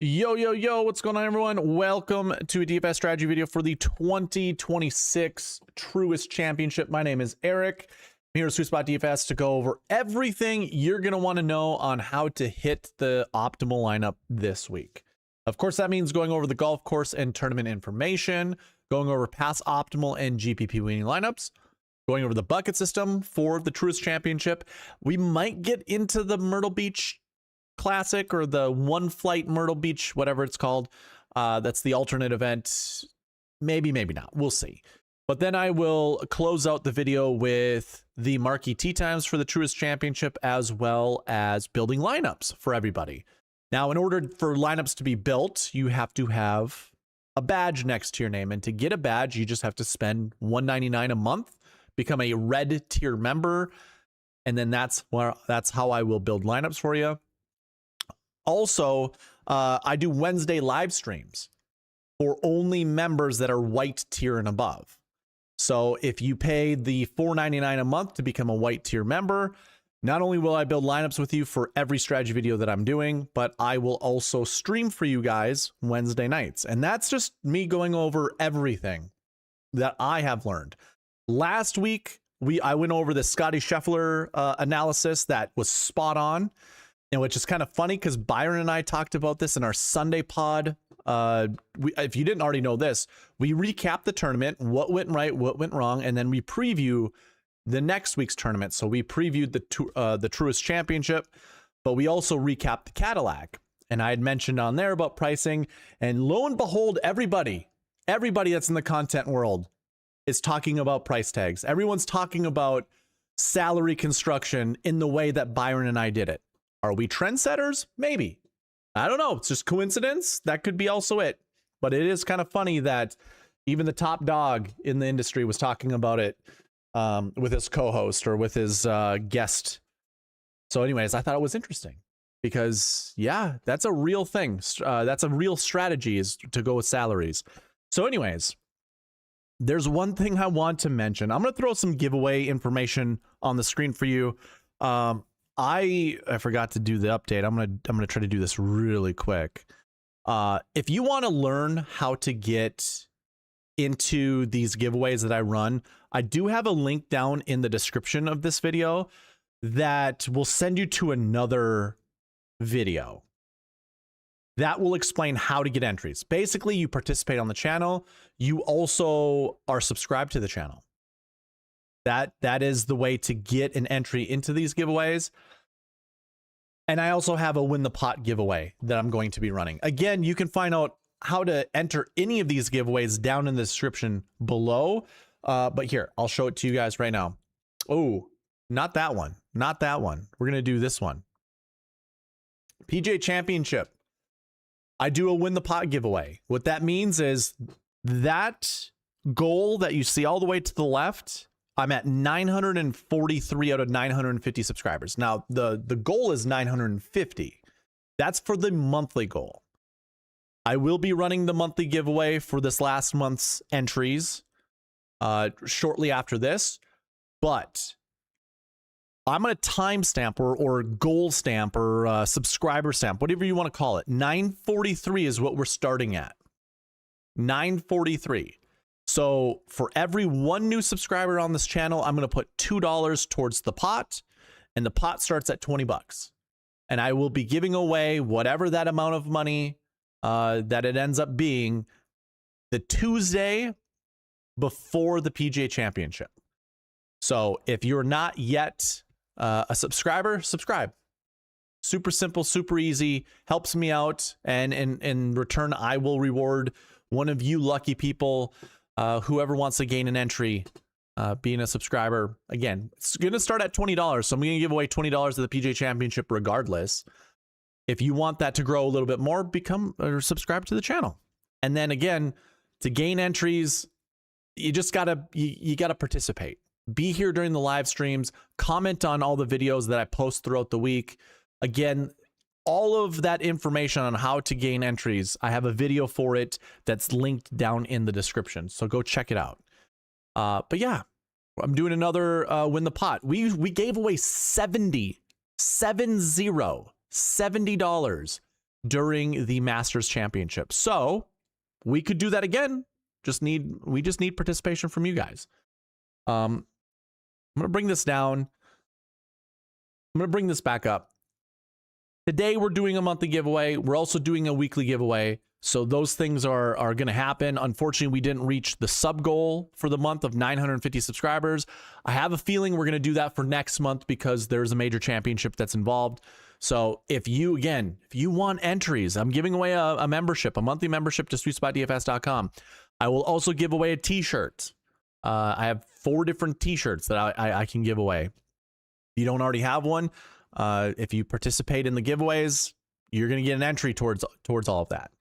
Yo, yo, yo, what's going on, everyone? Welcome to a DFS strategy video for the 2026 Truist Championship. My name is Eric. I'm here at SweetSpotDFS to go over everything you're going to want to know on how to hit the optimal lineup this week. Of course, that means going over the golf course and tournament information, going over past optimal and GPP winning lineups, going over the bucket system for the Truist Championship. We might get into the Myrtle Beach Classic or the One Flight Myrtle Beach, whatever it's called. That's the alternate event. Maybe, maybe not. We'll see. But then I will close out the video with the Marquee Tee Times for the Truist Championship, as well as building lineups for everybody. Now, in order for lineups to be built, you have to have a badge next to your name. And to get a badge, you just have to spend $1.99 a month, become a red tier member. And then that's how I will build lineups for you. Also, I do Wednesday live streams for only members that are white tier and above. So if you pay the $4.99 a month to become a white tier member, not only will I build lineups with you for every strategy video that I'm doing, but I will also stream for you guys Wednesday nights. And that's just me going over everything that I have learned. Last week, I went over the Scotty Scheffler analysis that was spot on. And which is kind of funny because Byron and I talked about this in our Sunday pod. If you didn't already know this, we recap the tournament, what went right, what went wrong, and then we preview the next week's tournament. So we previewed the Truist Championship, but we also recapped the Cadillac. And I had mentioned on there about pricing, and lo and behold, everybody that's in the content world is talking about price tags. Everyone's talking about salary construction in the way that Byron and I did it. Are we trendsetters? Maybe. I don't know. It's just coincidence. That could be also it. But it is kind of funny that even the top dog in the industry was talking about it with his co-host or with his guest. So anyways, I thought it was interesting because, yeah, that's a real thing. That's a real strategy, is to go with salaries. So anyways, there's one thing I want to mention. I'm going to throw some giveaway information on the screen for you. I forgot to do the update. I'm gonna try to do this really quick. If you want to learn how to get into these giveaways that I run, I do have a link down in the description of this video that will send you to another video that will explain how to get entries. Basically, you participate on the channel. You also are subscribed to the channel. That is the way to get an entry into these giveaways. And I also have a win the pot giveaway that I'm going to be running. Again, you can find out how to enter any of these giveaways down in the description below. But here, I'll show it to you guys right now. Oh, not that one. Not that one. We're going to do this one. PGA Championship. I do a win the pot giveaway. What that means is that goal that you see all the way to the left, I'm at 943 out of 950 subscribers. Now, the goal is 950. That's for the monthly goal. I will be running the monthly giveaway for this last month's entries shortly after this, but I'm going to timestamp or goal stamp or subscriber stamp, whatever you want to call it. 943 is what we're starting at. 943. So for every one new subscriber on this channel, I'm going to put $2 towards the pot, and the pot starts at 20 bucks. And I will be giving away whatever that amount of money that it ends up being the Tuesday before the PGA Championship. So if you're not yet a subscriber, subscribe. Super simple, super easy, helps me out. And in return, I will reward one of you lucky people. Whoever wants to gain an entry, being a subscriber. Again, it's going to start at $20, so I'm going to give away $20 to the PGA Championship regardless. If you want that to grow a little bit more, become or subscribe to the channel. And then again, to gain entries, you just gotta you gotta participate. Be here during the live streams. Comment on all the videos that I post throughout the week. Again, all of that information on how to gain entries, I have a video for it that's linked down in the description. So go check it out. But yeah, I'm doing another win the pot. We gave away $70 during the Masters Championship. So we could do that again. We just need participation from you guys. I'm going to bring this down. I'm going to bring this back up. Today we're doing a monthly giveaway. We're also doing a weekly giveaway. So those things are going to happen. Unfortunately, we didn't reach the sub goal for the month of 950 subscribers. I have a feeling we're going to do that for next month because there's a major championship that's involved. So if you want entries, I'm giving away a membership, a monthly membership to SweetSpotDFS.com. I will also give away a t-shirt. I have 4 different t-shirts that I can give away. If you don't already have one, if you participate in the giveaways, you're going to get an entry towards all of that.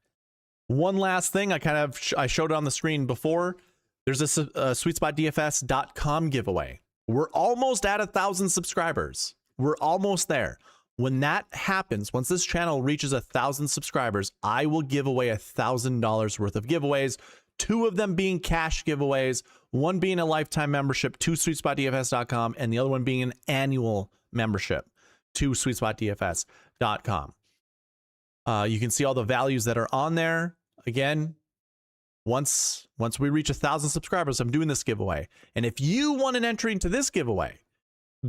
One last thing, I showed it on the screen before. There's a SweetSpotDFS.com giveaway. We're almost at 1,000 subscribers. We're almost there. When that happens, once this channel reaches 1,000 subscribers, I will give away $1,000 worth of giveaways. 2 of them being cash giveaways, 1 being a lifetime membership to SweetSpotDFS.com, and the other one being an annual membership to SweetSpotDFS.com. You can see all the values that are on there. Again, once we reach 1,000 subscribers, I'm doing this giveaway. And if you want an entry into this giveaway,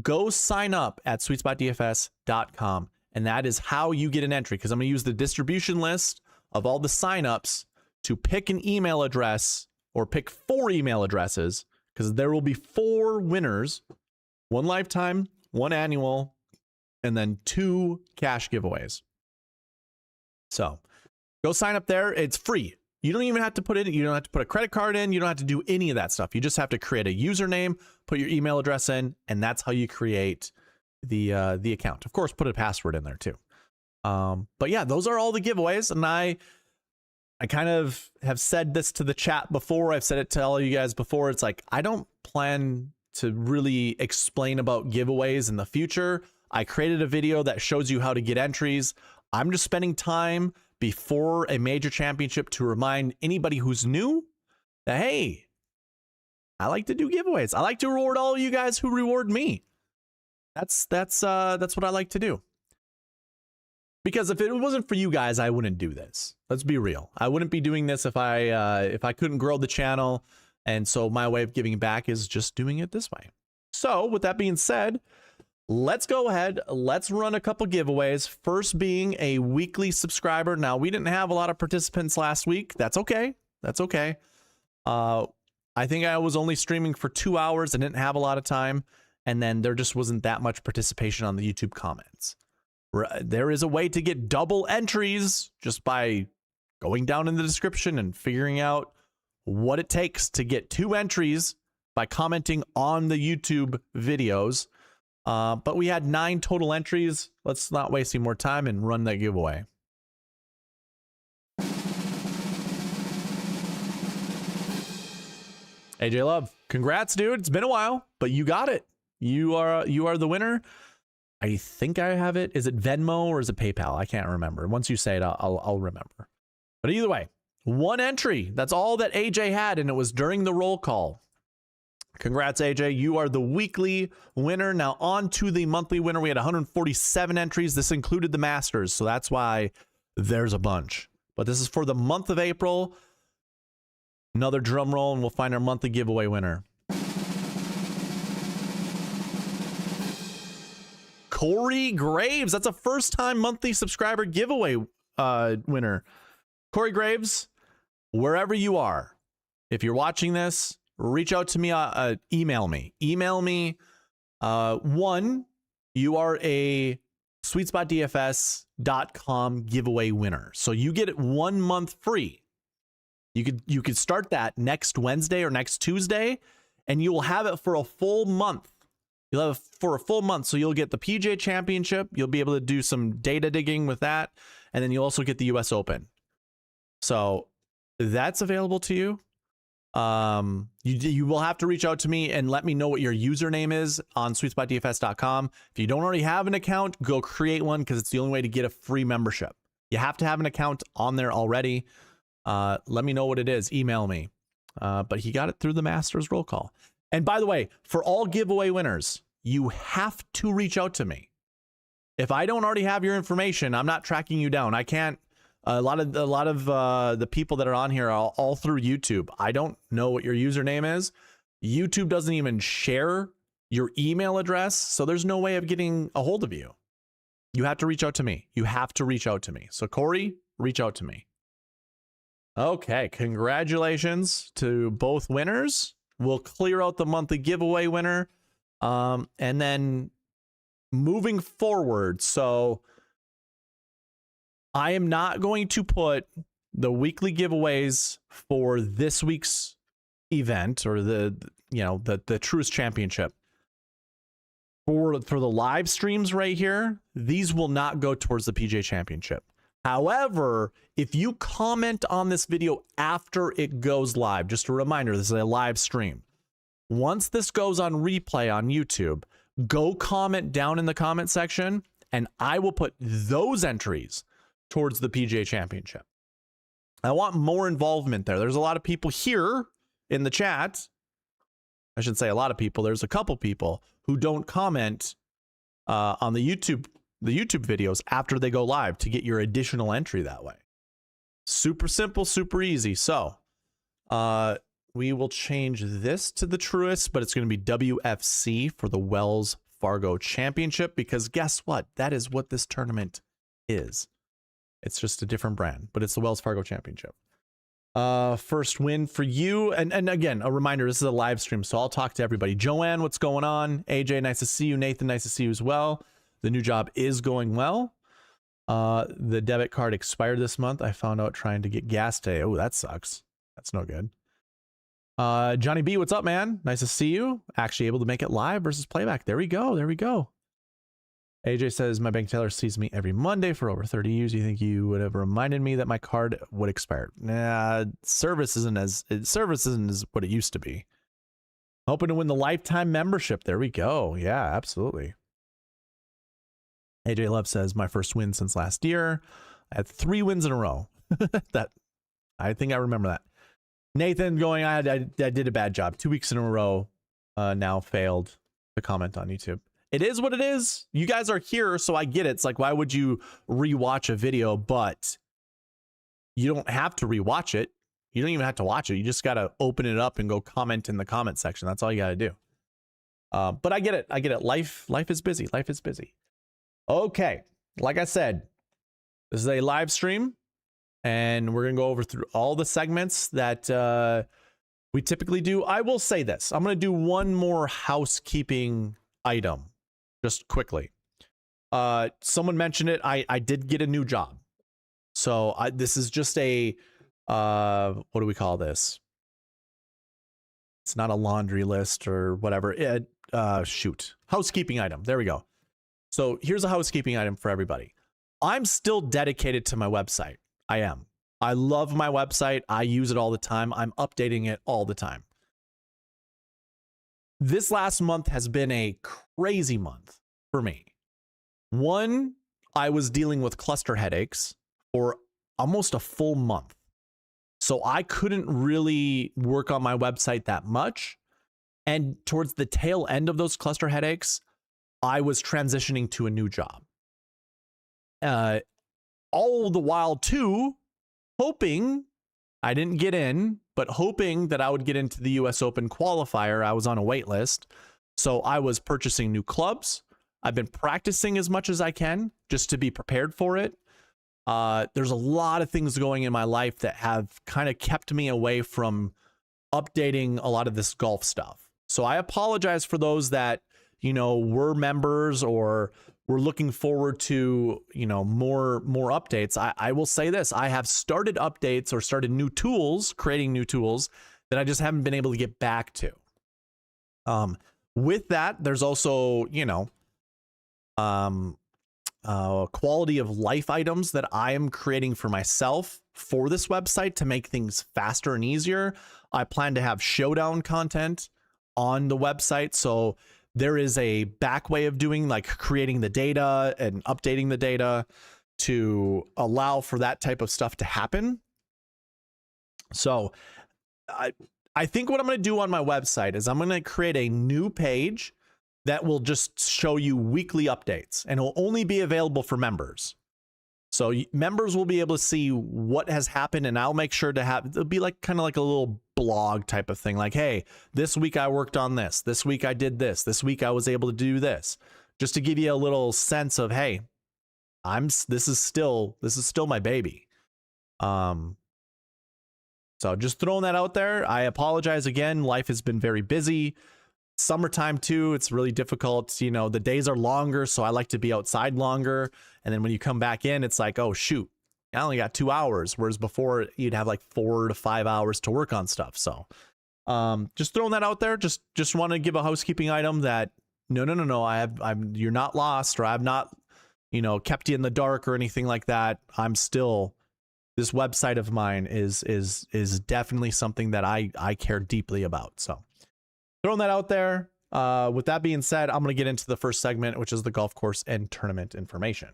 go sign up at SweetSpotDFS.com. And that is how you get an entry, because I'm going to use the distribution list of all the signups to pick an email address, or pick 4 email addresses, because there will be 4 winners, 1 lifetime, 1 annual, and then 2 cash giveaways. So go sign up there. It's free. You don't even have to put it. You don't have to put a credit card in. You don't have to do any of that stuff. You just have to create a username, put your email address in, and that's how you create the account. Of course, put a password in there too. But yeah, those are all the giveaways. And I kind of have said this to the chat before. I've said it to all you guys before. It's like, I don't plan to really explain about giveaways in the future. I created a video that shows you how to get entries. I'm just spending time before a major championship to remind anybody who's new that, hey, I like to do giveaways. I like to reward all of you guys who reward me. That's what I like to do. Because if it wasn't for you guys, I wouldn't do this. Let's be real. I wouldn't be doing this if I couldn't grow the channel. And so my way of giving back is just doing it this way. So with that being said, let's go ahead. Let's run a couple giveaways. First being a weekly subscriber. Now, we didn't have a lot of participants last week. That's okay. That's okay. I think I was only streaming for 2 hours and didn't have a lot of time. And then there just wasn't that much participation on the YouTube comments. There is a way to get double entries just by going down in the description and figuring out what it takes to get 2 entries by commenting on the YouTube videos. But we had 9 total entries. Let's not waste any more time and run that giveaway. AJ Love, congrats, dude. It's been a while, but you got it. You are the winner. I think I have it. Is it Venmo or is it PayPal? I can't remember. Once you say it, I'll remember. But either way, 1 entry. That's all that AJ had, and it was during the roll call. Congrats, AJ. You are the weekly winner. Now on to the monthly winner. We had 147 entries. This included the Masters, so that's why there's a bunch. But this is for the month of April. Another drum roll, and we'll find our monthly giveaway winner. Corey Graves. That's a first-time monthly subscriber giveaway winner. Corey Graves, wherever you are, if you're watching this, reach out to me, email me. Email me. 1, you are a SweetSpotDFS.com giveaway winner. So you get it 1 month free. You could start that next Wednesday or next Tuesday, and you will have it for a full month. You'll have it for a full month. So you'll get the PGA Championship. You'll be able to do some data digging with that. And then you'll also get the US Open. So that's available to you. You will have to reach out to me and let me know what your username is on SweetSpotDFS.com. If you don't already have an account, go create one, because it's the only way to get a free membership. You have to have an account on there already. Let me know what it is. Email me. But he got it through the Masters roll call. And by the way, for all giveaway winners, you have to reach out to me. If I don't already have your information, I'm not tracking you down. I can't. A lot of the people that are on here are all through YouTube. I don't know what your username is. YouTube doesn't even share your email address, so there's no way of getting a hold of you. You have to reach out to me. You have to reach out to me. So Corey, reach out to me. Okay, congratulations to both winners. We'll clear out the monthly giveaway winner. And then moving forward, so I am not going to put the weekly giveaways for this week's event or the Truist Championship. For the live streams right here, these will not go towards the PGA Championship. However, if you comment on this video after it goes live, just a reminder, this is a live stream. Once this goes on replay on YouTube, go comment down in the comment section, and I will put those entries towards the PGA Championship. I want more involvement there. There's a lot of people here in the chat. I should say a lot of people. There's a couple people who don't comment on the YouTube videos after they go live to get your additional entry that way. Super simple, super easy. So we will change this to the Truist, but it's going to be WFC for the Wells Fargo Championship, because guess what? That is what this tournament is. It's just a different brand, but it's the Wells Fargo Championship. First win for you. And again, a reminder, this is a live stream, so I'll talk to everybody. Joanne, what's going on? AJ, nice to see you. Nathan, nice to see you as well. The new job is going well. The debit card expired this month. I found out trying to get gas today. Oh, that sucks. That's no good. Johnny B, what's up, man? Nice to see you. Actually able to make it live versus playback. There we go. There we go. AJ says, my bank teller sees me every Monday for over 30 years. You think you would have reminded me that my card would expire? Nah, service isn't as what it used to be. Hoping to win the lifetime membership. There we go. Yeah, absolutely. AJ Love says, my first win since last year. I had 3 wins in a row. I think I remember that. Nathan going, I did a bad job. 2 weeks in a row. Now failed to comment on YouTube. It is what it is. You guys are here, so I get it. It's like, why would you rewatch a video? But you don't have to rewatch it. You don't even have to watch it. You just got to open it up and go comment in the comment section. That's all you got to do. But I get it. I get it. Life is busy. Life is busy. Okay. Like I said, this is a live stream, and we're going to go over through all the segments that we typically do. I will say this. I'm going to do one more housekeeping item. Just quickly, someone mentioned it. I did get a new job, so this is just a what do we call this? It's not a laundry list or whatever. Shoot, housekeeping item. There we go. So here's a housekeeping item for everybody. I'm still dedicated to my website. I am. I love my website. I use it all the time. I'm updating it all the time. This last month has been a crazy month for me. One, I was dealing with cluster headaches for almost a full month. So I couldn't really work on my website that much. And towards the tail end of those cluster headaches, I was transitioning to a new job. All the while too, hoping I didn't get in, but hoping that I would get into the US Open qualifier. I was on a wait list. So I was purchasing new clubs. I've been practicing as much as I can just to be prepared for it. There's a lot of things going in my life that have kind of kept me away from updating a lot of this golf stuff. So I apologize for those that, were members or were looking forward to, more updates. I will say this, I have started updates or started new tools, creating new tools that I just haven't been able to get back to. With that, there's also, quality of life items that I am creating for myself for this website to make things faster and easier. I plan to have showdown content on the website. So there is a back way of doing, like creating the data and updating the data to allow for that type of stuff to happen. So I think what I'm going to do on my website is I'm going to create a new page that will just show you weekly updates, and it will only be available for members. So members will be able to see what has happened, and I'll make sure to have, it'll be like kind of like a little blog type of thing. Like, hey, this week I worked on this. This week I did this. This week I was able to do this. Just to give you a little sense of, hey, this is still my baby. So just throwing that out there. I apologize again. Life has been very busy. Summertime too, it's really difficult. You know, the days are longer, so I like to be outside longer. And then when you come back in, it's like, oh shoot, I only got 2 hours. Whereas before you'd have like 4 to 5 hours to work on stuff. So just throwing that out there. Just want to give a housekeeping item that no. You're not lost, or I've not, you know, kept you in the dark or anything like that. I'm still, this website of mine is definitely something that I care deeply about. So throwing that out there. With that being said, I'm going to get into the first segment, which is the golf course and tournament information.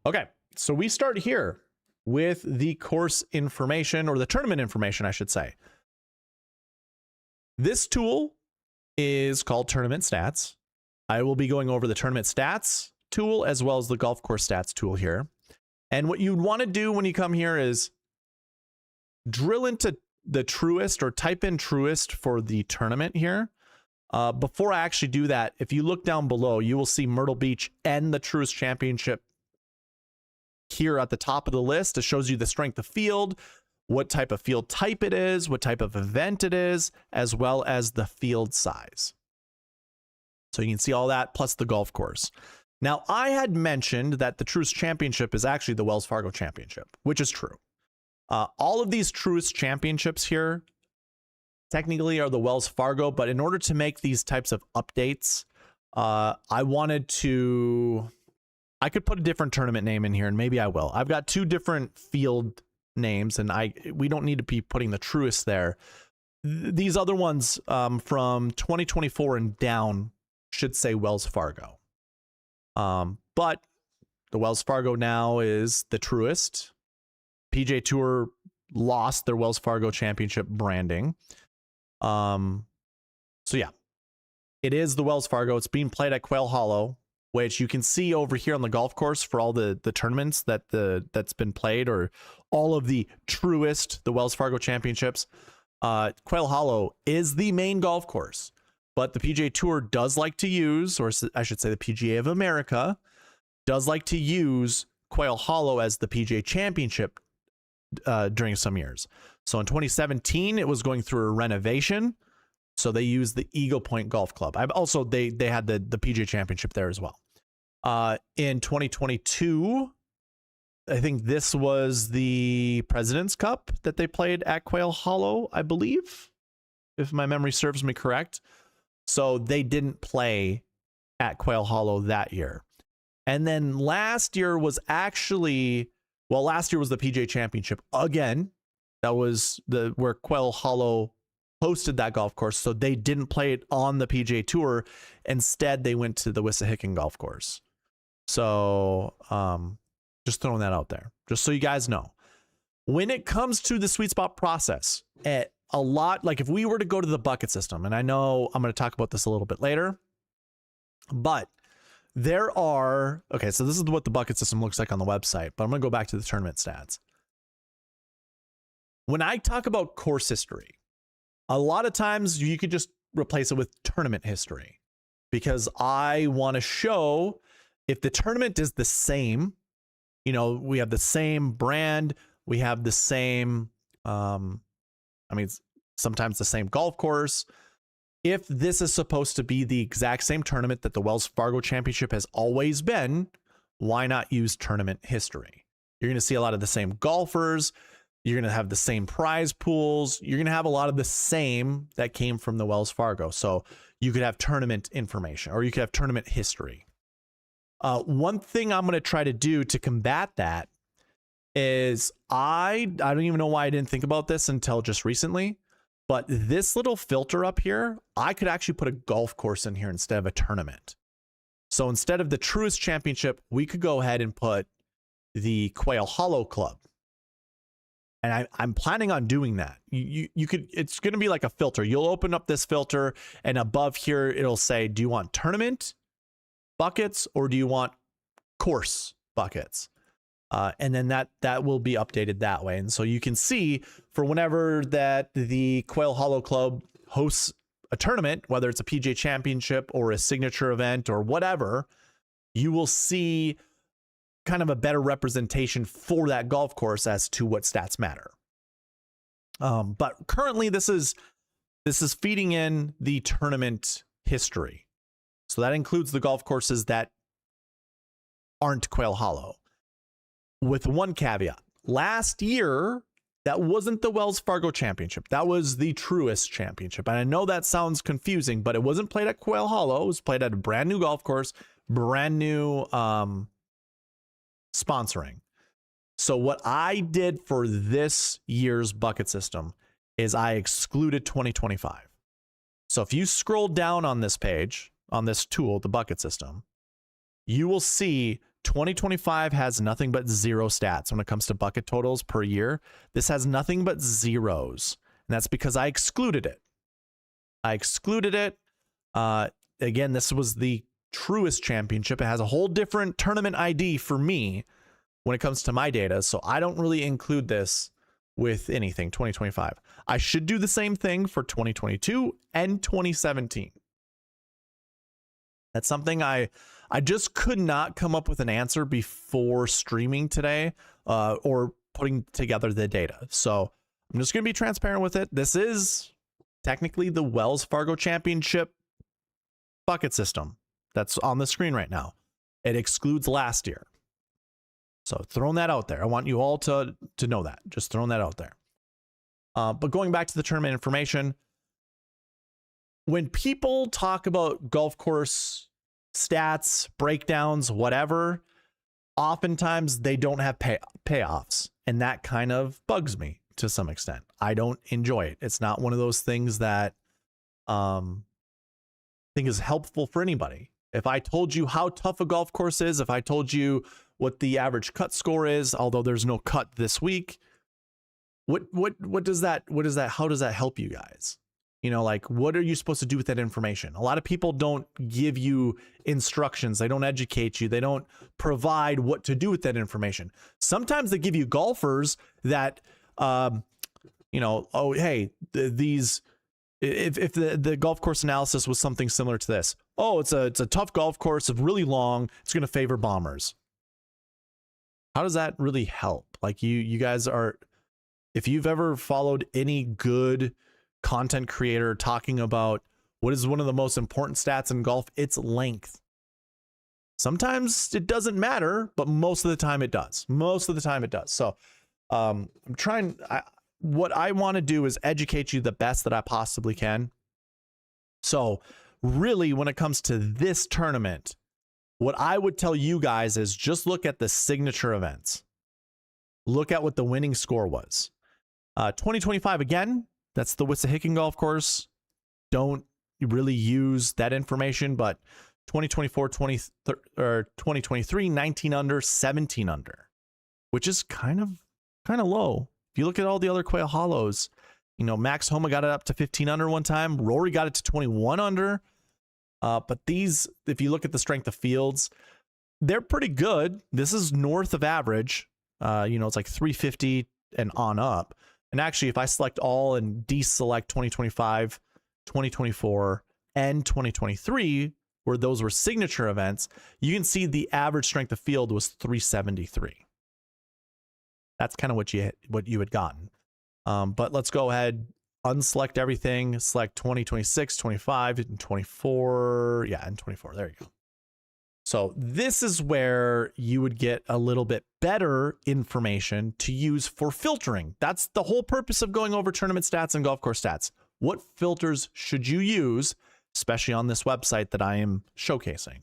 Okay, so we start here with the course information, or the tournament information, I should say. This tool is called Tournament Stats. I will be going over the Tournament Stats tool as well as the Golf Course Stats tool here. And what you'd want to do when you come here is drill into the Truist, or type in Truist for the tournament here. Before I actually do that, if you look down below, you will see Myrtle Beach and the Truist Championship here at the top of the list. It shows you the strength of field, what type of field type it is, what type of event it is, as well as the field size. So you can see all that, plus the golf course. Now, I had mentioned that the Truist Championship is actually the Wells Fargo Championship, which is true. All of these Truist Championships here technically are the Wells Fargo, but in order to make these types of updates, I could put a different tournament name in here, and maybe I will. I've got 2 different field names, and we don't need to be putting the Truist there. These other ones from 2024 and down should say Wells Fargo. But the Wells Fargo now is the Truist. PGA Tour lost their Wells Fargo Championship branding. So yeah, it is the Wells Fargo. It's being played at Quail Hollow, which you can see over here on the golf course for all the tournaments that's been played, or all of the Truist, the Wells Fargo Championships. Quail Hollow is the main golf course, but the PGA Tour does like to use, or I should say the PGA of America does like to use Quail Hollow as the PGA Championship during some years. So in 2017, it was going through a renovation. So they used the Eagle Point Golf Club. Also, they had the PGA Championship there as well. In 2022, I think this was the President's Cup that they played at Quail Hollow, I believe, if my memory serves me correct. So they didn't play at Quail Hollow that year. And then last year was actually, well, last year was the PGA Championship again. That was where Quail Hollow hosted that golf course. So they didn't play it on the PGA Tour. Instead, they went to the Wissahickon golf course. So just throwing that out there, just so you guys know. When it comes to the sweet spot process, a lot, like if we were to go to the bucket system, and I know I'm going to talk about this a little bit later, but there are, okay, so this is what the bucket system looks like on the website, but I'm going to go back to the tournament stats. When I talk about course history, a lot of times you could just replace it with tournament history, because I want to show if the tournament is the same, you know, we have the same brand, we have the same, sometimes the same golf course. If this is supposed to be the exact same tournament that the Wells Fargo Championship has always been, why not use tournament history? You're going to see a lot of the same golfers. You're going to have the same prize pools. You're going to have a lot of the same that came from the Wells Fargo. So you could have tournament information, or you could have tournament history. One thing I'm going to try to do to combat that is I don't even know why I didn't think about this until just recently, but this little filter up here, I could actually put a golf course in here instead of a tournament. So instead of the Truist Championship, we could go ahead and put the Quail Hollow Club. And I'm planning on doing that. You could, it's going to be like a filter. You'll open up this filter, and above here, it'll say, do you want tournament buckets or do you want course buckets? And then that will be updated that way. And so you can see for whenever that the Quail Hollow Club hosts a tournament, whether it's a PGA Championship or a signature event or whatever, you will see kind of a better representation for that golf course as to what stats matter. But currently this is feeding in the tournament history. So that includes the golf courses that aren't Quail Hollow. With one caveat. Last year, that wasn't the Wells Fargo Championship. That was the Truist Championship. And I know that sounds confusing, but it wasn't played at Quail Hollow. It was played at a brand new golf course, brand new sponsoring. So what I did for this year's bucket system is I excluded 2025. So if you scroll down on this page, on this tool, the bucket system, you will see 2025 has nothing but 0 stats when it comes to bucket totals per year. This has nothing but zeros. And that's because I excluded it. Again, this was the Truist Championship. It has a whole different tournament ID for me when it comes to my data. So I don't really include this with anything 2025. I should do the same thing for 2022 and 2017. That's something I just could not come up with an answer before streaming today or putting together the data. So I'm just going to be transparent with it. This is technically the Wells Fargo Championship bucket system that's on the screen right now. It excludes last year. So throwing that out there. I want you all to know that. Just throwing that out there. But going back to the tournament information, when people talk about golf course stats, breakdowns, whatever, oftentimes they don't have payoffs. And that kind of bugs me to some extent. I don't enjoy it. It's not one of those things that I think is helpful for anybody. If I told you how tough a golf course is, if I told you what the average cut score is, although there's no cut this week, what does that, how does that help you guys? You know, like, what are you supposed to do with that information? A lot of people don't give you instructions. They don't educate you. They don't provide what to do with that information. Sometimes they give you golfers that, you know, oh, hey, if the golf course analysis was something similar to this, oh, it's a tough golf course, it's really long, it's going to favor bombers. How does that really help? Like, you guys are, if you've ever followed any good content creator talking about what is one of the most important stats in golf, it's length. Sometimes it doesn't matter, but most of the time it does. So I'm trying, what I want to do is educate you the best that I possibly can. So really, when it comes to this tournament, what I would tell you guys is just look at the signature events. Look at what the winning score was. 2025, again, that's the Wissahickon golf course. Don't really use that information, but 2024, 2023, 19 under, 17 under, which is kind of low. If you look at all the other Quail Hollows, you know, Max Homa got it up to 15 under one time. Rory got it to 21 under. But these, if you look at the strength of fields, they're pretty good. This is north of average. You know, it's like 350 and on up. And actually, if I select all and deselect 2025, 2024, and 2023, where those were signature events, you can see the average strength of field was 373. That's kind of what you had gotten. But let's go ahead, unselect everything, select 2026, 25, and 24. Yeah, and 24. There you go. So this is where you would get a little bit better information to use for filtering. That's the whole purpose of going over tournament stats and golf course stats. What filters should you use, especially on this website that I am showcasing?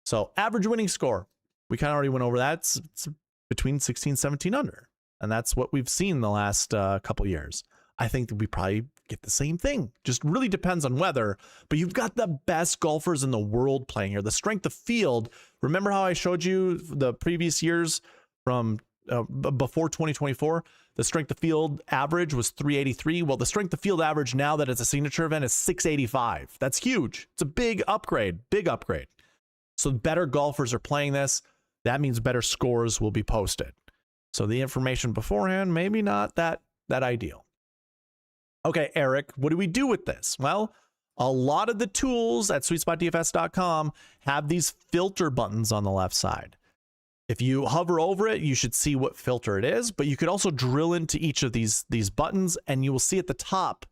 So average winning score, we kind of already went over that. It's between 16, 17 under. And that's what we've seen the last couple years. I think that we probably get the same thing. Just really depends on weather, but you've got the best golfers in the world playing here. The strength of field. Remember how I showed you the previous years from before 2024? The strength of field average was 383. Well, the strength of field average now that it's a signature event is 685. That's huge. It's a big upgrade, big upgrade. So better golfers are playing this. That means better scores will be posted. So the information beforehand, maybe not that ideal. Okay, Eric, what do we do with this? Well, a lot of the tools at SweetSpotDFS.com have these filter buttons on the left side. If you hover over it, you should see what filter it is, but you could also drill into each of these buttons and you will see at the top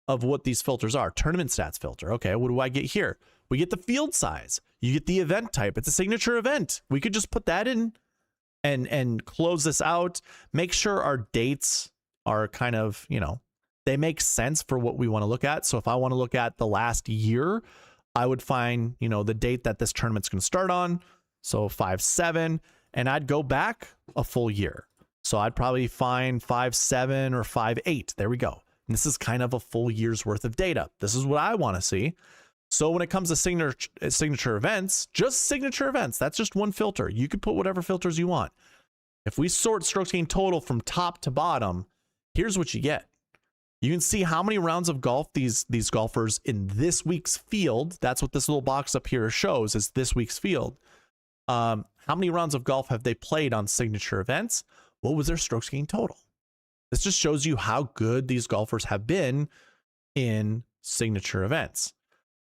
of what these filters are. Tournament stats filter. Okay, what do I get here? We get the field size. You get the event type. It's a signature event. We could just put that in and close this out. Make sure our dates are kind of, you know, they make sense for what we want to look at. So if I want to look at the last year, I would find, you know, the date that this tournament's going to start on. So 5/7, and I'd go back a full year. So I'd probably find 5/7 or 5/8. There we go. And this is kind of a full year's worth of data. This is what I want to see. So when it comes to signature events, just signature events, that's just one filter. You could put whatever filters you want. If we sort strokes gained total from top to bottom, here's what you get. You can see how many rounds of golf these golfers in this week's field. That's what this little box up here shows, is this week's field. How many rounds of golf have they played on signature events? What was their strokes gained total? This just shows you how good these golfers have been in signature events.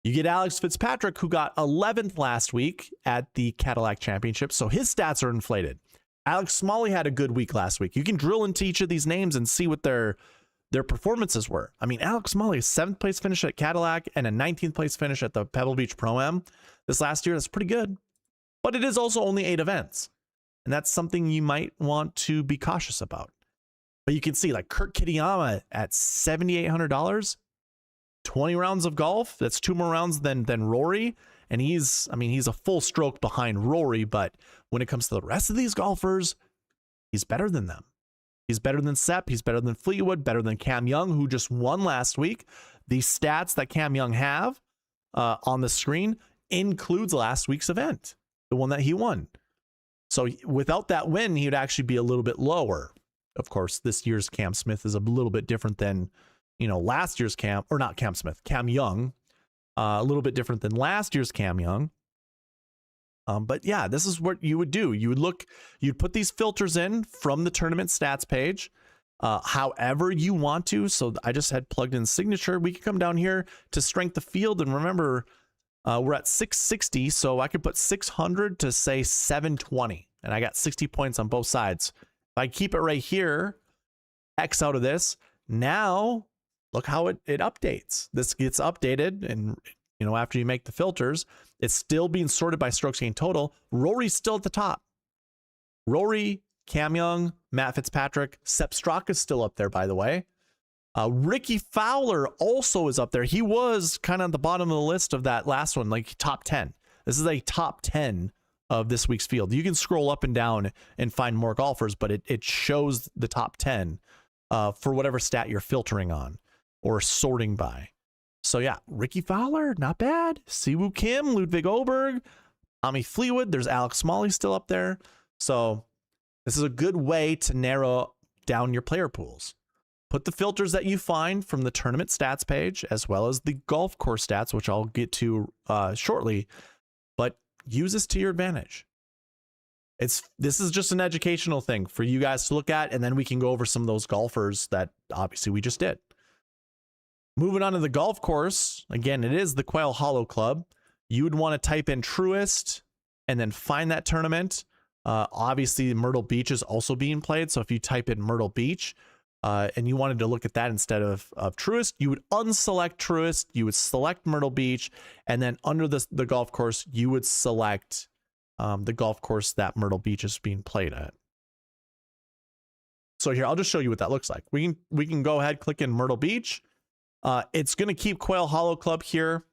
You get Alex Fitzpatrick, who got 11th last week at the Cadillac Championship, so his stats are inflated. Alex Smalley had a good week last week. You can drill into each of these names and see what their performances were. I mean, Alex Smalley, 7th place finish at Cadillac and a 19th place finish at the Pebble Beach Pro-Am this last year. That's pretty good. But it is also only 8 events. And that's something you might want to be cautious about. But you can see like Kurt Kitayama at $7,800, 20 rounds of golf. That's 2 more rounds than Rory. And he's a full stroke behind Rory. But when it comes to the rest of these golfers, he's better than them. He's better than Sepp. He's better than Fleetwood, better than Cam Young, who just won last week. The stats that Cam Young have on the screen includes last week's event, the one that he won. So without that win, he would actually be a little bit lower. Of course, this year's Cam Smith is a little bit different than, you know, last year's Cam Young, a little bit different than last year's Cam Young. But yeah, this is what you would do. You'd put these filters in from the tournament stats page, however you want to. So I just had plugged in signature. We could come down here to strength of field, and remember, we're at 660, so I could put 600 to say 720, and I got 60 points on both sides. If I keep it right here, X out of this, now look how it updates. This gets updated, and you know, after you make the filters, it's still being sorted by strokes gained total. Rory's still at the top. Rory, Cam Young, Matt Fitzpatrick, Sepp Straka's still up there, by the way. Ricky Fowler also is up there. He was kind of at the bottom of the list of that last one, like top 10. This is a top 10 of this week's field. You can scroll up and down and find more golfers, but it shows the top 10 for whatever stat you're filtering on or sorting by. So yeah, Ricky Fowler, not bad. Siwoo Kim, Ludwig Oberg, Tommy Fleetwood. There's Alex Smalley still up there. So this is a good way to narrow down your player pools. Put the filters that you find from the tournament stats page, as well as the golf course stats, which I'll get to shortly, but use this to your advantage. This is just an educational thing for you guys to look at, and then we can go over some of those golfers that obviously we just did. Moving on to the golf course, again, it is the Quail Hollow Club. You would want to type in Truist and then find that tournament. Obviously, Myrtle Beach is also being played, so if you type in Myrtle Beach, and you wanted to look at that instead of Truist, you would unselect Truist, you would select Myrtle Beach, and then under the golf course, you would select the golf course that Myrtle Beach is being played at. So here, I'll just show you what that looks like. We can go ahead, click in Myrtle Beach. It's going to keep Quail Hollow Club here.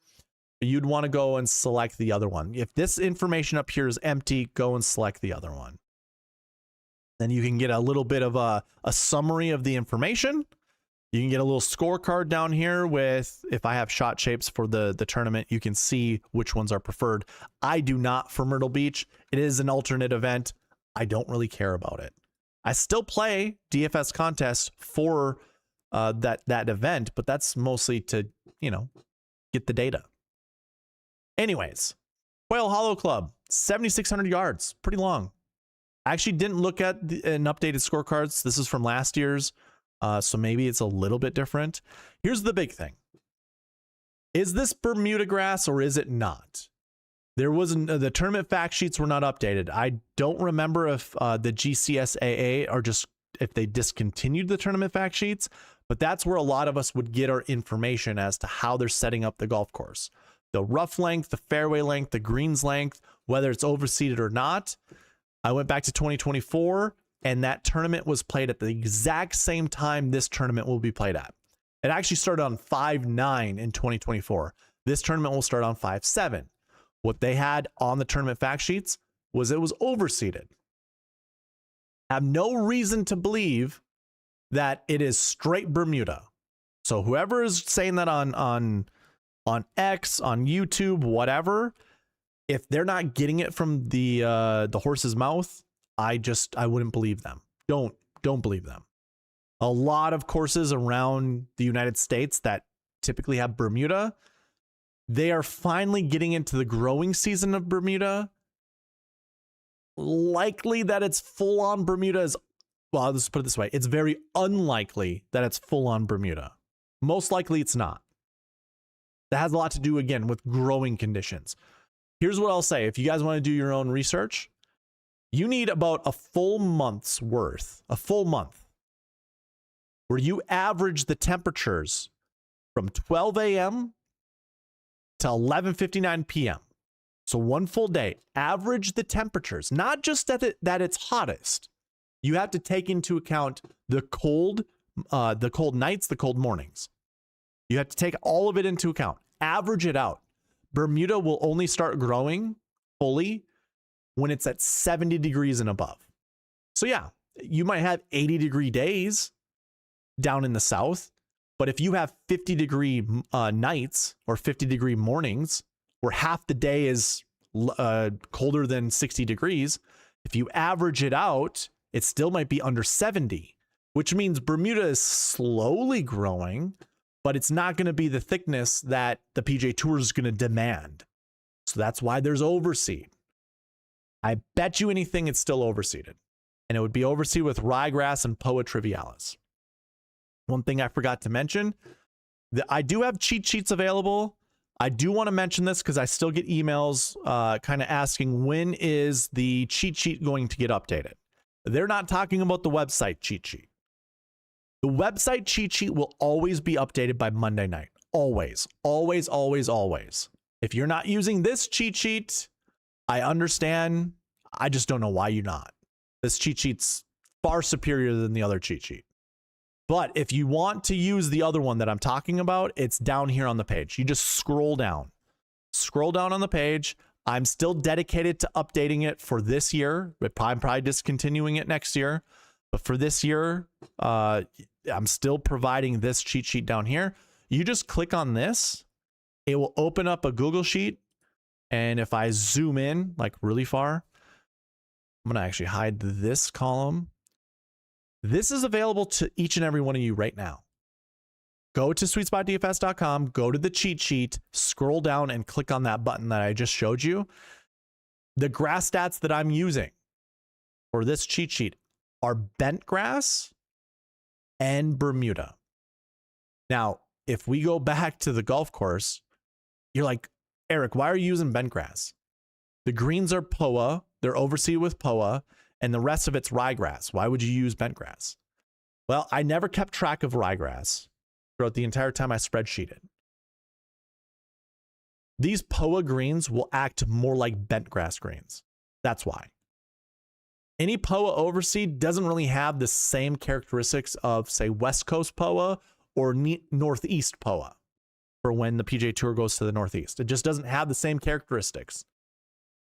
You'd want to go and select the other one. If this information up here is empty, go and select the other one. Then you can get a little bit of a summary of the information. You can get a little scorecard down here with, if I have shot shapes for the tournament, you can see which ones are preferred. I do not for Myrtle Beach. It is an alternate event. I don't really care about it. I still play DFS contests for that event, but that's mostly to, you know, get the data. Anyways, Quail Hollow Club, 7,600 yards, pretty long. I actually didn't look at an updated scorecards. This is from last year's, so maybe it's a little bit different. Here's the big thing. Is this Bermuda grass or is it not? There wasn't, the tournament fact sheets were not updated. I don't remember if the GCSAA or just if they discontinued the tournament fact sheets, but that's where a lot of us would get our information as to how they're setting up the golf course. The rough length, the fairway length, the greens length, whether it's overseeded or not. I went back to 2024 and that tournament was played at the exact same time this tournament will be played at. It actually started on 5/9 in 2024. This tournament will start on 5/7. What they had on the tournament fact sheets was it was overseeded. I have no reason to believe that it is straight Bermuda. So whoever is saying that on X, on YouTube, whatever, if they're not getting it from the horse's mouth, I wouldn't believe them. Don't believe them. A lot of courses around the United States that typically have Bermuda, they are finally getting into the growing season of Bermuda. Likely that it's full on Bermuda is, well, let's put it this way. It's very unlikely that it's full on Bermuda. Most likely it's not. That has a lot to do, again, with growing conditions. Here's what I'll say. If you guys want to do your own research, you need about a full month's worth, a full month, where you average the temperatures from 12 a.m. to 11:59 p.m. So one full day, average the temperatures, not just that it's hottest. You have to take into account the cold nights, the cold mornings. You have to take all of it into account. Average it out. Bermuda will only start growing fully when it's at 70 degrees and above. So yeah, you might have 80-degree days down in the south, but if you have 50-degree nights or 50-degree mornings where half the day is colder than 60 degrees, if you average it out, it still might be under 70, which means Bermuda is slowly growing, but it's not going to be the thickness that the PGA Tour is going to demand. So that's why there's overseed. I bet you anything it's still overseeded. And it would be overseeded with ryegrass and Poa trivialis. One thing I forgot to mention, I do have cheat sheets available. I do want to mention this because I still get emails kind of asking, when is the cheat sheet going to get updated? They're not talking about the website cheat sheet. The website cheat sheet will always be updated by Monday night. Always, always, always, always. If you're not using this cheat sheet, I understand. I just don't know why you're not. This cheat sheet's far superior than the other cheat sheet. But if you want to use the other one that I'm talking about, it's down here on the page. You just scroll down. Scroll down on the page. I'm still dedicated to updating it for this year, but I'm probably discontinuing it next year. But for this year, I'm still providing this cheat sheet down here. You just click on this. It will open up a Google Sheet. And if I zoom in like really far, I'm going to actually hide this column. This is available to each and every one of you right now. Go to SweetSpotDFS.com, go to the cheat sheet, scroll down and click on that button that I just showed you. The grass stats that I'm using for this cheat sheet are bent grass and Bermuda. Now, if we go back to the golf course, you're like, Eric, why are you using bent grass? The greens are Poa, they're overseeded with Poa, and the rest of it's ryegrass. Why would you use bent grass? Well, I never kept track of ryegrass throughout the entire time I spreadsheeted. These Poa greens will act more like bent grass greens. That's why. Any Poa overseed doesn't really have the same characteristics of, say, West Coast Poa or Northeast Poa for when the PGA Tour goes to the Northeast. It just doesn't have the same characteristics.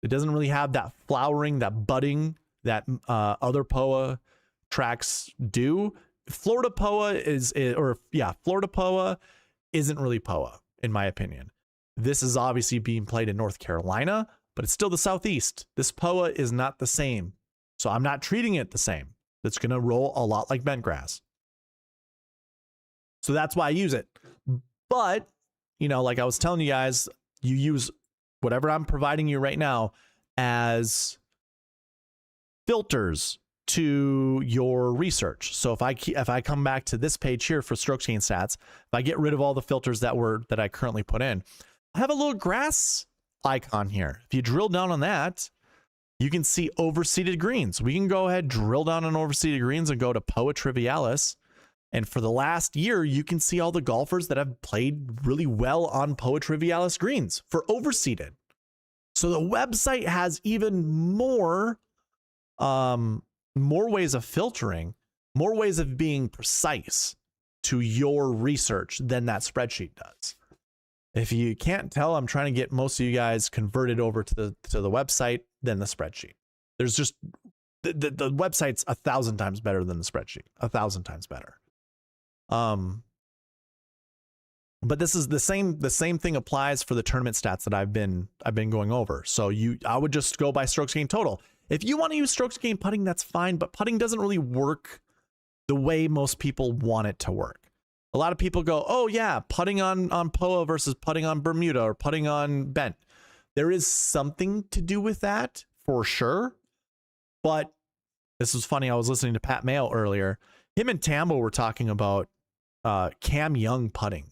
It doesn't really have that flowering, that budding that other Poa tracks do. Florida Poa Florida Poa isn't really Poa, in my opinion. This is obviously being played in North Carolina, but it's still the Southeast. This Poa is not the same. So I'm not treating it the same. that's going to roll a lot like bent grass. So that's why I use it. But, you know, like I was telling you guys, you use whatever I'm providing you right now as filters to your research. So if I come back to this page here for strokes gain stats, if I get rid of all the filters that I currently put in, I have a little grass icon here. If you drill down on that, you can see overseeded greens. We can go ahead, drill down on overseeded greens and go to Poa Trivialis. And for the last year, you can see all the golfers that have played really well on Poa Trivialis greens for overseeded. So the website has even more ways of filtering, more ways of being precise to your research than that spreadsheet does. If you can't tell, I'm trying to get most of you guys converted over to the website than the spreadsheet. There's just the website's 1,000 times better than the spreadsheet, 1,000 times better. But this is the same thing applies for the tournament stats that I've been going over. So I would just go by strokes gained total. If you want to use strokes gained putting, that's fine, but putting doesn't really work the way most people want it to work. A lot of people go, oh yeah, putting on POA versus putting on Bermuda or putting on bent. There is something to do with that for sure. But this was funny. I was listening to Pat Mayo earlier. Him and Tambo were talking about Cam Young putting.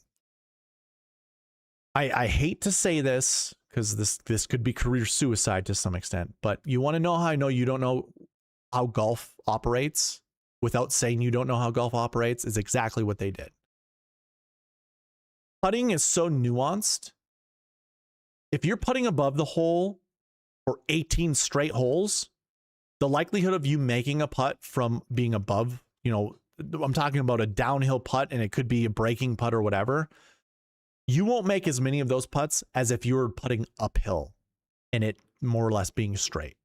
I hate to say this because this could be career suicide to some extent, but you want to know how I know you don't know how golf operates without saying you don't know how golf operates is exactly what they did. Putting is so nuanced. If you're putting above the hole for 18 straight holes, the likelihood of you making a putt from being above, you know, I'm talking about a downhill putt and it could be a breaking putt or whatever. You won't make as many of those putts as if you were putting uphill and it more or less being straight.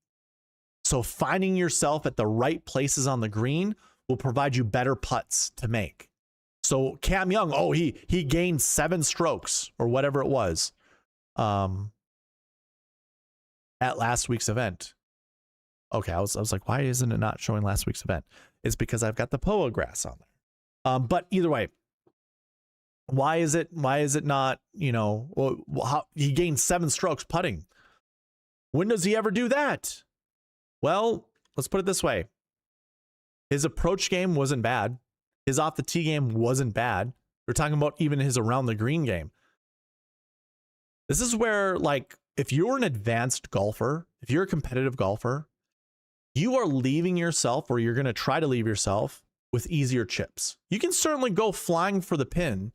So finding yourself at the right places on the green will provide you better putts to make. So Cam Young, oh, he gained 7 strokes or whatever it was at last week's event. Okay, I was like, why isn't it not showing last week's event? It's because I've got the POA grass on there. But either way, why is it not, you know, how he gained 7 strokes putting? When does he ever do that? Well, let's put it this way. His approach game wasn't bad. His off the tee game wasn't bad. We're talking about even his around the green game. This is where, like, if you're an advanced golfer, if you're a competitive golfer, you are leaving yourself, or you're going to try to leave yourself with easier chips. You can certainly go flying for the pin.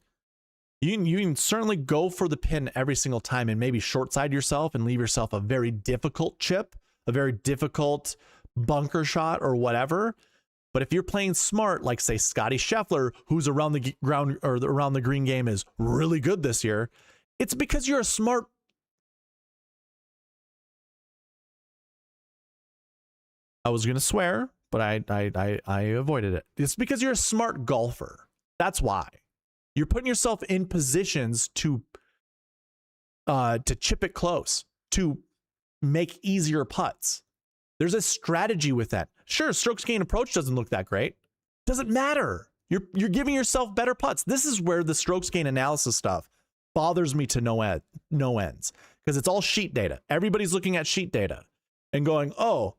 You can certainly go for the pin every single time and maybe short side yourself and leave yourself a very difficult chip, a very difficult bunker shot or whatever. But if you're playing smart, like say Scotty Scheffler, who's around the ground or around the green game is really good this year, it's because you're a smart. I was going to swear, but I avoided it. It's because you're a smart golfer. That's why. You're putting yourself in positions to chip it close, to make easier putts. There's a strategy with that. Sure, strokes gain approach doesn't look that great. Doesn't matter. You're giving yourself better putts. This is where the strokes gain analysis stuff bothers me to no ends, because it's all sheet data. Everybody's looking at sheet data and going, oh,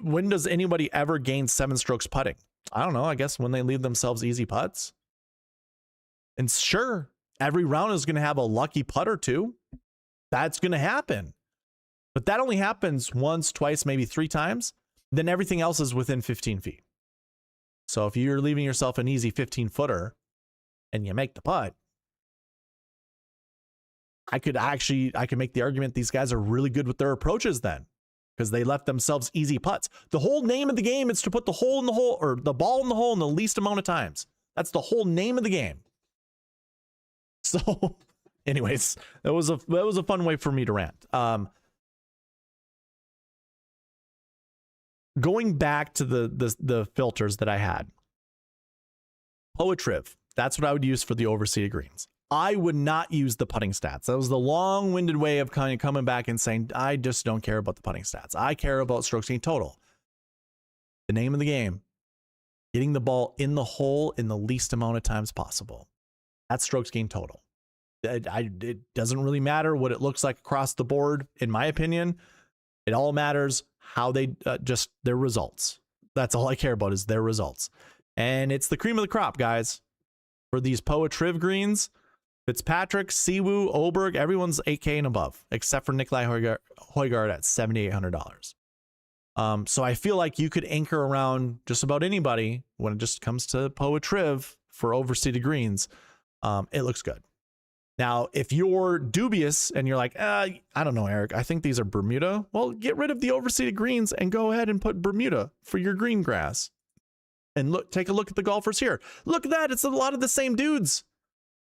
when does anybody ever gain 7 strokes putting? I don't know. I guess when they leave themselves easy putts. And sure, every round is going to have a lucky putt or two. That's going to happen. But that only happens once, twice, maybe 3 times. Then everything else is within 15 feet. So if you're leaving yourself an easy 15-footer and you make the putt, I could make the argument these guys are really good with their approaches then, because they left themselves easy putts. The whole name of the game is to put the hole in the hole, or the ball in the hole, in the least amount of times. That's the whole name of the game. So anyways, that was a fun way for me to rant. Going back to the filters that I had. Poetriv, that's what I would use for the overseeded greens. I would not use the putting stats. That was the long-winded way of kind of coming back and saying, I just don't care about the putting stats. I care about strokes gained total. The name of the game. Getting the ball in the hole in the least amount of times possible. That's strokes gained total. It doesn't really matter what it looks like across the board, in my opinion. It all matters how they just their results. That's all I care about is their results. And it's the cream of the crop, guys. For these POA Triv greens, Fitzpatrick, Siwoo, Oberg, everyone's 8K and above, except for Nikolai Højgaard at $7,800. So I feel like you could anchor around just about anybody when it just comes to POA Triv for overseeded greens. It looks good. Now, if you're dubious and you're like, I don't know, Eric, I think these are Bermuda. Well, get rid of the overseeded greens and go ahead and put Bermuda for your green grass. And take a look at the golfers here. Look at that. It's a lot of the same dudes.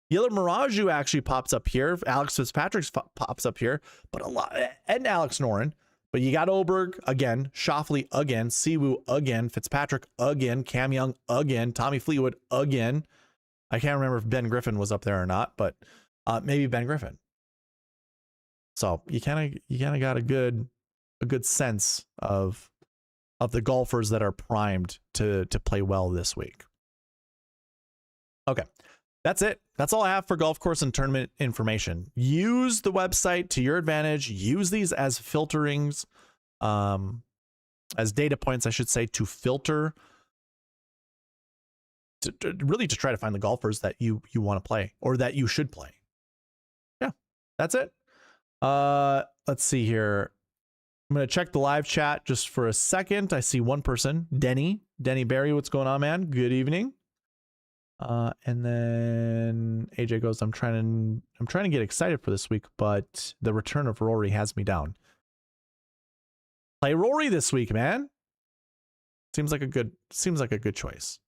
Yeller Miraju actually pops up here. Alex Fitzpatrick pops up here, but a lot, and Alex Noren. But you got Oberg again, Schauffele again, Siwoo again, Fitzpatrick again, Cam Young again, Tommy Fleetwood again. I can't remember if Ben Griffin was up there or not, but maybe Ben Griffin. So you kind of got a good sense of the golfers that are primed to play well this week. Okay, that's it. That's all I have for golf course and tournament information. Use the website to your advantage. Use these as filterings, as data points, I should say, to filter, really to try to find the golfers that you want to play or that you should play. Yeah, that's it. Let's see here. I'm going to check the live chat just for a second. I see one person, Denny Barry. What's going on, man? Good evening. And then AJ goes, I'm trying to get excited for this week, but the return of Rory has me down. Play Rory this week, man. Seems like a good choice.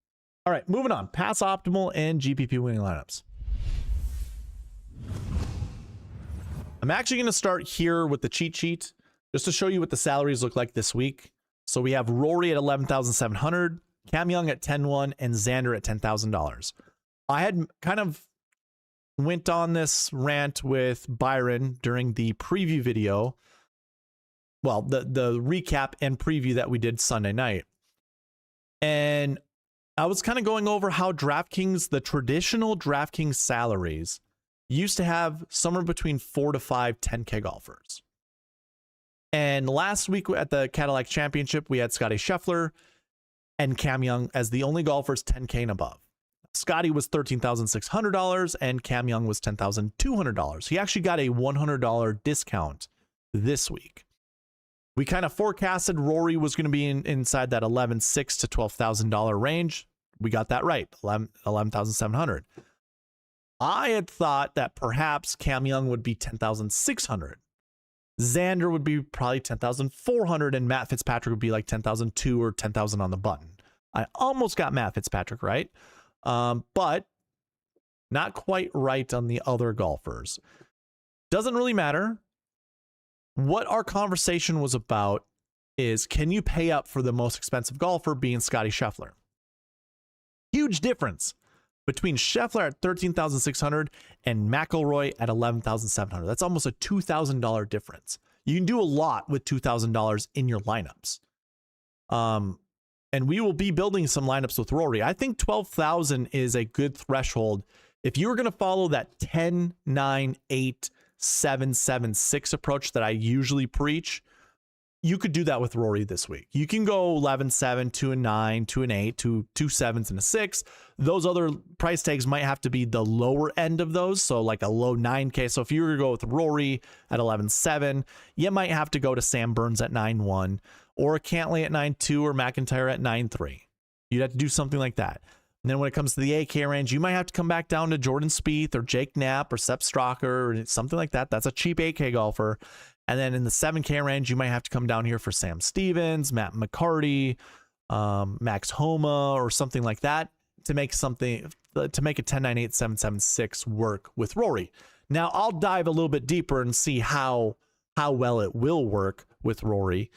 All right, moving on. Pass optimal and GPP winning lineups. I'm actually going to start here with the cheat sheet just to show you what the salaries look like this week. So we have Rory at $11,700, Cam Young at $10,100, and Xander at $10,000. I had kind of went on this rant with Byron during the preview video. Well, the recap and preview that we did Sunday night. And I was kind of going over how DraftKings, the traditional DraftKings salaries, used to have somewhere between 4 to 5 10K golfers. And last week at the Cadillac Championship, we had Scotty Scheffler and Cam Young as the only golfers 10K and above. Scotty was $13,600 and Cam Young was $10,200. He actually got a $100 discount this week. We kind of forecasted Rory was going to be inside that $11,600 to $12,000 range. We got that right, $11,700. I had thought that perhaps Cam Young would be $10,600. Xander would be probably $10,400, and Matt Fitzpatrick would be like $10,200 or $10,000 on the button. I almost got Matt Fitzpatrick right, but not quite right on the other golfers. Doesn't really matter. What our conversation was about is, can you pay up for the most expensive golfer, being Scotty Scheffler? Huge difference between Scheffler at $13,600 and McIlroy at $11,700. That's almost a $2,000 difference. You can do a lot with $2,000 in your lineups. And we will be building some lineups with Rory. I think 12,000 is a good threshold. If you were going to follow that 10, 9, 8, 7, 7, 6 approach that I usually preach, you could do that with Rory this week. You can go 11, 7, 2 and 9, 2 and 8, 2 7s and a 6. Those other price tags might have to be the lower end of those. So like a low 9K. So if you were to go with Rory at 11.7, you might have to go to Sam Burns at 9.1 or Cantlay at 9.2 or McIntyre at 9.3. You'd have to do something like that. And then when it comes to the AK range, you might have to come back down to Jordan Spieth or Jake Knapp or Sepp Straka or something like that. That's a cheap AK golfer. And then in the 7K range, you might have to come down here for Sam Stevens, Matt McCarty, Max Homa, or something like that to make a 10, 9, 8, 7, 7, 6 work with Rory. Now, I'll dive a little bit deeper and see how well it will work with Rory.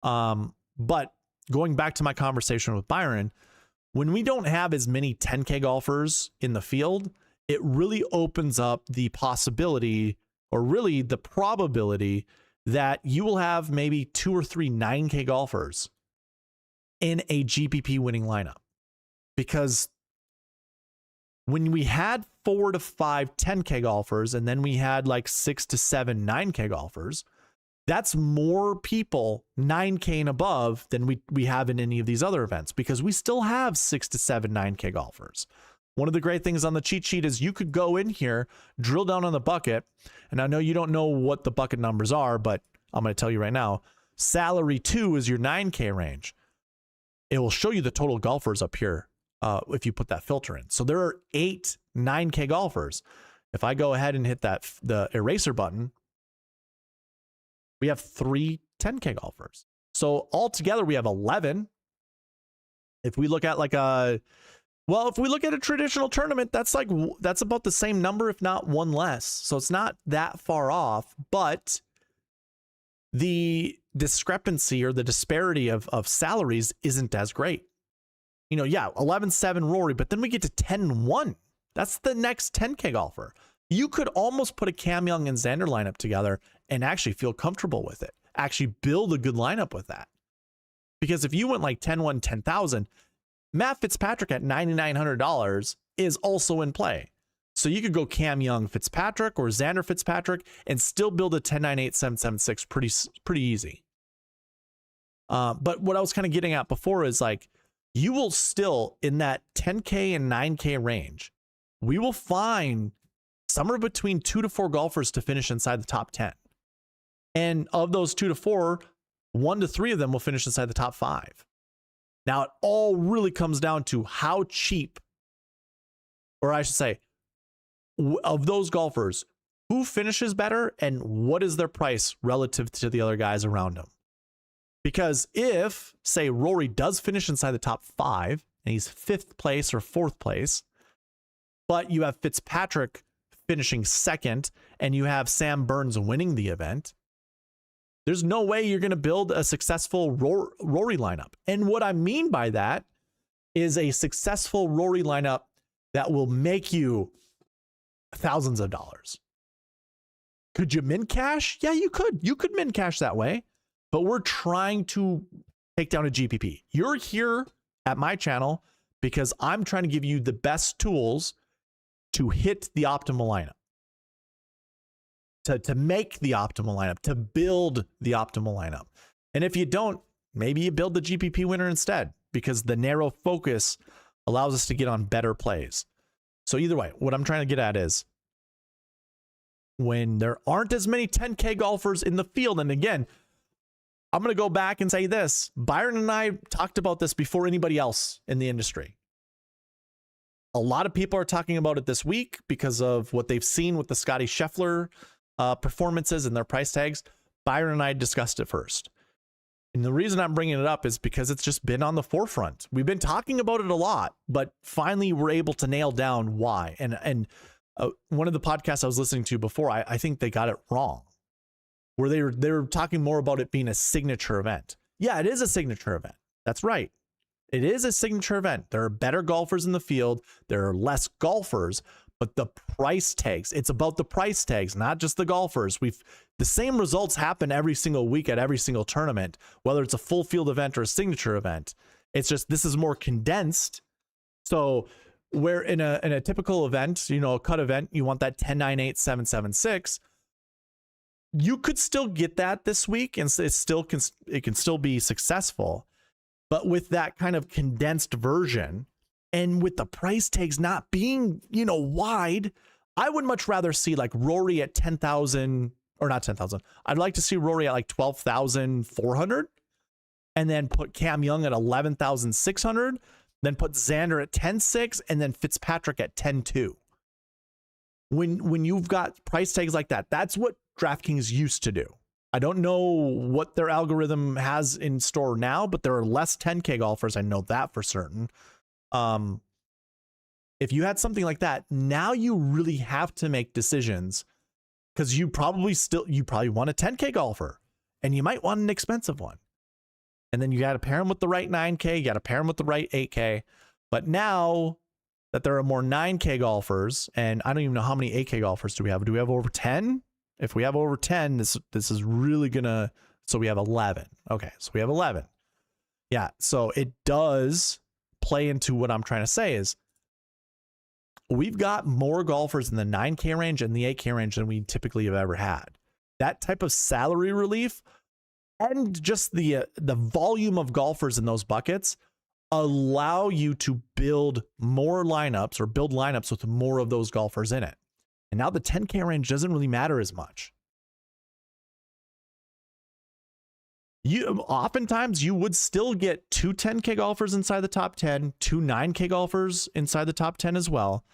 But going back to my conversation with Byron, when we don't have as many 10K golfers in the field, it really opens up the possibility, or really the probability, that you will have maybe 2 or 3 9K golfers in a GPP winning lineup. Because when we had 4 to 5 10K golfers, and then we had like 6 to 7 9K golfers, that's more people 9K and above than we have in any of these other events, because we still have 6 to 7 9K golfers. One of the great things on the cheat sheet is you could go in here, drill down on the bucket, and I know you don't know what the bucket numbers are, but I'm going to tell you right now, salary 2 is your 9K range. It will show you the total golfers up here if you put that filter in. So there are 8 9K golfers. If I go ahead and hit the eraser button, we have 3 10K golfers. So altogether we have 11. If we look at if we look at a traditional tournament, that's about the same number, if not one less. So it's not that far off, but the discrepancy or the disparity of salaries isn't as great. 11-7 Rory, but then we get to 10-1. That's the next 10K golfer. You could almost put a Cam Young and Xander lineup together and actually feel comfortable with it. Actually build a good lineup with that. Because if you went like 10-1, 10,000, Matt Fitzpatrick at $9,900 is also in play. So you could go Cam Young Fitzpatrick or Xander Fitzpatrick and still build a 10-9-8-7-7-6 pretty easy. But what I was kind of getting at before is like, you will still, in that 10K and 9K range, we will find somewhere between 2 to 4 golfers to finish inside the top 10. And of those 2 to 4, 1 to 3 of them will finish inside the top 5. Now, it all really comes down to how cheap, or I should say, of those golfers, who finishes better and what is their price relative to the other guys around them. Because if, say, Rory does finish inside the top 5 and he's 5th place or 4th place, but you have Fitzpatrick finishing 2nd and you have Sam Burns winning the event, there's no way you're going to build a successful Rory lineup. And what I mean by that is a successful Rory lineup that will make you thousands of dollars. Could you min cash? Yeah, you could. You could min cash that way. But we're trying to take down a GPP. You're here at my channel because I'm trying to give you the best tools to hit the optimal lineup. To make the optimal lineup, to build the optimal lineup. And if you don't, maybe you build the GPP winner instead, because the narrow focus allows us to get on better plays. So either way, what I'm trying to get at is when there aren't as many 10K golfers in the field, and again, I'm going to go back and say this. Byron and I talked about this before anybody else in the industry. A lot of people are talking about it this week because of what they've seen with the Scotty Scheffler performances and their price tags. Byron and I discussed it first. And the reason I'm bringing it up is because it's just been on the forefront. We've been talking about it a lot, but finally we're able to nail down why. And one of the podcasts I was listening to before, I think they got it wrong, where they were talking more about it being a signature event. Yeah, it is a signature event. That's right. It is a signature event. There are better golfers in the field. There are less golfers, but the price tags, it's about the price tags, not just the golfers. The same results happen every single week at every single tournament, whether it's a full field event or a signature event. It's just, this is more condensed. So where in a typical event, a cut event, you want that 10-9-8-7-7-6. You could still get that this week and it can still be successful. But with that kind of condensed version and with the price tags not being, wide, I would much rather see like Rory at 10,000 or not 10,000. I'd like to see Rory at like 12,400 and then put Cam Young at 11,600, then put Xander at 10.6 and then Fitzpatrick at 10.2. When you've got price tags like that, that's what DraftKings used to do. I don't know what their algorithm has in store now, but there are less 10K golfers. I know that for certain. If you had something like that, now you really have to make decisions because you probably want a 10K golfer and you might want an expensive one. And then you got to pair them with the right 9K. You got to pair them with the right 8K. But now that there are more 9K golfers, and I don't even know how many 8K golfers do we have? Do we have over 10? If we have over 10, this is really gonna, so we have 11. Okay, so we have 11. Yeah, so it does play into what I'm trying to say is we've got more golfers in the 9K range and the 8K range than we typically have ever had. That type of salary relief and just the volume of golfers in those buckets allow you to build more lineups or build lineups with more of those golfers in it. And now the 10K range doesn't really matter as much. Oftentimes you would still get 2 10K golfers inside the top 10, 2 9K golfers inside the top 10 as well.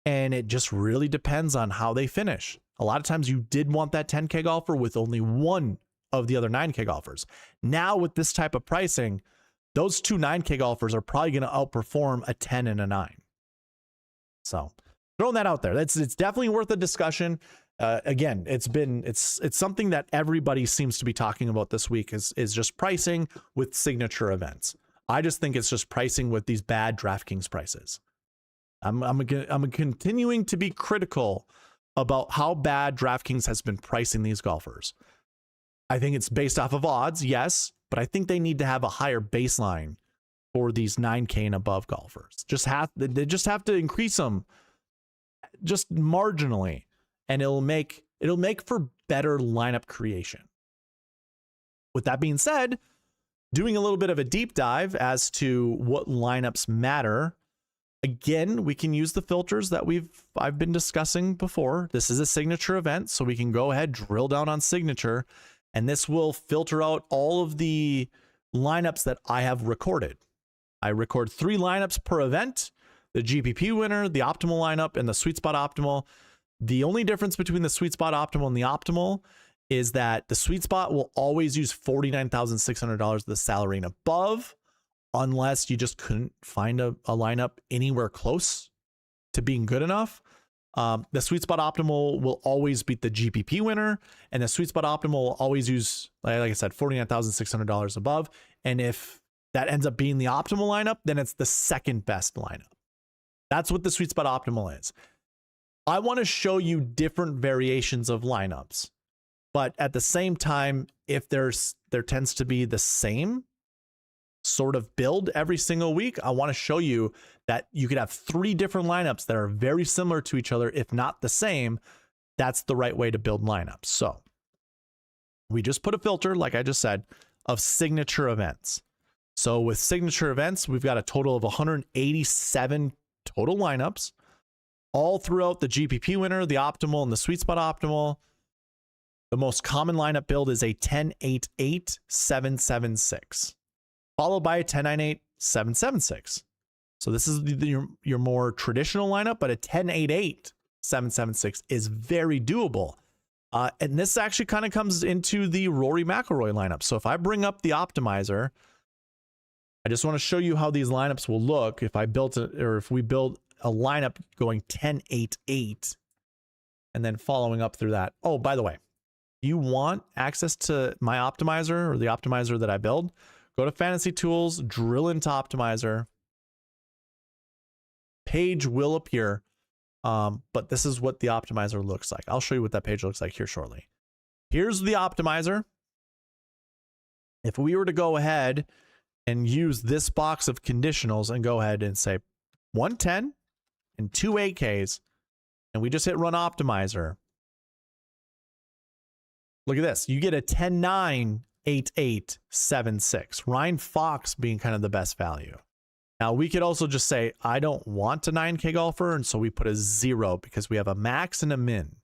And it just really depends on how they finish. A lot of times you did want that 10K golfer with only one of the other 9K golfers. Now with this type of pricing, those 2 9K golfers are probably going to outperform a 10 and a 9. So throwing that out there, it's definitely worth a discussion. Again, it's something that everybody seems to be talking about this week is just pricing with signature events. I just think it's just pricing with these bad DraftKings prices. I'm continuing to be critical about how bad DraftKings has been pricing these golfers. I think it's based off of odds, yes, but I think they need to have a higher baseline for these 9K and above golfers. They just have to increase them just marginally, and it'll make for better lineup creation. With that being said, doing a little bit of a deep dive as to what lineups matter. Again, we can use the filters that I've been discussing before. This is a signature event, so we can go ahead, drill down on signature, and this will filter out all of the lineups that I have recorded. I record 3 lineups per event: the GPP winner, the optimal lineup, and the sweet spot optimal. The only difference between the sweet spot optimal and the optimal is that the sweet spot will always use $49,600 of the salary and above, unless you just couldn't find a lineup anywhere close to being good enough. The sweet spot optimal will always beat the GPP winner, and the sweet spot optimal will always use, like I said, $49,600 above. And if that ends up being the optimal lineup, then it's the second best lineup. That's what the sweet spot optimal is. I want to show you different variations of lineups, but at the same time, if there tends to be the same sort of build every single week, I want to show you that you could have 3 different lineups that are very similar to each other, if not the same. That's the right way to build lineups. So we just put a filter, like I just said, of signature events. So with signature events, we've got a total of 187 total lineups, all throughout the GPP winner, the optimal, and the sweet spot optimal. The most common lineup build is a 10-8-8-7-7-6, followed by a 10-9-8-7-7-6. So this is your more traditional lineup, but a 10-8-8-7-7-6 is very doable. And this actually kind of comes into the Rory McIlroy lineup. So if I bring up the optimizer, I just want to show you how these lineups will look if I built it, or if we build a lineup going 10-8-8 and then following up through that. Oh, by the way, you want access to my optimizer or the optimizer that I build, go to Fantasy Tools, drill into optimizer. Page will appear, but this is what the optimizer looks like. I'll show you what that page looks like here shortly. Here's the optimizer. If we were to go ahead and use this box of conditionals and go ahead and say 110 and 2 8Ks, and we just hit run optimizer, look at this. You get a 10-9-8-8-7-6. Ryan Fox being kind of the best value. Now, we could also just say, I don't want a 9K golfer, and so we put a 0 because we have a max and a min.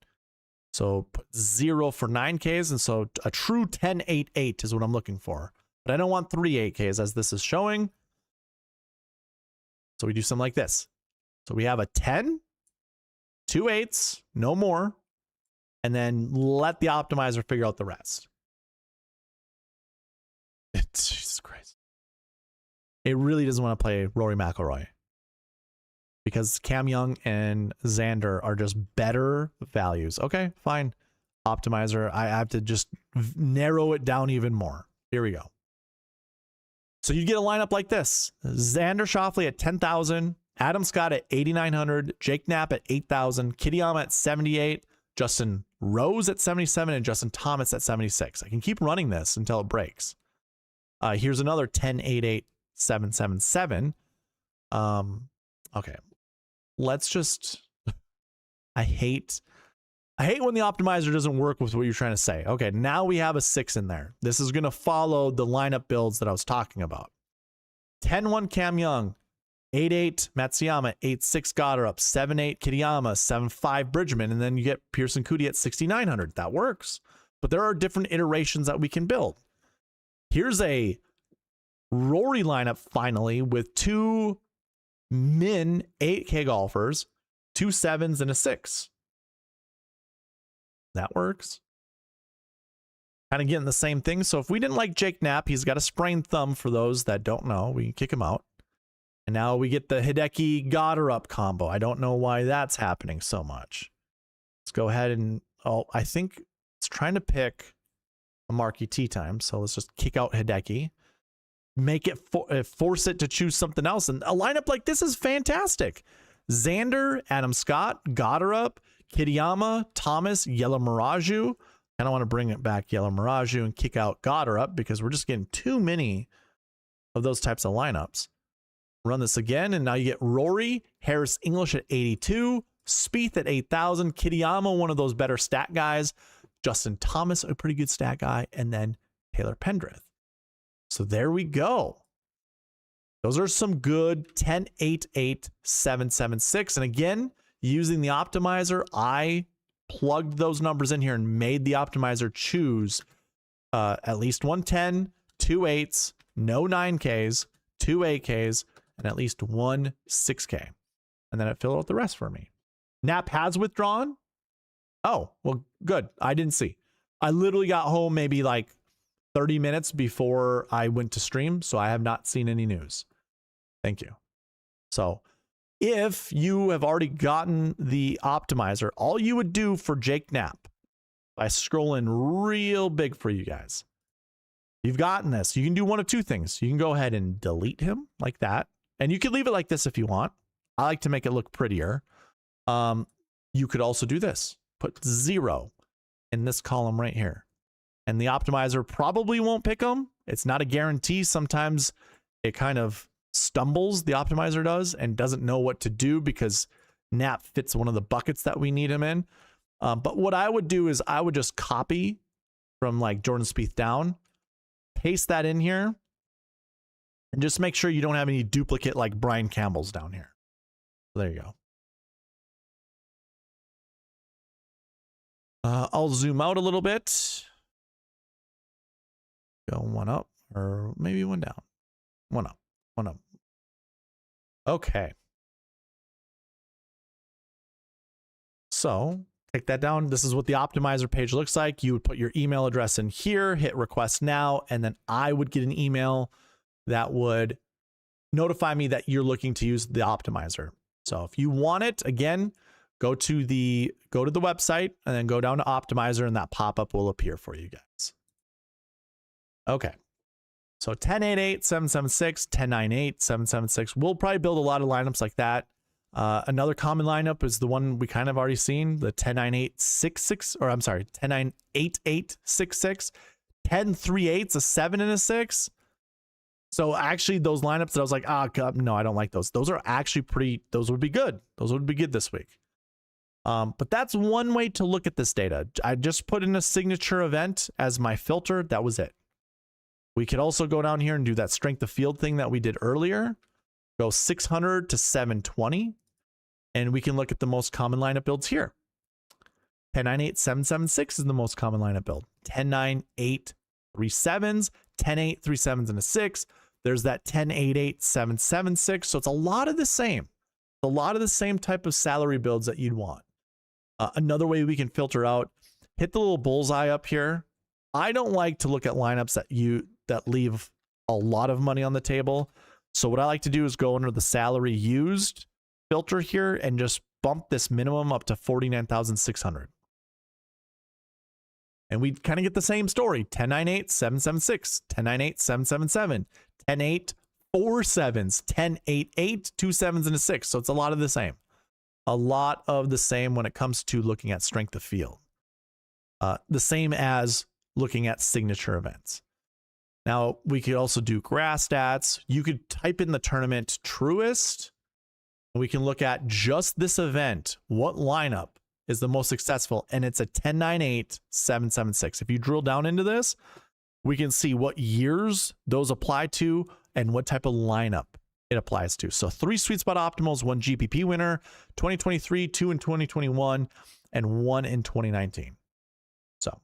So put 0 for 9Ks, and so a true 10-8-8 is what I'm looking for. But I don't want 3 8Ks as this is showing. So we do something like this. So we have a 10, 2 8s, no more, and then let the optimizer figure out the rest. Jesus Christ. It really doesn't want to play Rory McIlroy because Cam Young and Xander are just better values. Okay, fine. Optimizer, I have to just narrow it down even more. Here we go. So you get a lineup like this. Xander Schauffele at 10,000, Adam Scott at 8,900, Jake Knapp at 8,000, Kitayama at 78, Justin Rose at 77, and Justin Thomas at 76. I can keep running this until it breaks. Here's another 10, 8, 8, 7, 7, 7. Okay. Let's just, I hate when the optimizer doesn't work with what you're trying to say. Okay, now we have a 6 in there. This is going to follow the lineup builds that I was talking about. 10-1 Cam Young, 8-8 Matsuyama, 8-6 Goddard, 7-8 Kitayama, 7-5 Bridgman, and then you get Pearson Coody at 6,900. That works. But there are different iterations that we can build. Here's a Rory lineup finally with 2 min 8K golfers, 2 7s, and a 6. That works. Kind of getting the same thing. So if we didn't like Jake Knapp, he's got a sprained thumb for those that don't know. We can kick him out. And now we get the Hideki Goddard combo. I don't know why that's happening so much. Let's go ahead and, I think it's trying to pick a Marquee Tee Times. So let's just kick out Hideki. Make it, force it to choose something else. And a lineup like this is fantastic. Xander, Adam Scott, Goddard, Kitayama, Thomas, Yellow Miraju. I don't want to bring it back Yellow Miraju and kick out Goddard because we're just getting too many of those types of lineups. Run this again, and now you get Rory, Harris English at 82, Spieth at 8,000, Kitayama, one of those better stat guys, Justin Thomas, a pretty good stat guy, and then Taylor Pendrith. So there we go. Those are some good 10, 8, 8, 7, 7, 6. And again, using the optimizer, I plugged those numbers in here and made the optimizer choose at least 110, 2 8s, no 9Ks, 2 8Ks, and at least 1 6K. And then it filled out the rest for me. Knapp has withdrawn. Oh, well, good. I didn't see. I literally got home maybe like 30 minutes before I went to stream, so I have not seen any news. Thank you. So if you have already gotten the optimizer, all you would do for Jake Knapp, by scrolling real big for you guys, you've gotten this. You can do one of two things. You can go ahead and delete him like that. And you can leave it like this if you want. I like to make it look prettier. You could also do this. Put 0 in this column right here. And the optimizer probably won't pick them. It's not a guarantee. Sometimes it kind of stumbles, the optimizer does, and doesn't know what to do because Knapp fits one of the buckets that we need him in. But what I would do is I would just copy from like Jordan Spieth down, paste that in here, and just make sure you don't have any duplicate like Brian Campbell's down here. So there you go. I'll zoom out a little bit. Go one up, or maybe one down. One up, one up. Okay. So take that down. This is what the optimizer page looks like. You would put your email address in here, hit request now, and then I would get an email that would notify me that you're looking to use the optimizer. So if you want it, again, go to the website and then go down to optimizer, and that pop-up will appear for you guys. Okay. So 10-8-8, 7-7-6, 10-9-8, 7-7-6. We'll probably build a lot of lineups like that. Another common lineup is the one we kind of already seen, the 10-9-8-6-6, or I'm sorry, 10-9-8-8-6-6. 10-3-8's a 7 and a 6. So actually those lineups that I was like, God, no, I don't like those. Those are actually pretty, those would be good. Those would be good this week. But that's one way to look at this data. I just put in a signature event as my filter. That was it. We could also go down here and do that strength of field thing that we did earlier. Go 600 to 720. And we can look at the most common lineup builds here. 10-9-8, 7-7-6 is the most common lineup build. 10-9-8, 3 7s, 10-8, 3 7s, and a 6. There's that 10-8-8, 7-7-6. So it's a lot of the same. A lot of the same type of salary builds that you'd want. Another way we can filter out, hit the little bullseye up here. I don't like to look at lineups that leave a lot of money on the table. So what I like to do is go under the salary used filter here and just bump this minimum up to 49,600. And we kind of get the same story. 10-9-8, 7-7-6, 10-9-8, 7-7-7, 10-8, 4 7s, 10-8-8, 2 7s, and a 6. So it's a lot of the same. A lot of the same when it comes to looking at strength of field. The same as looking at signature events. Now, we could also do grass stats. You could type in the tournament Truist. We can look at just this event. What lineup is the most successful? And it's a 10-9-8-7-7-6. If you drill down into this, we can see what years those apply to and what type of lineup it applies to. So 3 SweetSpot optimals, 1 GPP winner, 2023, 2 in 2021, and 1 in 2019. So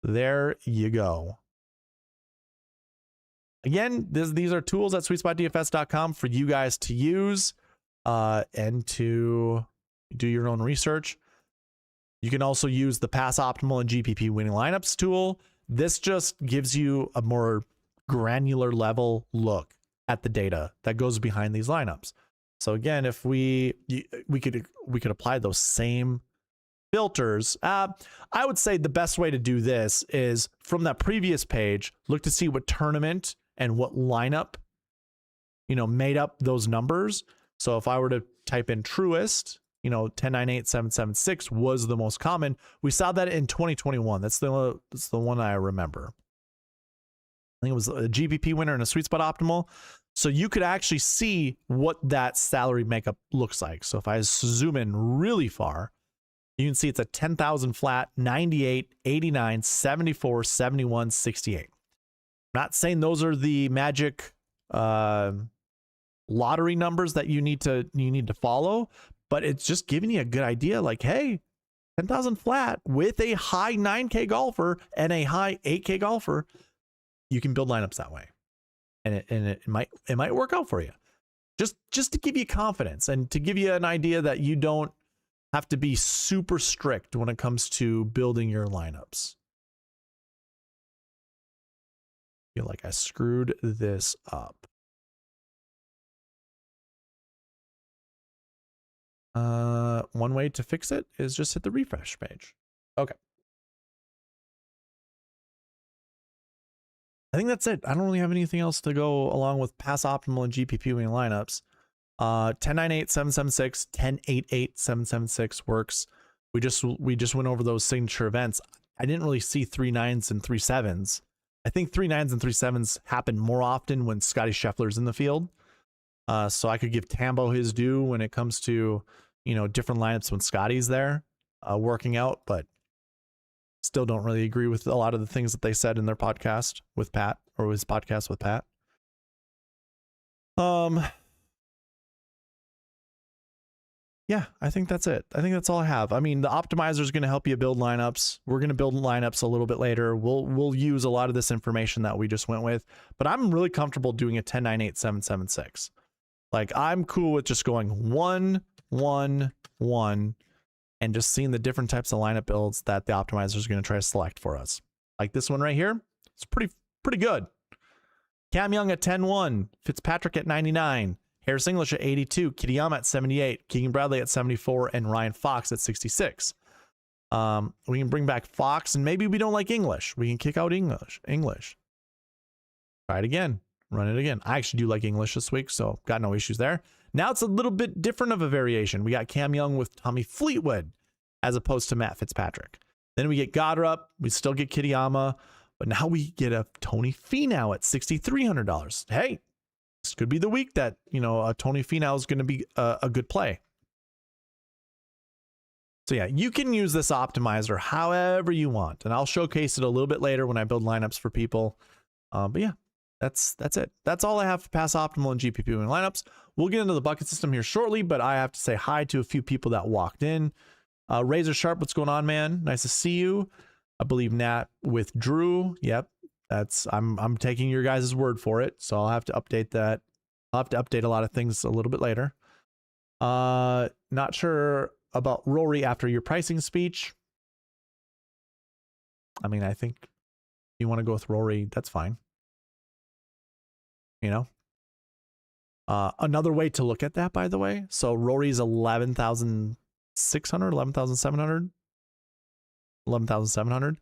there you go. Again, these are tools at SweetSpotDFS.com for you guys to use and to do your own research. You can also use the Pass Optimal and GPP Winning Lineups tool. This just gives you a more granular level look at the data that goes behind these lineups. So again, if we could apply those same filters. I would say the best way to do this is from that previous page, look to see what tournament and what lineup, made up those numbers. So if I were to type in Truist, 10-9-8-7-7-6 was the most common. We saw that in 2021. That's the one I remember. I think it was a GPP winner and a SweetSpot optimal. So you could actually see what that salary makeup looks like. So if I zoom in really far, you can see it's a 10,000 flat, 98, 89, 74, 71, 68. I'm not saying those are the magic lottery numbers that you need to follow, but it's just giving you a good idea. Like, hey, 10,000 flat with a high 9K golfer and a high 8K golfer, you can build lineups that way, and it might work out for you. Just to give you confidence and to give you an idea that you don't have to be super strict when it comes to building your lineups. I feel like I screwed this up. One way to fix it is just hit the refresh page. Okay. I think that's it. I don't really have anything else to go along with Pass Optimal and GPP winning lineups. 10-9-8-7-7-6, 10-8-8-7-7-6 works. We just went over those signature events. I didn't really see 3 9s and 3 7s. I think 3 9s and 3 7s happen more often when Scotty Scheffler's in the field. So I could give Tambo his due when it comes to, different lineups when Scotty's there working out, but still don't really agree with a lot of the things that they said in their podcast with Pat, or his podcast with Pat. Yeah, I think that's it. I think that's all I have. I mean, the optimizer is going to help you build lineups. We're going to build lineups a little bit later. We'll use a lot of this information that we just went with, but I'm really comfortable doing a 10-9-8-7-7-6. Like, I'm cool with just going 1, 1, 1, and just seeing the different types of lineup builds that the optimizer is going to try to select for us. Like this one right here, it's pretty good. Cam Young at 10-1, Fitzpatrick at 99, Harris English at 82, Kitayama at 78, Keegan Bradley at 74, and Ryan Fox at 66. We can bring back Fox, and maybe we don't like English. We can kick out English. Try it again. Run it again. I actually do like English this week, so got no issues there. Now it's a little bit different of a variation. We got Cam Young with Tommy Fleetwood as opposed to Matt Fitzpatrick. Then we get Goddard. We still get Kitayama, but now we get a Tony Finau at $6,300. Hey, this could be the week that, a Tony Finau is going to be a good play. So yeah, you can use this optimizer however you want, and I'll showcase it a little bit later when I build lineups for people. But yeah, that's it. That's all I have for Pass Optimal and GPP winning lineups. We'll get into the bucket system here shortly, but I have to say hi to a few people that walked in. Razor Sharp, what's going on, man? Nice to see you. I believe Nat withdrew. Yep, I'm taking your guys' word for it, so I'll have to update that. I'll have to update a lot of things a little bit later. Not sure about Rory after your pricing speech. I mean, I think if you want to go with Rory, that's fine. Another way to look at that, by the way. So Rory's 11,600, 11,700, 11,700.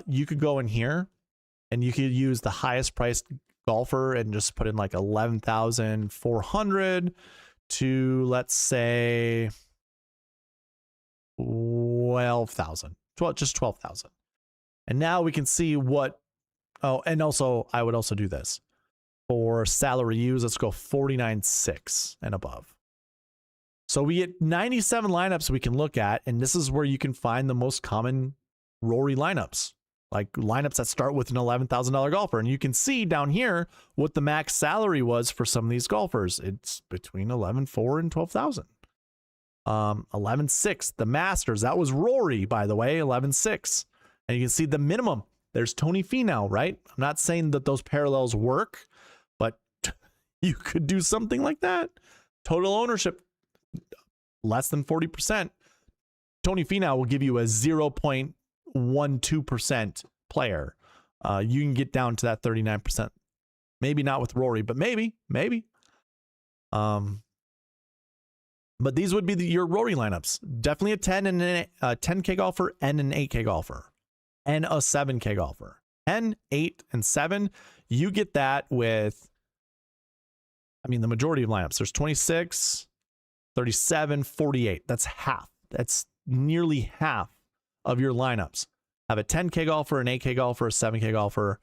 You could go in here and you could use the highest priced golfer and just put in like 11,400 to, let's say, 12,000, just 12,000. And now we can see what Oh, and also I would also do this for salary use. Let's go 49.6 and above. So we get 97 lineups we can look at, and this is where you can find the most common Rory lineups, like lineups that start with an $11,000 golfer. And you can see down here what the max salary was for some of these golfers. It's between 11.4 and 12,000. 11.6, the Masters. That was Rory, by the way, 11.6. And you can see the minimum. There's Tony Finau, right? I'm not saying that those parallels work, but you could do something like that. Total ownership, less than 40%. Tony Finau will give you a 0.12% player. You can get down to that 39%. Maybe not with Rory, but maybe. But these would be your Rory lineups. Definitely a 10 and a 10K golfer and an 8K golfer and a 7K golfer. 10, 8, and 7. You get that with, I mean, the majority of lineups. There's 26, 37, 48. That's half. That's nearly half of your lineups. Have a 10K golfer, an 8K golfer, a 7K golfer.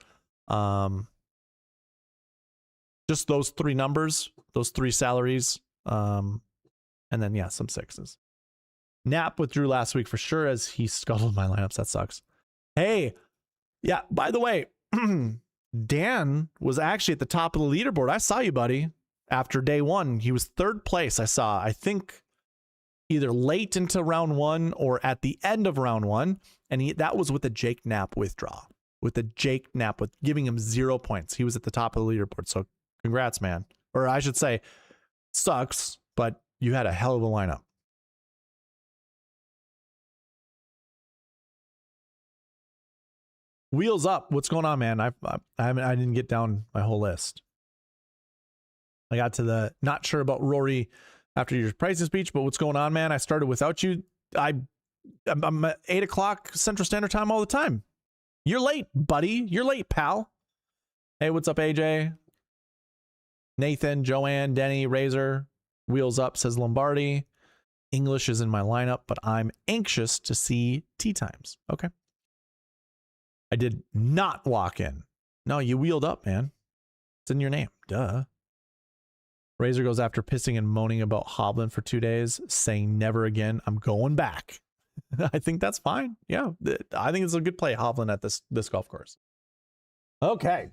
Just those three numbers, those three salaries. And then, yeah, some sixes. Knapp withdrew last week for sure as he scuttled my lineups. That sucks. Hey, yeah, by the way, Dan was actually at the top of the leaderboard. I saw you, buddy. After day one, he was third place. I think either late into round one or at the end of round one. And that was with a Jake Knapp withdraw. With a Jake Knapp, with giving him 0 points. He was at the top of the leaderboard. So congrats, man. Or I should say, sucks, but you had a hell of a lineup. Wheels up. What's going on, man? I didn't get down my whole list. I got to the not sure about Rory after your pricing speech, but what's going on, man? I started without you. I'm at 8 o'clock Central Standard Time all the time. You're late, buddy. You're late, pal. Hey, what's up, AJ? Nathan, Joanne, Denny, Razor. Wheels up, says Lombardi. English is in my lineup, but I'm anxious to see Tee Times. Okay. I did not walk in. No, you wheeled up, man. It's in your name. Duh. Razor goes after pissing and moaning about Hovland for 2 days, saying never again. I'm going back. I think that's fine. Yeah, I think it's a good play, Hovland, at this golf course. Okay.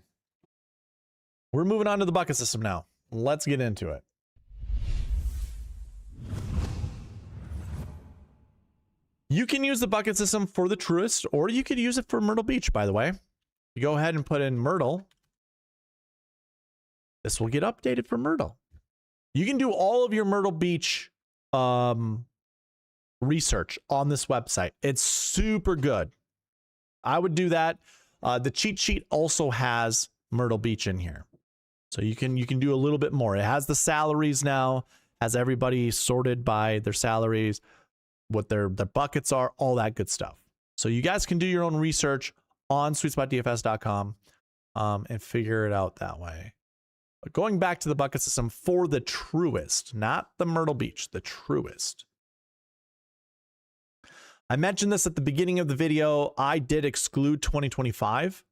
We're moving on to the bucket system now. Let's get into it. You can use the bucket system for the Truist, or you could use it for Myrtle Beach, by the way. You go ahead and put in Myrtle. This will get updated for Myrtle. You can do all of your Myrtle Beach research on this website. It's super good. I would do that. The cheat sheet also has Myrtle Beach in here. So you can do a little bit more. It has the salaries now, has everybody sorted by their salaries, what their buckets are, all that good stuff. So you guys can do your own research on SweetSpotDFS.com and figure it out that way. But going back to the bucket system for the Truist, not the Myrtle Beach, the Truist. I mentioned this at the beginning of the video. I did exclude 2025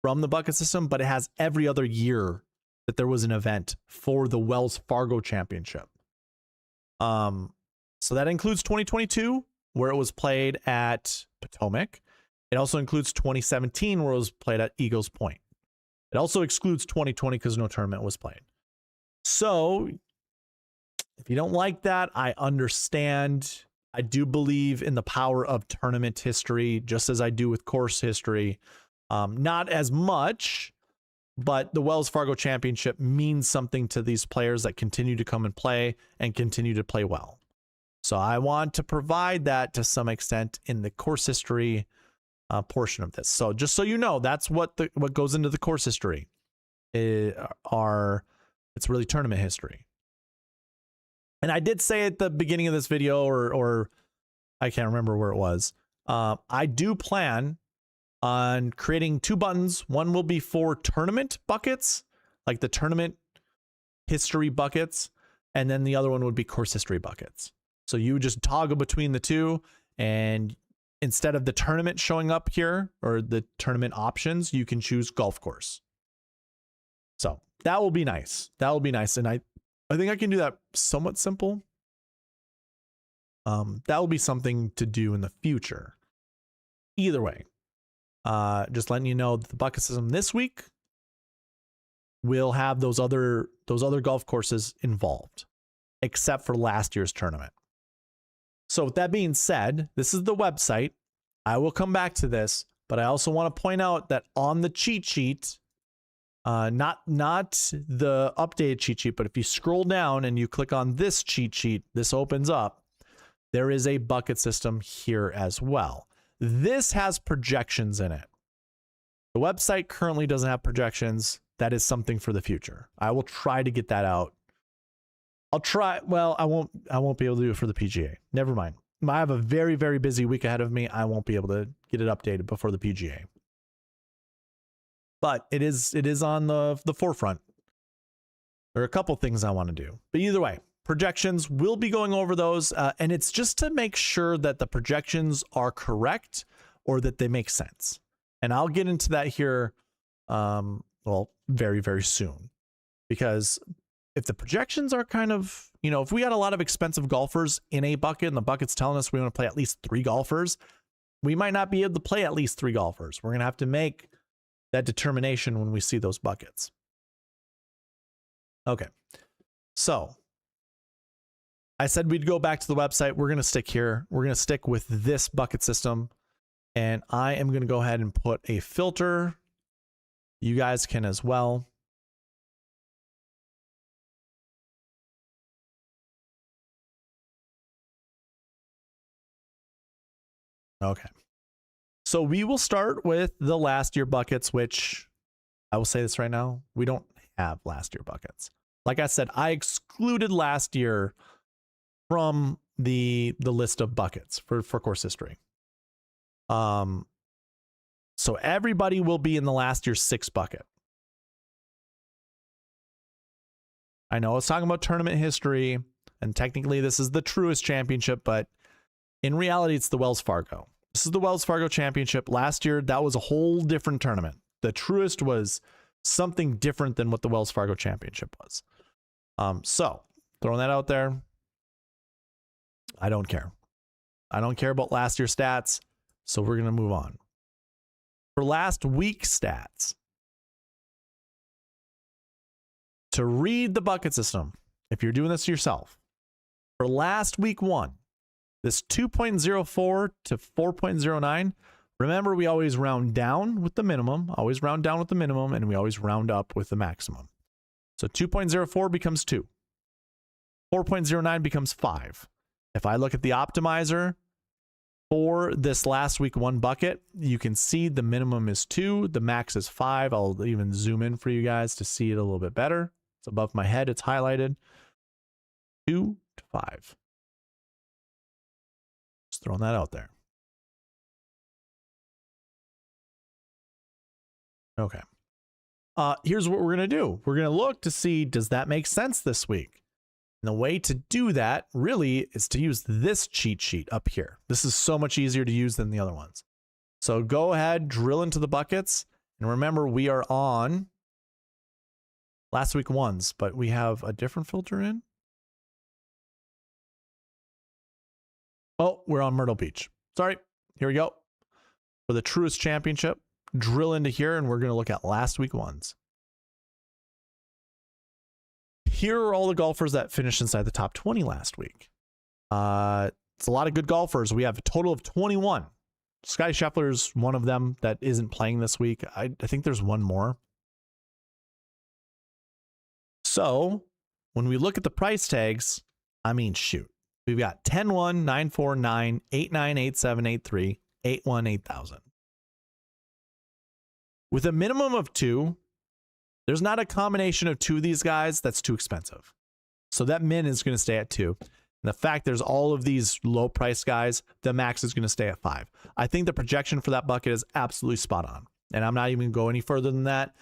from the bucket system, but it has every other year that there was an event for the Wells Fargo Championship. So that includes 2022, where it was played at Potomac. It also includes 2017, where it was played at Eagles Point. It also excludes 2020 because no tournament was played. So if you don't like that, I understand. I do believe in the power of tournament history, just as I do with course history. Not as much, but the Wells Fargo Championship means something to these players that continue to come and play and continue to play well. So I want to provide that to some extent in the course history portion of this. So just so you know, that's what goes into the course history. It's really tournament history. And I did say at the beginning of this video, or I can't remember where it was. I do plan on creating 2 buttons. One will be for tournament buckets, like the tournament history buckets, and then the other one would be course history buckets. So you just toggle between the two, and instead of the tournament showing up here or the tournament options, you can choose golf course. So that will be nice. That will be nice. And I think I can do that somewhat simple. That will be something to do in the future. Either way, just letting you know that the bucket system this week will have those other golf courses involved, except for last year's tournament. So with that being said, this is the website. I will come back to this, but I also want to point out that on the cheat sheet, not the updated cheat sheet, but if you scroll down and you click on this cheat sheet, this opens up. There is a bucket system here as well. This has projections in it. The website currently doesn't have projections. That is something for the future. I will try to get that out. I'll try. Well, I won't be able to do it for the PGA. Never mind. I have a very, very busy week ahead of me. I won't be able to get it updated before the PGA. But it is on the forefront. There are a couple things I want to do. But either way, projections, we'll be going over those. And it's just to make sure that the projections are correct or that they make sense. And I'll get into that here, well, very, very soon. Because if the projections are kind of, you know, if we got a lot of expensive golfers in a bucket and the bucket's telling us we want to play at least 3 golfers, we might not be able to play at least 3 golfers. We're going to have to make that determination when we see those buckets. Okay. So I said we'd go back to the website. We're going to stick here. We're going to stick with this bucket system. And I am going to go ahead and put a filter. You guys can as well. Okay. So we will start with the last year buckets, which I will say this right now, we don't have last year buckets. Like I said, I excluded last year from the list of buckets for course history. So everybody will be in the last year's 6 bucket. I know I was talking about tournament history, and technically this is the Truist Championship, but in reality, it's the Wells Fargo. This is the Wells Fargo Championship. Last year, that was a whole different tournament. The Truist was something different than what the Wells Fargo Championship was. So, throwing that out there, I don't care. I don't care about last year's stats, so we're going to move on. For last week's stats, to read the bucket system, if you're doing this yourself, for last week 1, this 2.04 to 4.09, remember we always round down with the minimum, and we always round up with the maximum. So 2.04 becomes 2. 4.09 becomes 5. If I look at the optimizer for this last week 1 bucket, you can see the minimum is 2, the max is 5. I'll even zoom in for you guys to see it a little bit better. It's above my head, it's highlighted. 2 to 5. Just throwing that out there. Okay. Here's what we're going to do. We're going to look to see, does that make sense this week? And the way to do that really is to use this cheat sheet up here. This is so much easier to use than the other ones. So go ahead, drill into the buckets. And remember, we are on last week 1s, but we have a different filter in. Oh, we're on Myrtle Beach. Sorry. Here we go. For the Truist Championship, drill into here, and we're going to look at last week 1s. Here are all the golfers that finished inside the top 20 last week. It's a lot of good golfers. We have a total of 21. Scottie Scheffler's one of them that isn't playing this week. I think there's one more. So when we look at the price tags, I mean, shoot. We've got 10-1, 9-4, 9, 8-9, 8-7, 8-3, 8-1, 8,000. With a minimum of 2, there's not a combination of 2 of these guys that's too expensive. So that min is going to stay at 2. And the fact there's all of these low price guys, the max is going to stay at 5. I think the projection for that bucket is absolutely spot on. And I'm not even going to go any further than that.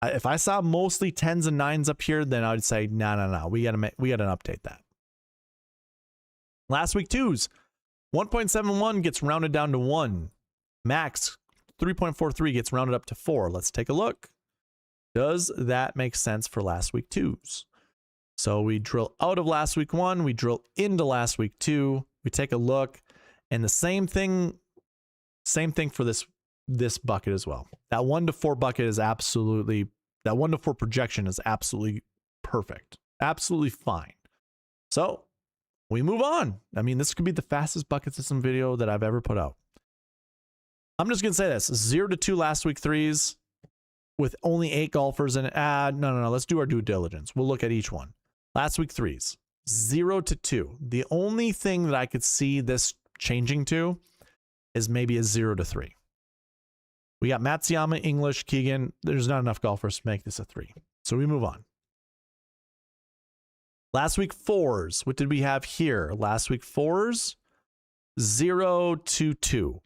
If I saw mostly 10s and 9s up here, then I would say, no. We got to update that. Last week 2s, 1.71 gets rounded down to 1. Max 3.43 gets rounded up to 4. Let's take a look. Does that make sense for last week 2s? So we drill out of last week 1, we drill into last week 2, we take a look, and the same thing for this bucket as well. That 1 to 4 bucket is absolutely, that 1 to 4 projection is absolutely perfect. Absolutely fine. So we move on. I mean, this could be the fastest bucket system video that I've ever put out. I'm just gonna say this: 0 to 2 last week 3s with only 8 golfers in it. No. Let's do our due diligence. We'll look at each one. Last week 3s, 0 to 2. The only thing that I could see this changing to is maybe a 0 to 3. We got Matsuyama, English, Keegan. There's not enough golfers to make this a 3. So we move on. Last week 4s. What did we have here? Last week 4s, 0 to 2.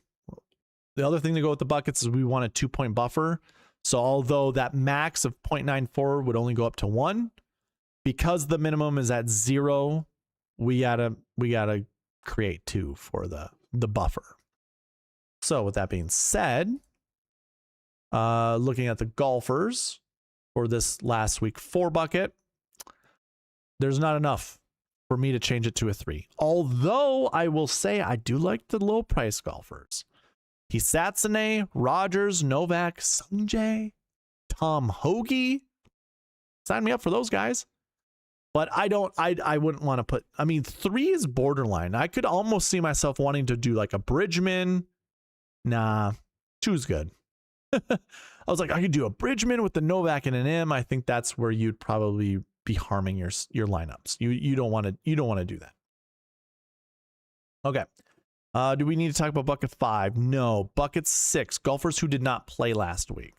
The other thing to go with the buckets is we want a 2-point buffer. So although that max of 0.94 would only go up to 1, because the minimum is at 0, we gotta create 2 for the buffer. So with that being said, looking at the golfers for this last week 4 bucket, there's not enough for me to change it to a 3. Although I will say I do like the low price golfers. Hisatsune, Rogers, Novak, Sungjae, Tom Hoagie. Sign me up for those guys. But I wouldn't want to put, I mean, 3 is borderline. I could almost see myself wanting to do like a Bridgman. Nah, 2's good. I was like, I could do a Bridgman with the Novak and an M. I think that's where you'd probably be harming your lineups. You don't want to do that. Okay. Do we need to talk about bucket 5? No. Bucket 6, golfers who did not play last week.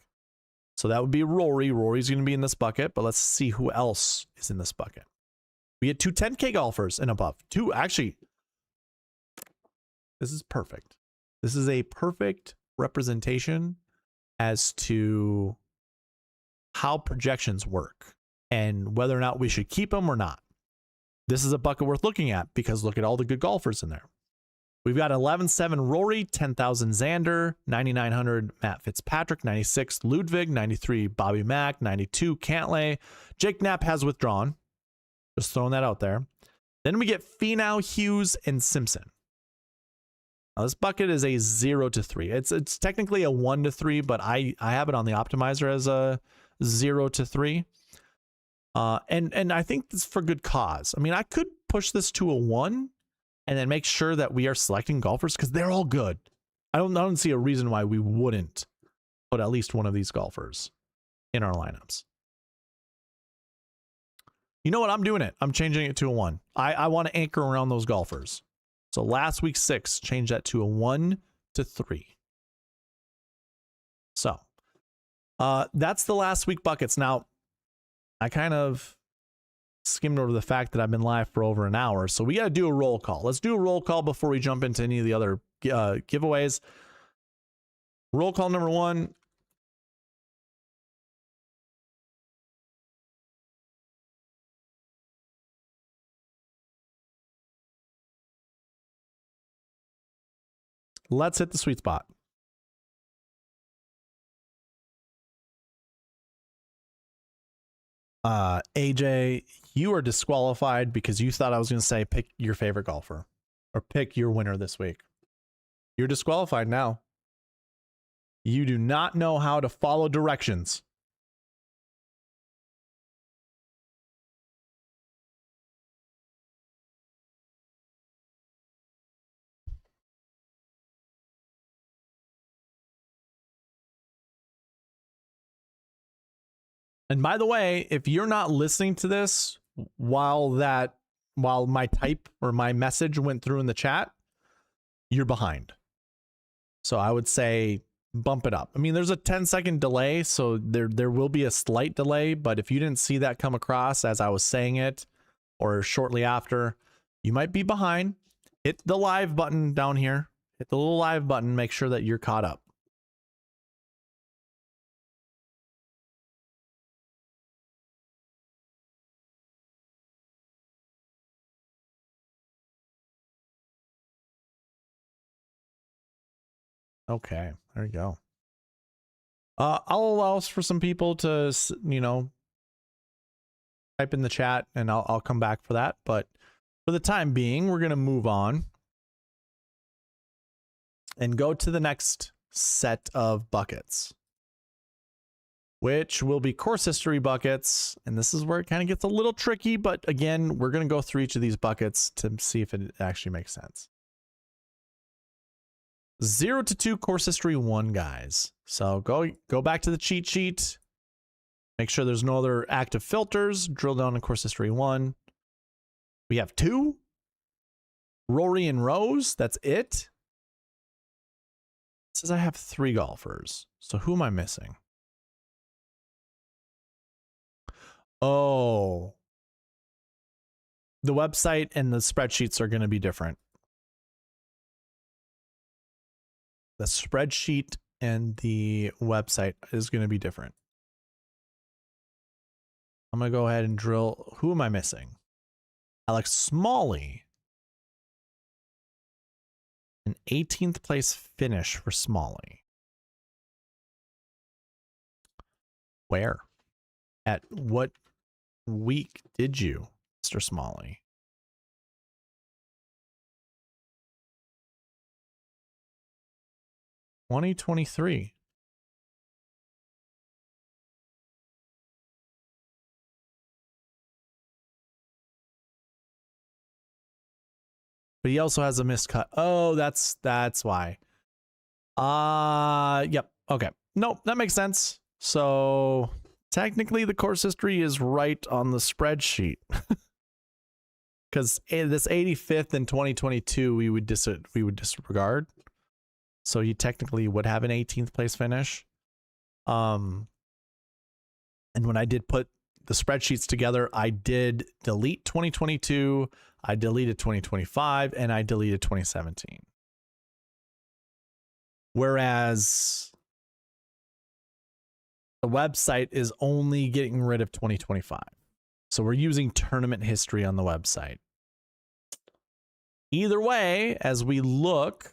So that would be Rory. Rory's going to be in this bucket, but let's see who else is in this bucket. We had 2 10K golfers and above. 2, actually, this is perfect. This is a perfect representation as to how projections work and whether or not we should keep them or not. This is a bucket worth looking at because look at all the good golfers in there. We've got 11.7 Rory, 10,000 Xander, 9,900 Matt Fitzpatrick, 96 Ludwig, 93 Bobby Mack, 92 Cantlay. Jake Knapp has withdrawn. Just throwing that out there. Then we get Finau, Hughes, and Simpson. Now this bucket is a 0 to 3. It's technically a 1 to 3, but I have it on the optimizer as a 0 to 3. And I think this is for good cause. I mean, I could push this to a 1 and then make sure that we are selecting golfers because they're all good. I don't see a reason why we wouldn't put at least one of these golfers in our lineups. You know what? I'm doing it. I'm changing it to a 1. I want to anchor around those golfers. So last week 6, change that to a 1 to 3. So that's the last week buckets. Now, I kind of skimmed over the fact that I've been live for over an hour. So we got to do a roll call. Let's do a roll call before we jump into any of the other giveaways. Roll call number 1. Let's hit the sweet spot. AJ, you are disqualified because you thought I was going to say pick your favorite golfer or pick your winner this week. You're disqualified now. You do not know how to follow directions. And by the way, if you're not listening to this while my type or my message went through in the chat, you're behind. So I would say bump it up. I mean, there's a 10-second delay, so there will be a slight delay, but if you didn't see that come across as I was saying it or shortly after, you might be behind. Hit the live button down here. Hit the little live button, make sure that you're caught up. Okay, there you go. I'll allow for some people to, you know, type in the chat, and I'll come back for that. But for the time being, we're gonna move on and go to the next set of buckets, which will be course history buckets. And this is where it kind of gets a little tricky, but again, we're going to go through each of these buckets to see if it actually makes sense. 0 to 2 course history 1, guys. So go back to the cheat sheet. Make sure there's no other active filters. Drill down in course history 1. We have 2. Rory and Rose, that's it. It says I have 3 golfers. So who am I missing? Oh, the website and the spreadsheets are going to be different. The spreadsheet and the website is going to be different. I'm going to go ahead and drill. Who am I missing? Alex Smalley. An 18th place finish for Smalley. Where? At what week did you, Mr. Smalley? (2023). But he also has a missed cut. Oh, that's why. Yep. Okay. Nope, that makes sense. So technically the course history is right on the spreadsheet. Because this 85th in 2022 we would disregard. So he technically would have an 18th place finish. And when I did put the spreadsheets together, I did delete 2022, I deleted 2025, and I deleted 2017. Whereas the website is only getting rid of 2025. So we're using tournament history on the website. Either way, as we look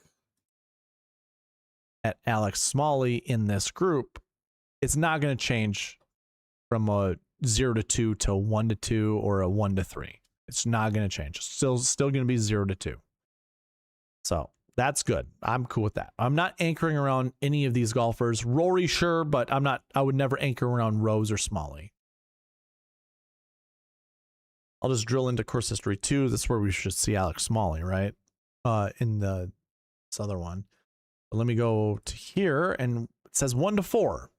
at Alex Smalley in this group, it's not going to change from a 0 to 2 to 1 to 2 or a 1 to 3. It's not going to change. It's still going to be 0 to 2. So that's good. I'm cool with that. I'm not anchoring around any of these golfers. Rory, sure, but I would never anchor around Rose or Smalley. I'll just drill into course history 2. That's where we should see Alex Smalley, right? In this other one. But let me go to here, and it says 1 to 4.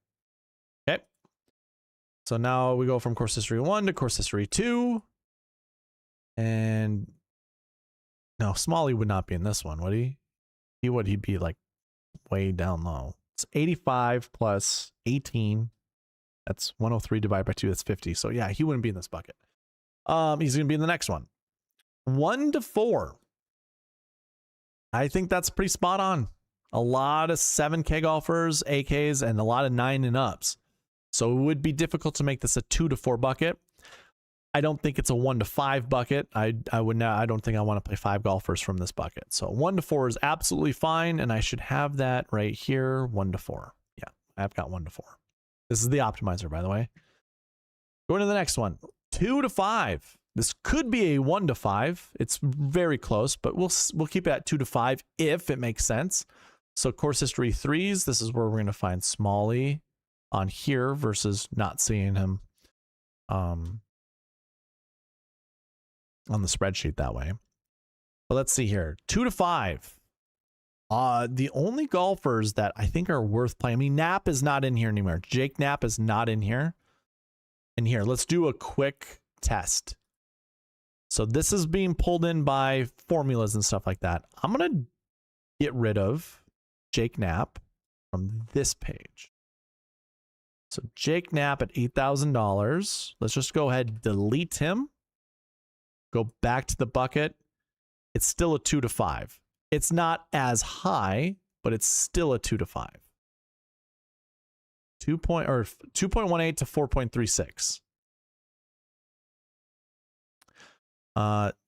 Okay. So now we go from course history 1 to course history 2. And no, Smalley would not be in this one, would he? He'd be like way down low. It's 85 plus 18. That's 103 divided by 2. That's 50. So yeah, he wouldn't be in this bucket. He's going to be in the next one. 1 to 4. I think that's pretty spot on. A lot of 7K golfers, AKs, and a lot of 9 and ups. So it would be difficult to make this a 2 to 4 bucket. I don't think it's a 1 to 5 bucket. I don't think I want to play 5 golfers from this bucket. So 1 to 4 is absolutely fine, and I should have that right here. 1 to 4. Yeah, I've got 1 to 4. This is the optimizer, by the way. Going to the next one. 2 to 5. This could be a 1 to 5. It's very close, but we'll keep it at 2 to 5 if it makes sense. So course history 3s. This is where we're going to find Smalley on here versus not seeing him on the spreadsheet that way. But let's see here. 2 to 5. The only golfers that I think are worth playing. I mean, Knapp is not in here anymore. Jake Knapp is not in here. And here, let's do a quick test. So this is being pulled in by formulas and stuff like that. I'm going to get rid of Jake Knapp from this page. So Jake Knapp at $8,000. Let's just go ahead and delete him. Go back to the bucket. It's still a 2 to 5. It's not as high, but it's still a 2 to 5. 2.18 to 4.36.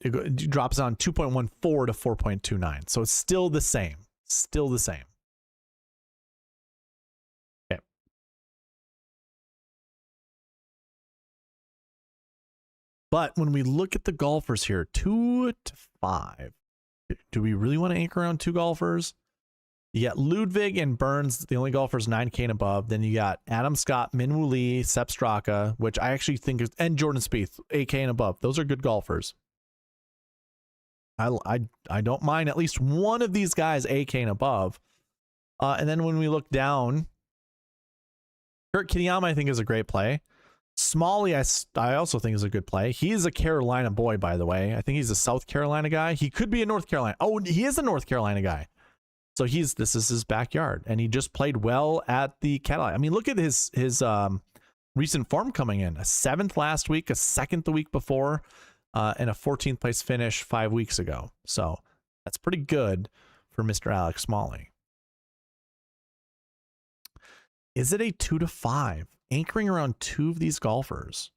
It drops on 2.14 to 4.29. So it's still the same. Still the same. But when we look at the golfers here, 2 to 5, do we really want to anchor around 2 golfers? You got Ludwig and Burns, the only golfers 9K and above. Then you got Adam Scott, Minwoo Lee, Sepp Straka, which I actually think is, and Jordan Spieth, 8K and above. Those are good golfers. I don't mind at least one of these guys 8K and above. And then when we look down, Kurt Kitayama I think is a great play. Smalley I also think is a good play. He is a Carolina boy, by the way. I think he's a South Carolina guy. He could be a North Carolina. Oh, he is a North Carolina guy. So this is his backyard, and he just played well at the Cadillac. I mean, look at his recent form coming in: a 7th last week, a 2nd the week before, and a 14th place finish 5 weeks ago. So that's pretty good for Mr. Alex Smalley. Is it a 2 to 5? Anchoring around 2 of these golfers.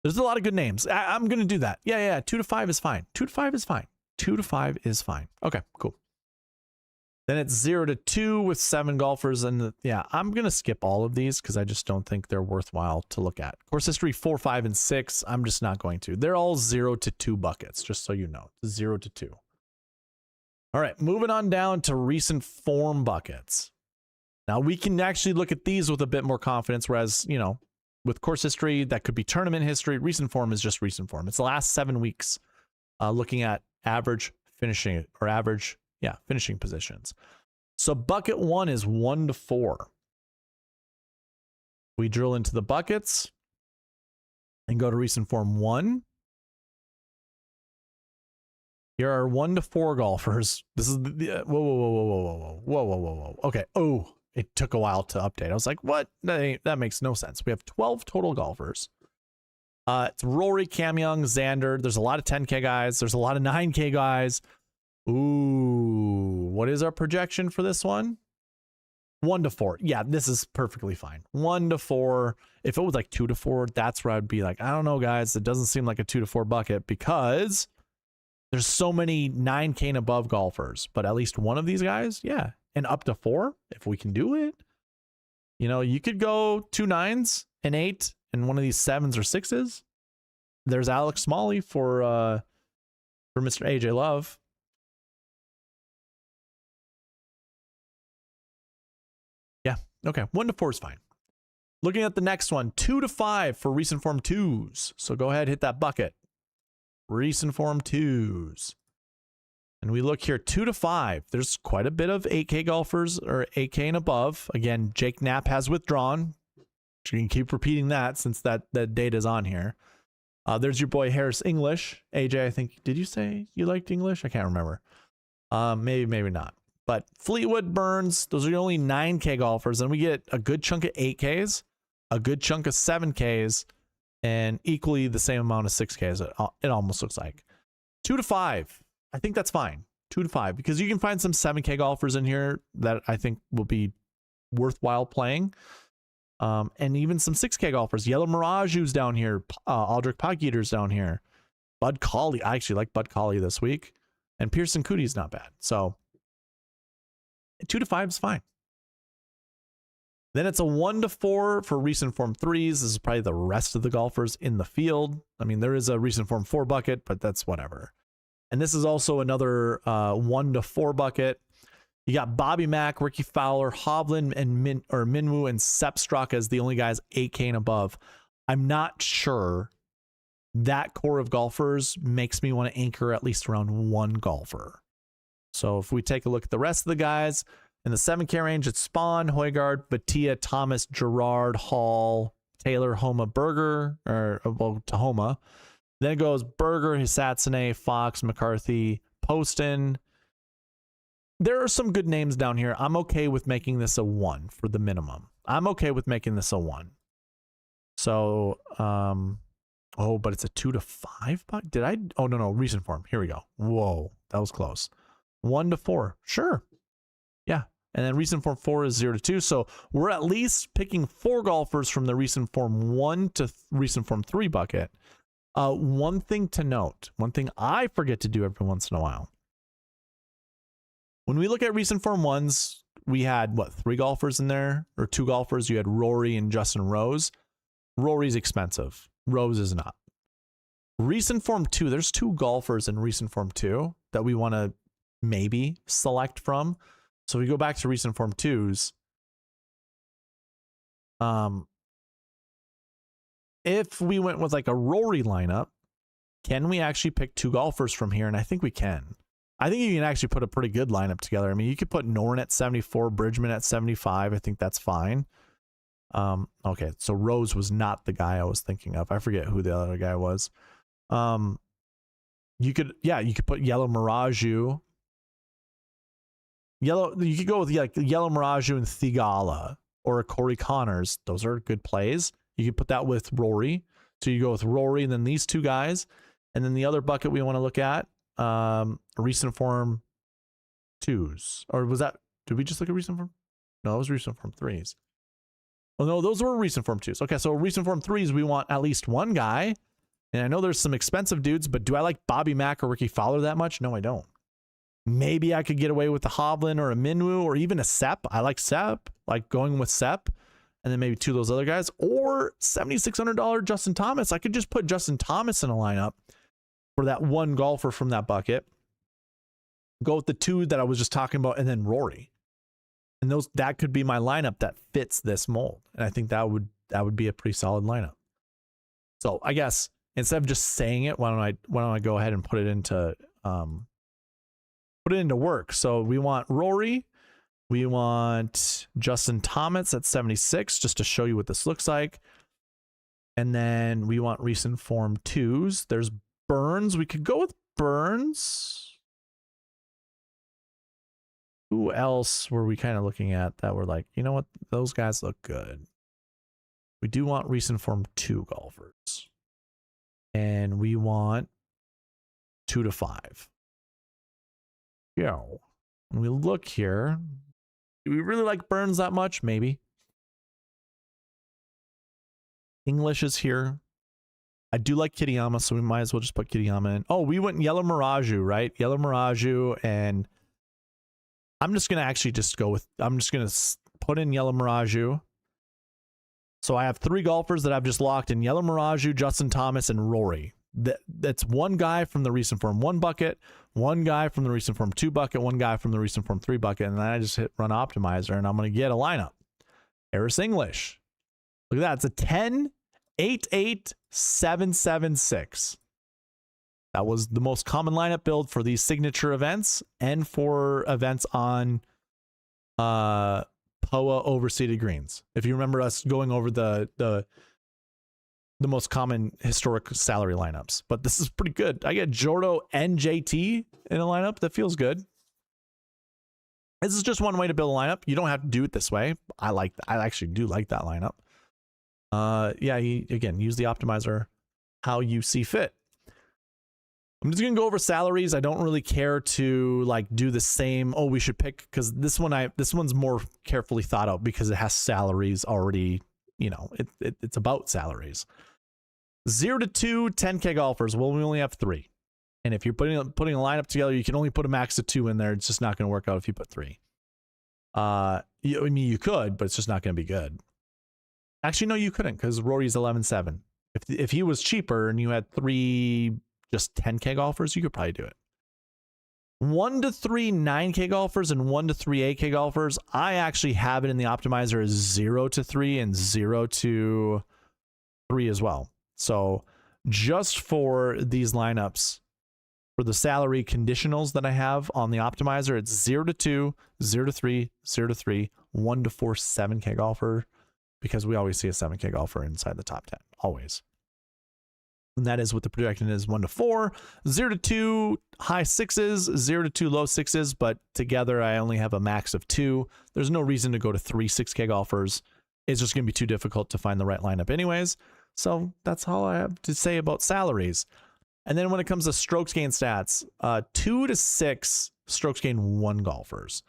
There's a lot of good names. I'm going to do that. Yeah. 2 to 5 is fine. 2 to 5 is fine. 2 to 5 is fine. Okay, cool. Then it's 0 to 2 with 7 golfers. And yeah, I'm going to skip all of these because I just don't think they're worthwhile to look at. Course history 4, 5, and 6. I'm just not going to. They're all 0 to 2 buckets, just so you know. 0 to 2. All right, moving on down to recent form buckets. Now we can actually look at these with a bit more confidence, whereas, you know, with course history, that could be tournament history. Recent form is just recent form. It's the last 7 weeks looking at average finishing or average, finishing positions. So bucket 1 is 1 to 4. We drill into the buckets and go to recent form 1. Here are 1 to 4 golfers. This is the whoa. Okay. Oh, it took a while to update. I was like, what? That makes no sense. We have 12 total golfers. It's Rory, Cam Young, Xander. There's a lot of 10K guys. There's a lot of 9K guys. Ooh, what is our projection for this one? 1 to 4. Yeah, this is perfectly fine. 1 to 4. If it was like 2 to 4, that's where I'd be like, I don't know, guys. It doesn't seem like a 2 to 4 bucket because there's so many 9K and above golfers. But at least one of these guys, yeah. And up to 4, if we can do it. You know, you could go 2 9s, an 8, and one of these 7s or 6s. There's Alex Smalley for Mr. AJ Love. Yeah, okay. 1 to 4 is fine. Looking at the next one, 2 to 5 for recent form 2s. So go ahead, hit that bucket. Recent form 2s. And we look here, 2 to 5. There's quite a bit of 8K golfers or 8K and above. Again, Jake Knapp has withdrawn. You can keep repeating that since that data is on here. There's your boy Harris English. AJ, I think, did you say you liked English? I can't remember. Maybe not. But Fleetwood, Burns, those are the only 9K golfers. And we get a good chunk of 8Ks, a good chunk of 7Ks, and equally the same amount of 6Ks. It almost looks like. 2 to 5. I think that's fine. 2 to 5, because you can find some 7K golfers in here that I think will be worthwhile playing. And even some 6K golfers. Yellow Mirage, who's down here. Aldrich Podgeater's down here. Bud Cauley. I actually like Bud Cauley this week. And Pearson Cootie's not bad. So 2 to 5 is fine. Then it's a 1 to 4 for recent form 3s. This is probably the rest of the golfers in the field. I mean, there is a recent form 4 bucket, but that's whatever. And this is also another 1 to 4 bucket. You got Bobby Mack, Ricky Fowler, Hovland, and Minwoo and Sepp Straka as the only guys 8K and above. I'm not sure that core of golfers makes me want to anchor at least around 1 golfer. So if we take a look at the rest of the guys in the 7K range, it's Spawn, Højgaard, Batia, Thomas, Gerard, Hall, Taylor, Homa, Berger, Tahoma. Then it goes Berger, Hisatsune, Fox, McCarthy, Poston. There are some good names down here. I'm okay with making this a 1 for the minimum. I'm okay with making this a 1. So, but it's a 2 to 5. Did I? Oh, no, recent form. Here we go. Whoa, that was close. 1 to 4. Sure. Yeah. And then recent form 4 is 0 to 2. So we're at least picking 4 golfers from the recent form 1 to recent form 3 bucket. One thing to note, one thing I forget to do every once in a while. When we look at recent form 1s, we had, 3 golfers in there? Or 2 golfers? You had Rory and Justin Rose. Rory's expensive. Rose is not. Recent form 2. There's 2 golfers in recent form 2 that we want to maybe select from. So we go back to recent form 2s. If we went with like a Rory lineup, can we actually pick 2 golfers from here? And I think we can. I think you can actually put a pretty good lineup together. I mean, you could put Noren at 74, Bridgman at 75. I think that's fine. Okay, so Rose was not the guy I was thinking of. I forget who the other guy was. You could put Yellow Miraju. You could go with like Yellow Miraju and Thigala or a Corey Connors. Those are good plays. You could put that with Rory. So you go with Rory and then these 2 guys. And then the other bucket we want to look at, recent form 2s. Or was that, did we just look at recent form? No, it was recent form 3s. Oh no, those were recent form 2s. Okay, so recent form 3s, we want at least 1 guy. And I know there's some expensive dudes, but do I like Bobby Mack or Ricky Fowler that much? No, I don't. Maybe I could get away with a Hovland or a Minwoo or even a Sepp. I like Sepp, like going with Sepp. And then maybe 2 of those other guys. Or $7,600 Justin Thomas. I could just put Justin Thomas in a lineup for that 1 golfer from that bucket. Go with the 2 that I was just talking about and then Rory. And that could be my lineup that fits this mold. And I think that would be a pretty solid lineup. So I guess instead of just saying it, why don't I go ahead and put it into work. So we want Rory, we want Justin Thomas at 76, just to show you what this looks like. And then we want recent form 2s. There's Burns. We could go with Burns. Who else were we kind of looking at that were like, you know what, those guys look good. We do want recent form 2 golfers. And we want 2 to 5. Yeah. When we look here, do we really like Burns that much? Maybe. English is here. I do like Kitayama, so we might as well just put Kitayama in. Oh, we went Yellow Miraju, right? Yellow Miraju, and I'm just going to actually just go with, I'm just going to put in Yellow Miraju. So I have 3 golfers that I've just locked in: Yellow Miraju, Justin Thomas, and Rory. That's 1 guy from the recent form 1 bucket, 1 guy from the recent form 2 bucket, 1 guy from the recent form 3 bucket, and then I just hit run optimizer, and I'm going to get a lineup. Harris English. Look at that. It's a 10, 8, 8, 7, 7, 6. That was the most common lineup build for these signature events and for events on POA overseeded greens. If you remember us going over the most common historic salary lineups, but this is pretty good. I get Jordo and JT in a lineup that feels good. This is just one way to build a lineup. You don't have to do it this way. I actually do like that lineup. Yeah, again, use the optimizer how you see fit. I'm just gonna go over salaries. I don't really care to like do the same. Oh, we should pick, because this one's more carefully thought out because it has salaries already. You know, it's about salaries. 0 to 2, 10K golfers. Well, we only have 3. And if you're putting a lineup together, you can only put a max of 2 in there. It's just not going to work out if you put 3. I mean, you could, but it's just not going to be good. Actually, no, you couldn't, because Rory's 11-7. If he was cheaper and you had 3 just 10K golfers, you could probably do it. 1 to 3 9K golfers and 1 to 3 8K golfers. I actually have it in the optimizer as 0 to 3 and 0 to 3 as well. So just for these lineups, for the salary conditionals that I have on the optimizer, it's 0 to 2, 0 to 3, 0 to 3, 1 to 4 7K golfer, because we always see a 7K golfer inside the top 10, always. And that is what the projection is: 1 to 4, 0 to 2 high 6s, 0 to 2 low 6s, but together I only have a max of 2. There's no reason to go to 3 6K golfers. It's just going to be too difficult to find the right lineup anyways. So that's all I have to say about salaries. And then when it comes to strokes gain stats, 2 to 6 strokes gain 1 golfers.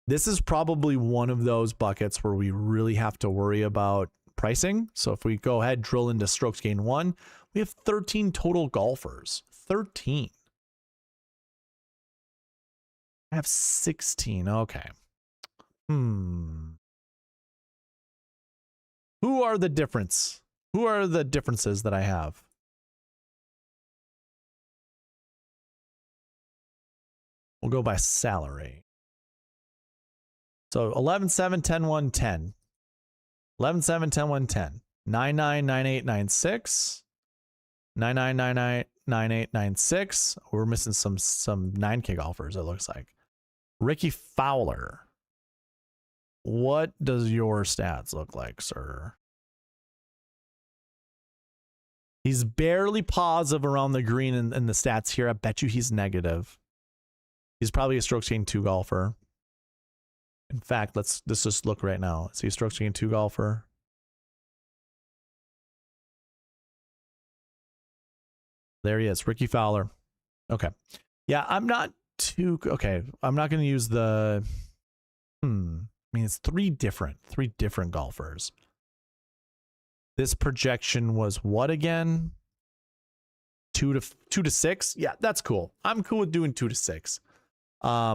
This is probably one of those buckets where we really have to worry about pricing. So if we go ahead, drill into strokes gain 1, we have 13 total golfers. 13. I have 16. Okay. Who are the differences that I have? We'll go by salary. So 11, 7, 10, 1, 10. 11, 7, 10, 1, 10. 99, 98, 96. 99, 99, 98, 96. We're missing some 9K golfers, it looks like. Ricky Fowler. What does your stats look like, sir? He's barely positive around the green in the stats here. I bet you he's negative. He's probably a strokes gained 2 golfer. In fact, let's just look right now. Is he a strokes gained 2 golfer? There he is, Ricky Fowler. Okay. Yeah, I'm not too okay. I'm not going to use the I mean, it's three different golfers. This projection was what again? 2 to 6? Yeah, that's cool. I'm cool with doing 2 to 6. I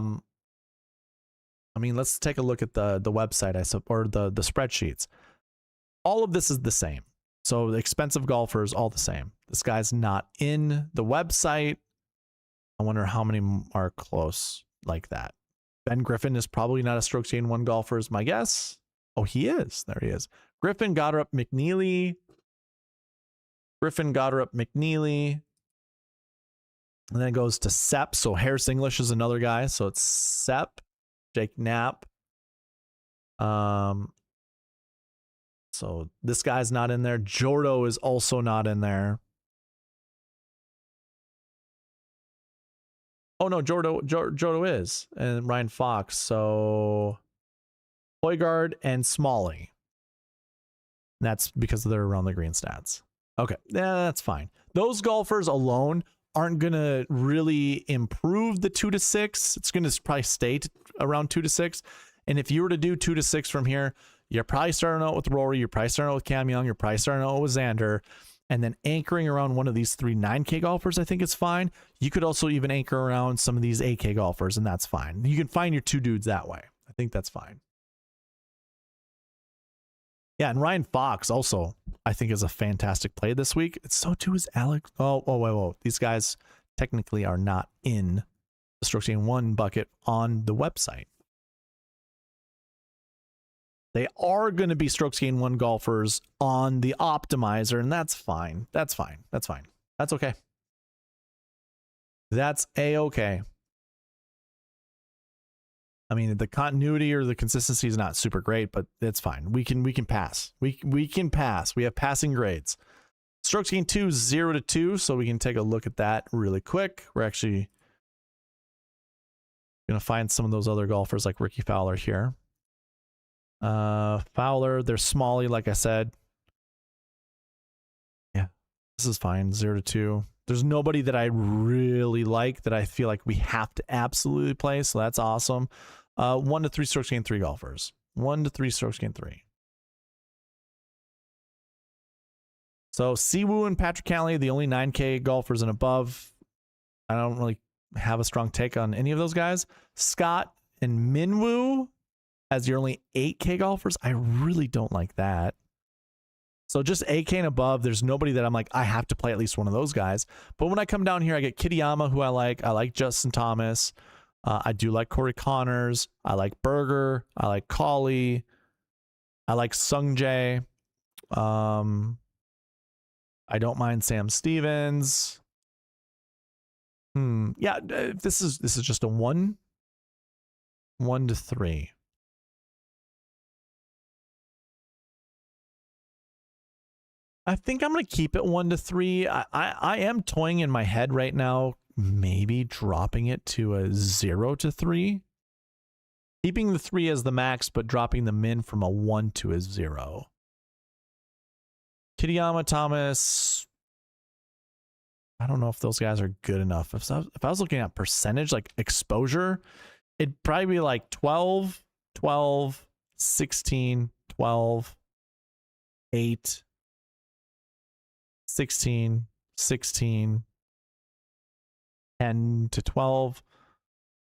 mean, let's take a look at the website, or the spreadsheets. All of this is the same. So the expensive golfers, all the same. This guy's not in the website. I wonder how many are close like that. Ben Griffin is probably not a strokes gained 1 golfer, is my guess. Oh, he is. There he is. Griffin, Goddard, McNeely. And then it goes to Sepp. So Harris English is another guy. So it's Sepp, Jake Knapp. So this guy's not in there. Jordo is also not in there. Oh no, Jordo is, and Ryan Fox. So Højgaard and Smalley. That's because they're around the green stats. Okay, yeah, that's fine. Those golfers alone aren't gonna really improve the 2 to 6. It's gonna probably stay around 2 to 6. And if you were to do 2 to 6 from here, you're probably starting out with Rory. You're probably starting out with Cam Young. You're probably starting out with Xander. And then anchoring around one of these 3 9K golfers, I think it's fine. You could also even anchor around some of these 8K golfers, and that's fine. You can find your 2 dudes that way. I think that's fine. Yeah, and Ryan Fox also, I think, is a fantastic play this week. So too is Alex. Oh, whoa. These guys technically are not in the strokes gained 1 bucket on the website. They are going to be strokes gained 1 golfers on the optimizer, and that's fine. That's fine. That's okay. That's a-okay. I mean, the continuity or the consistency is not super great, but it's fine. We can pass. We can pass. We have passing grades. Strokes gained 2, 0 to 2, so we can take a look at that really quick. We're actually going to find some of those other golfers like Ricky Fowler here. Fowler, there's Smalley, like I said. Yeah, this is fine. 0 to 2. There's nobody that I really like that I feel like we have to absolutely play, so that's awesome. 1 to 3 strokes gained 3 golfers. 1 to 3 strokes gained 3. So Siwoo and Patrick Cantlay, the only 9K golfers and above. I don't really have a strong take on any of those guys. Scott and Minwoo as your only 8K golfers, I really don't like that. So just 8K and above, there's nobody that I'm like, I have to play at least one of those guys. But when I come down here, I get Kitayama, who I like Justin Thomas. I do like Corey Connors. I like Berger. I like Colley. I like Sung Jae. I don't mind Sam Stevens. Yeah, this is just a 1 to 3. I think I'm going to keep it 1 to 3. I am toying in my head right now, maybe dropping it to a 0 to 3. Keeping the 3 as the max, but dropping the min from a 1 to a 0. Kitayama, Thomas. I don't know if those guys are good enough. If I was looking at percentage, like exposure, it'd probably be like 12, 12, 16, 12, 8, 16, 16, 10 to 12,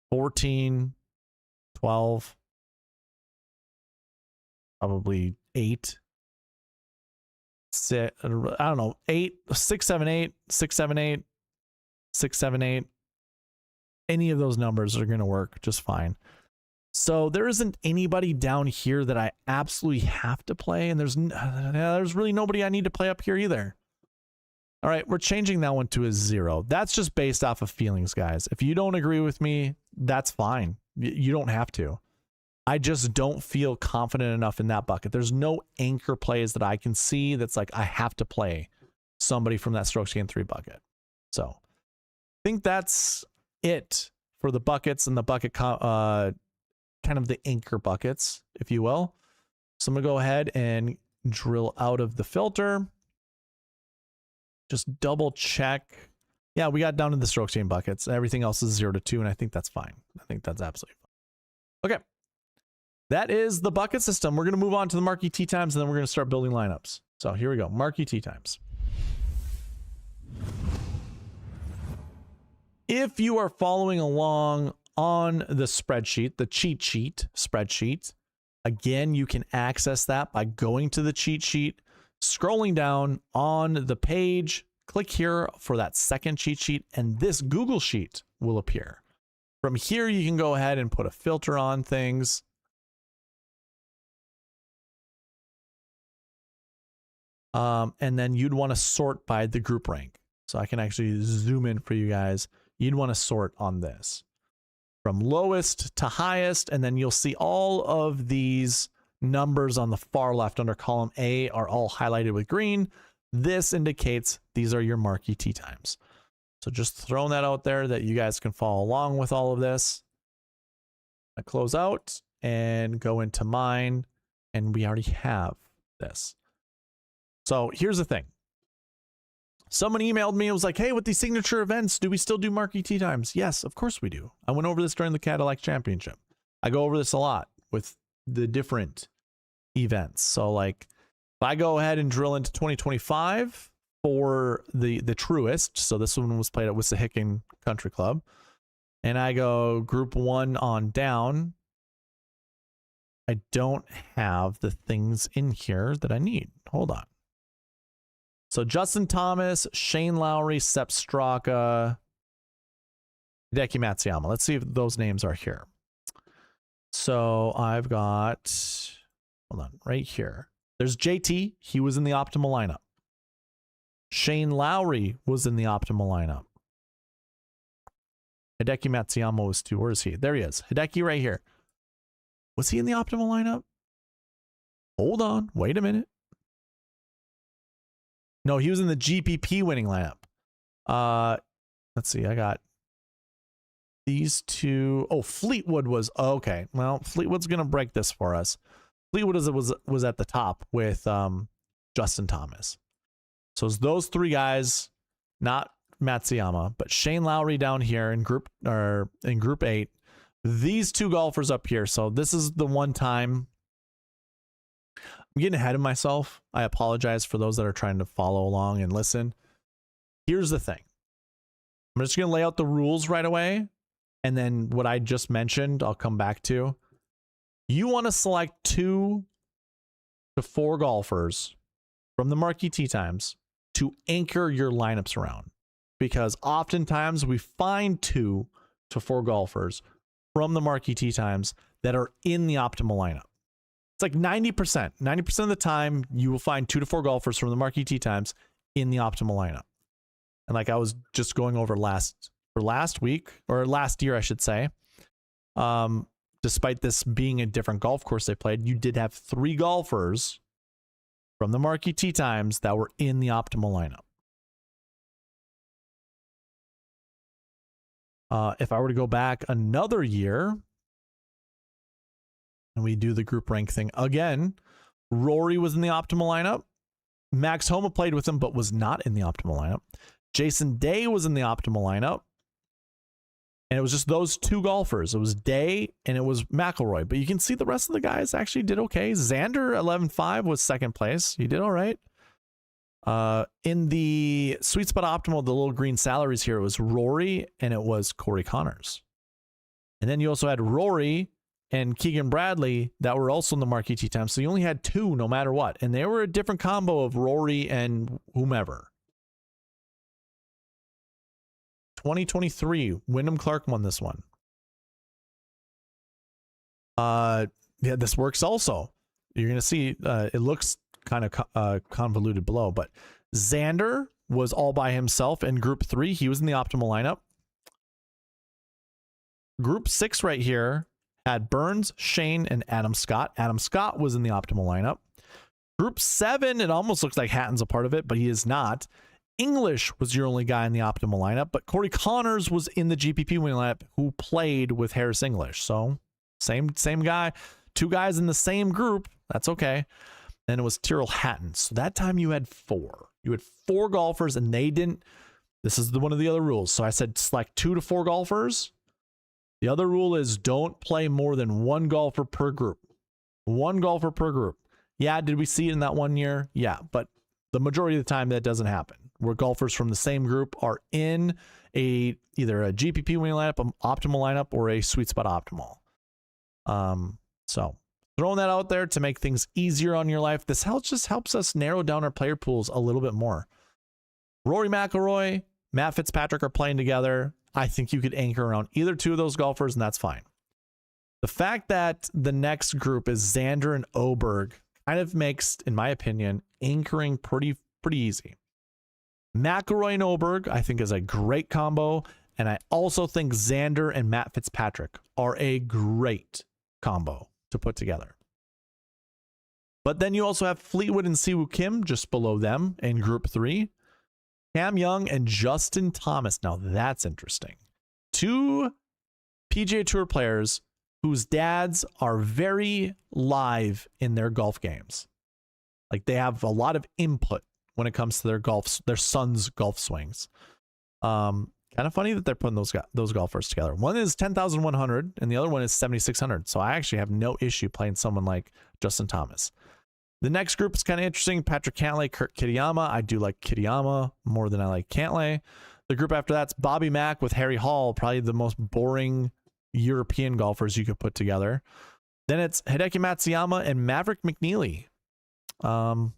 14, 12, probably 8, 6, I don't know, 8, 6, 7, 8, 6, 7, 8, 6, 7, 8, any of those numbers are going to work just fine. So there isn't anybody down here that I absolutely have to play, and there's really nobody I need to play up here either. All right, we're changing that one to a 0. That's just based off of feelings, guys. If you don't agree with me, that's fine. You don't have to. I just don't feel confident enough in that bucket. There's no anchor plays that I can see that's like I have to play somebody from that strokes gained 3 bucket. So I think that's it for the buckets and the bucket kind of the anchor buckets, if you will. So I'm going to go ahead and drill out of the filter. Just double check. Yeah, we got down to the strokes gained buckets. Everything else is 0 to 2, and I think that's fine. I think that's absolutely fine. Okay. That is the bucket system. We're going to move on to the Marquee Tee Times, and then we're going to start building lineups. So here we go. Marquee Tee Times. If you are following along on the spreadsheet, the cheat sheet spreadsheet, again, you can access that by going to the cheat sheet, scrolling down on the page, click here for that second cheat sheet, and this Google Sheet will appear. From here, you can go ahead and put a filter on things. And then you'd want to sort by the group rank. So I can actually zoom in for you guys. You'd want to sort on this from lowest to highest, and then you'll see all of these numbers on the far left under column A are all highlighted with green. This indicates these are your Marquee Tee Times. So just throwing that out there that you guys can follow along with all of this. I close out and go into mine, and we already have this. So here's the thing. Someone emailed me and was like, hey, with these signature events, do we still do Marquee Tee Times? Yes, of course we do. I went over this during the Cadillac Championship. I go over this a lot with the different events. So like if I go ahead and drill into 2025 for the Truist, so this one was played at Wissahickon Country Club, and I go group 1 on down, I don't have the things in here that I need. Hold on. So Justin Thomas, Shane Lowry, Sepp Straka, Hideki Matsuyama. Let's see if those names are here. So I've got, hold on, right here. There's JT. He was in the optimal lineup. Shane Lowry was in the optimal lineup. Hideki Matsuyama was too. Where is he? There he is. Hideki right here. Was he in the optimal lineup? Hold on. Wait a minute. No, he was in the GPP winning lineup. Let's see. I got these two. Oh, Fleetwood was okay. Well, Fleetwood's gonna break this for us. Fleetwood was at the top with Justin Thomas. So it's those 3 guys, not Matsuyama, but Shane Lowry down here in group 8. These 2 golfers up here. So this is the one time. I'm getting ahead of myself. I apologize for those that are trying to follow along and listen. Here's the thing. I'm just going to lay out the rules right away. And then what I just mentioned, I'll come back to. You want to select 2 to 4 golfers from the Marquee Tee Times to anchor your lineups around. Because oftentimes we find 2 to 4 golfers from the Marquee Tee Times that are in the optimal lineup. It's like 90%. 90% of the time, you will find 2 to 4 golfers from the Marquee Tee Times in the optimal lineup. And like I was just going over last week, or last year, I should say, despite this being a different golf course they played, you did have 3 golfers from the Marquee Tee Times that were in the optimal lineup. If I were to go back another year, and we do the group rank thing again, Rory was in the optimal lineup. Max Homa played with him, but was not in the optimal lineup. Jason Day was in the optimal lineup. And it was just those 2 golfers. It was Day and it was McIlroy. But you can see the rest of the guys actually did okay. Xander 11-5 was 2nd place. He did all right. In the Sweet Spot Optimal, the little green salaries here, it was Rory and it was Corey Connors. And then you also had Rory and Keegan Bradley that were also in the Marquee Tee Times. So you only had 2 no matter what. And they were a different combo of Rory and whomever. 2023, Wyndham Clark won this one. Yeah, this works also. You're going to see it looks kind of convoluted below, but Xander was all by himself in Group 3. He was in the optimal lineup. Group 6 right here had Burns, Shane, and Adam Scott. Adam Scott was in the optimal lineup. Group 7, it almost looks like Hatton's a part of it, but he is not. English was your only guy in the optimal lineup, but Corey Connors was in the GPP winning lineup who played with Harris English. So same guy, two guys in the same group. That's okay. And it was Tyrrell Hatton. So that time you had 4. You had 4 golfers and they didn't. This is one of the other rules. So I said select 2 to 4 golfers. The other rule is don't play more than 1 golfer per group. 1 golfer per group. Yeah, did we see it in that one year? Yeah, but the majority of the time that doesn't happen. Where golfers from the same group are in either a GPP winning lineup, an optimal lineup, or a sweet spot optimal. So throwing that out there to make things easier on your life. This just helps us narrow down our player pools a little bit more. Rory McIlroy, Matt Fitzpatrick are playing together. I think you could anchor around either 2 of those golfers, and that's fine. The fact that the next group is Xander and Oberg kind of makes, in my opinion, anchoring pretty easy. McIlroy and Oberg, I think, is a great combo, and I also think Xander and Matt Fitzpatrick are a great combo to put together. But then you also have Fleetwood and Siwoo Kim just below them in Group 3. Cam Young and Justin Thomas. Now that's interesting. 2 PGA Tour players whose dads are very live in their golf games. Like they have a lot of input when it comes to their son's golf swings. Kind of funny that they're putting those golfers together. One is 10,100 and the other one is 7,600. So I actually have no issue playing someone like Justin Thomas. The next group is kind of interesting. Patrick Cantlay, Kurt Kitayama. I do like Kitayama more than I like Cantlay. The group after that's Bobby Mack with Harry Hall, probably the most boring European golfers you could put together. Then it's Hideki Matsuyama and Maverick McNeely. I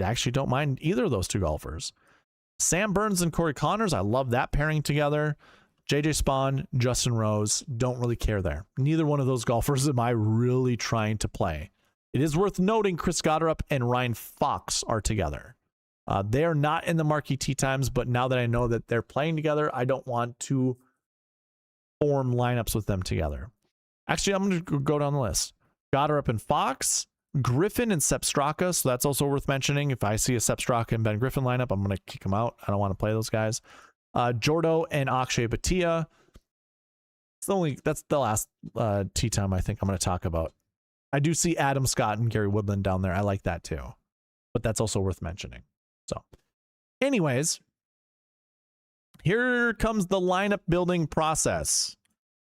actually don't mind either of those 2 golfers. Sam Burns and Corey Connors, I love that pairing together. JJ Spawn, Justin Rose, don't really care there. Neither one of those golfers am I really trying to play. It is worth noting Chris Goddard and Ryan Fox are together. They are not in the Marquee Tee Times, but now that I know that they're playing together, I don't want to form lineups with them together. Actually, I'm going to go down the list. Goddard and Fox, Griffin and Sepp Straka, so that's also worth mentioning. If I see a Sepp Straka and Ben Griffin lineup, I'm going to kick them out. I don't want to play those guys. Jordo and Akshay Bhatia. That's the last tee time I think I'm going to talk about. I do see Adam Scott and Gary Woodland down there. I like that too, but that's also worth mentioning. So anyways, here comes the lineup building process.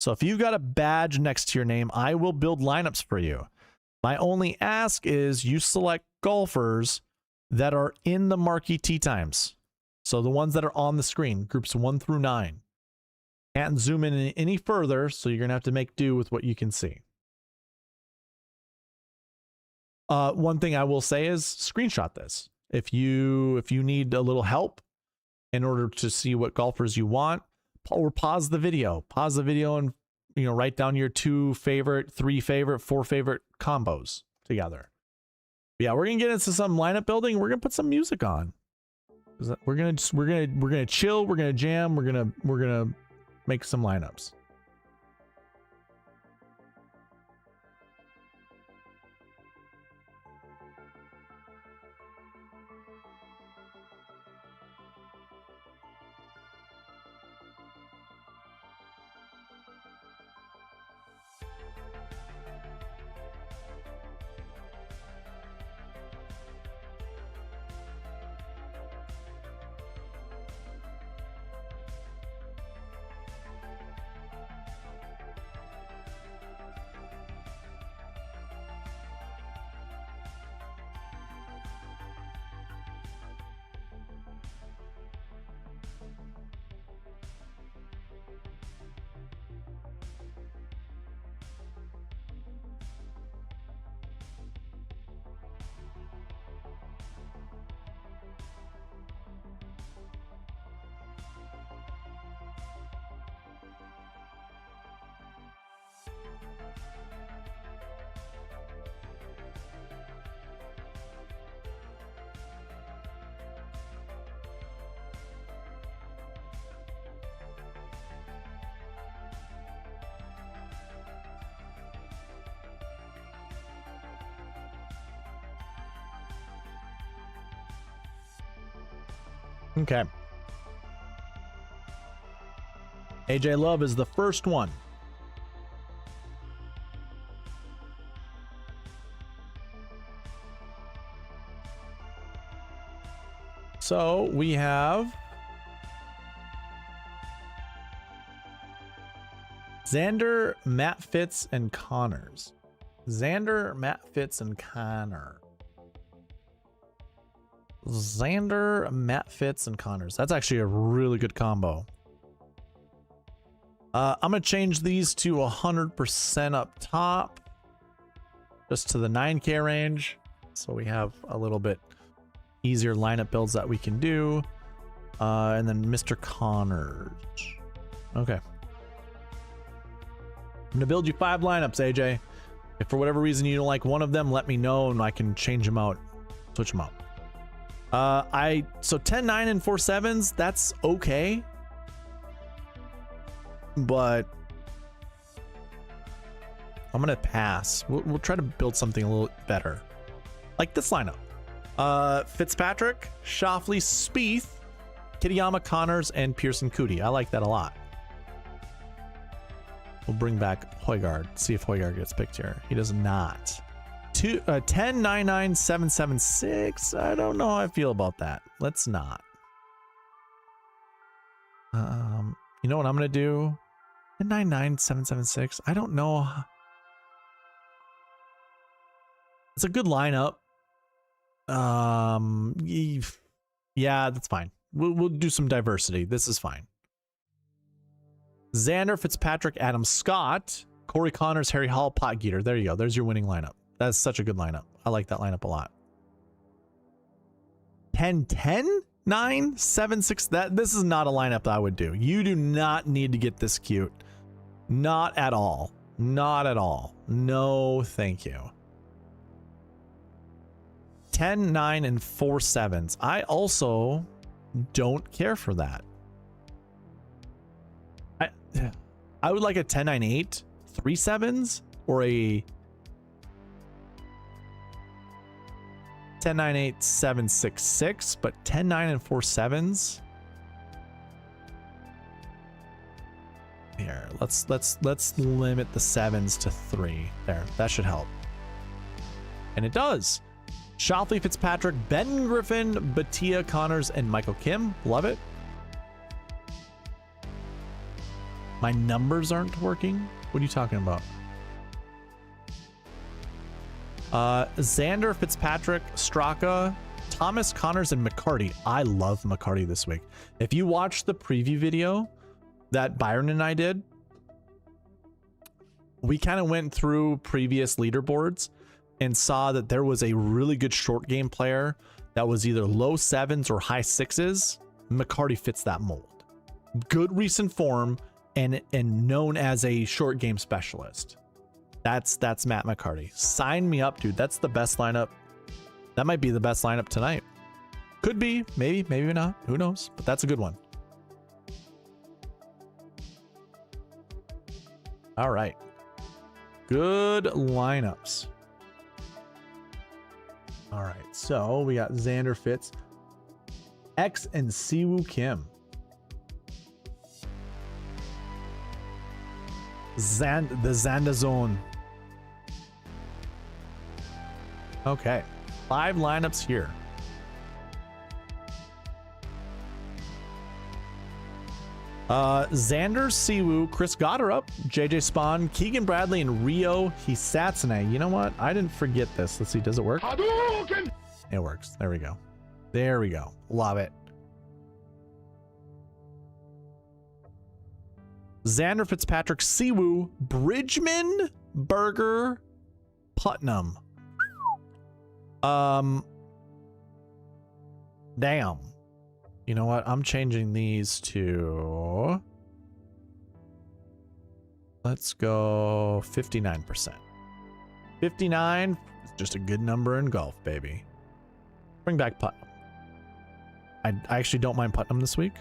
So if you got a badge next to your name, I will build lineups for you. My only ask is you select golfers that are in the Marquee Tee Times. So the ones that are on the screen, groups 1 through 9. Can't zoom in any further, so you're going to have to make do with what you can see. One thing I will say is screenshot this. If you need a little help in order to see what golfers you want, or pause the video and write down your 2 favorite, 3 favorite, 4 favorite combos together. But yeah, we're gonna get into some lineup building. We're gonna put some music on. We're gonna chill. We're gonna jam. We're gonna make some lineups. Okay. AJ Love is the first one. So we have Xander, Matt Fitz, and Connors. Xander, Matt Fitz, and Connor. Xander, Matt Fitz, and Connors. That's actually a really good combo. I'm going to change these to 100% up top. Just to the 9K range. So we have a little bit easier lineup builds that we can do. And then Mr. Connors. Okay. I'm going to build you 5 lineups, AJ. If for whatever reason you don't like one of them, let me know and I can change them out. Switch them out. So 10, 9, and 4 7s, that's okay. But I'm going to pass. We'll try to build something a little better. Like this lineup. Fitzpatrick, Schauffele, Spieth, Kitayama, Connors, and Pearson Cootie. I like that a lot. We'll bring back Højgaard. See if Højgaard gets picked here. He does not. 10, 9, 9, 7, 7, 6. I don't know how I feel about that. Let's not. You know what I'm going to do? 10, 9, 9, 7, 7, 6. I don't know. It's a good lineup. Yeah, that's fine. We'll do some diversity. This is fine. Xander, Fitzpatrick, Adam Scott, Corey Connors, Harry Hall, Potgieter. There you go. There's your winning lineup. That's such a good lineup. I like that lineup a lot. 10, 10, 9, 7, 6. This is not a lineup that I would do. You do not need to get this cute. Not at all. Not at all. No, thank you. 10, 9, and 4 7s. I also don't care for that. I would like a 10, 9, 8, 3 7s, or a 10, 9, 8, 7, 6, 6, but 10, 9, and 4 7s. Here, let's limit the 7s to 3. There, that should help. And it does. Schauffele, Fitzpatrick, Ben Griffin, Batia, Connors, and Michael Kim. Love it. My numbers aren't working? What are you talking about? Xander, Fitzpatrick, Straka, Thomas, Connors, and McCarty. I love McCarty this week. If you watch the preview video that Byron and I did, we kind of went through previous leaderboards and saw that there was a really good short game player that was either low 7s or high 6s. McCarty fits that mold. Good recent form and known as a short game specialist. That's Matt McCarty. Sign me up, dude. That's the best lineup. That might be the best lineup tonight. Could be, maybe not. Who knows? But that's a good one. All right. Good lineups. All right. So we got Xander Fitz, X, and Siwoo Kim. The Xander Zone. Okay, 5 lineups here. Xander, Siwoo, Chris Gotterup, JJ Spawn, Keegan Bradley, and Rio Hisatsune. You know what? I didn't forget this. Let's see. Does it work? Hadouken! It works. There we go. There we go. Love it. Xander, Fitzpatrick, Siwoo, Bridgman, Berger, Putnam. Damn. You know what? I'm changing these to... Let's go 59%. 59 is just a good number in golf, baby. Bring back Putnam. I actually don't mind Putnam this week.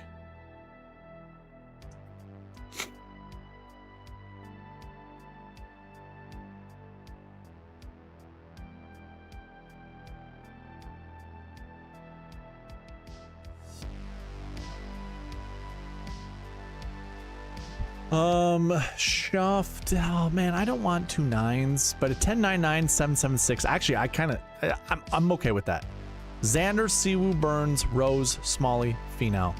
Shuffed. Oh man, I don't want 2 9s, but a 10 9 9 7 7 6. Actually, I'm okay with that. Xander, Siwoo, Burns, Rose, Smalley, Finau.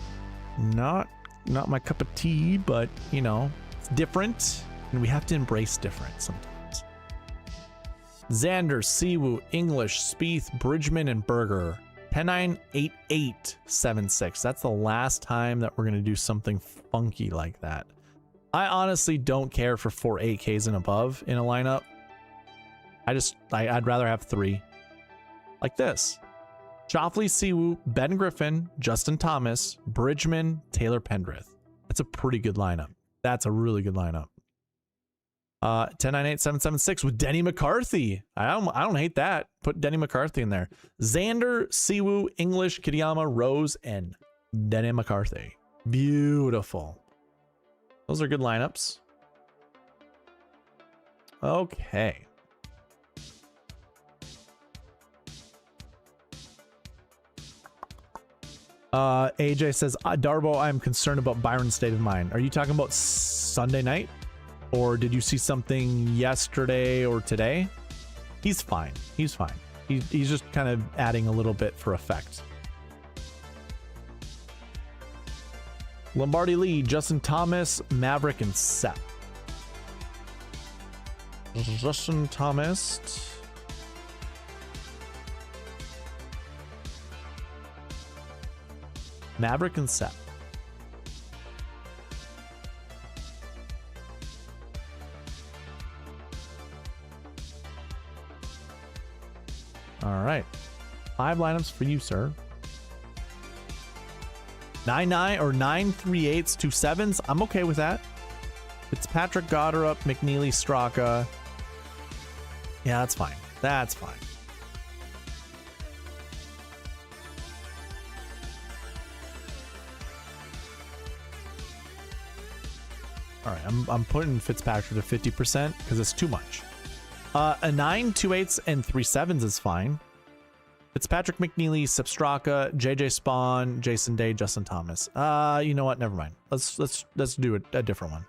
Not my cup of tea, but you know, it's different, and we have to embrace different sometimes. Xander, Siwoo, English, Spieth, Bridgman, and Berger. 10 9 8 8 7 6. That's the last time that we're gonna do something funky like that. I honestly don't care for 4 8Ks and above in a lineup. I'd rather have 3. Like this. Schauffele, Siwoo, Ben Griffin, Justin Thomas, Bridgman, Taylor Pendrith. That's a pretty good lineup. That's a really good lineup. 10 9 8 7 7 6 with Denny McCarthy. I don't hate that. Put Denny McCarthy in there. Xander, Siwoo, English, Kitayama, Rose, and Denny McCarthy. Beautiful. Those are good lineups. Okay. AJ says, Darbo, I'm concerned about Byron's state of mind. Are you talking about Sunday night? Or did you see something yesterday or today? He's fine. He's fine. He's just kind of adding a little bit for effect. Lombardi Lee, Justin Thomas, Maverick, and Sepp. Justin Thomas. Maverick and Sepp. All right. 5 lineups for you, sir. 9 9 or 9 3 8s 2 7s. I'm okay with that. Fitzpatrick, Goddard, McNeely, Straka. Yeah, that's fine. That's fine. All right, I'm putting Fitzpatrick to 50% because it's too much. A 9 2 8s and 3 7s is fine. Fitzpatrick, McNeely, Straka, JJ Spawn, Jason Day, Justin Thomas. You know what? Never mind. Let's do a different one.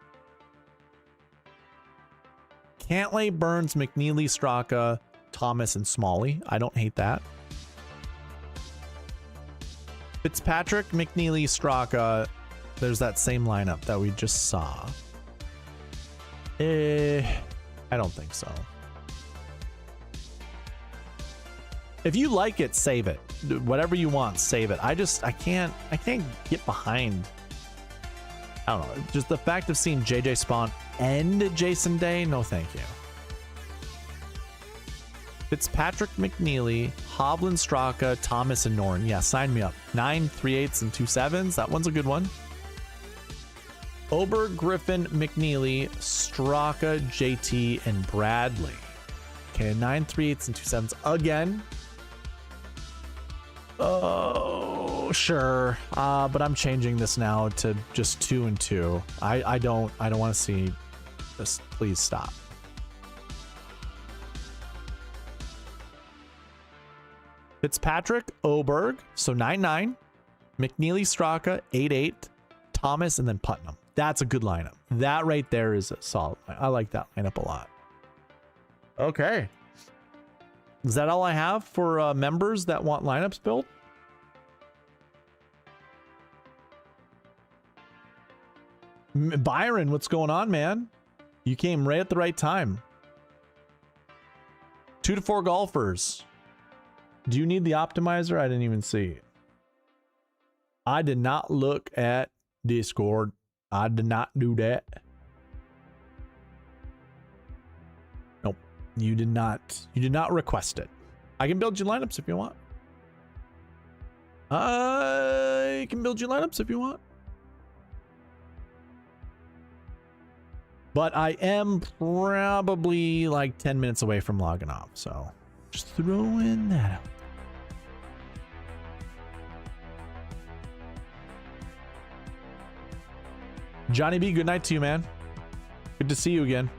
Cantlay, Burns, McNeely, Straka, Thomas, and Smalley. I don't hate that. Fitzpatrick, McNeely, Straka. There's that same lineup that we just saw. I don't think so. If you like it, save it. Whatever you want, save it. I can't get behind. I don't know. Just the fact of seeing JJ Spawn and Jason Day, no thank you. Fitzpatrick, McNeely, Hovland, Straka, Thomas, and Norton. Yeah, sign me up. 9 3 8s and 2 7s. That one's a good one. Oberg, Griffin, McNeely, Straka, JT, and Bradley. Okay, 9 3 8s and 2 7s again. Oh, sure. But I'm changing this now to just 2 and 2. I don't want to see this. Please stop. Fitzpatrick, Oberg, so 9 9. McNeely, Straka, 8 8. Thomas, and then Putnam. That's a good lineup. That right there is a solid. I like that lineup a lot. Okay. Is that all I have for members that want lineups built? Byron, what's going on, man? You came right at the right time. 2 to 4 golfers. Do you need the optimizer? I didn't even see. I did not look at Discord. I did not do that. Nope. You did not. You did not request it. I can build you lineups if you want. I can build you lineups if you want. But I am probably like 10 minutes away from logging off. So just throwing that out. Johnny B, good night to you, man. Good to see you again.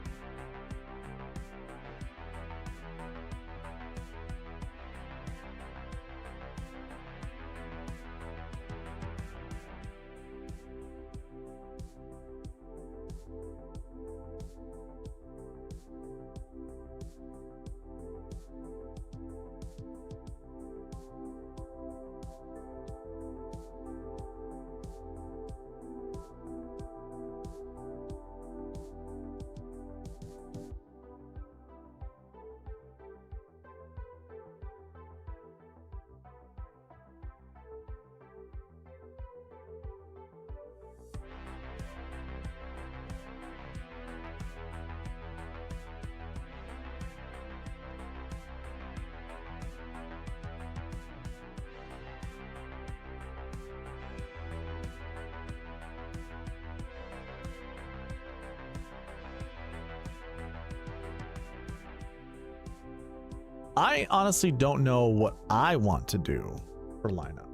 I honestly don't know what I want to do for lineup.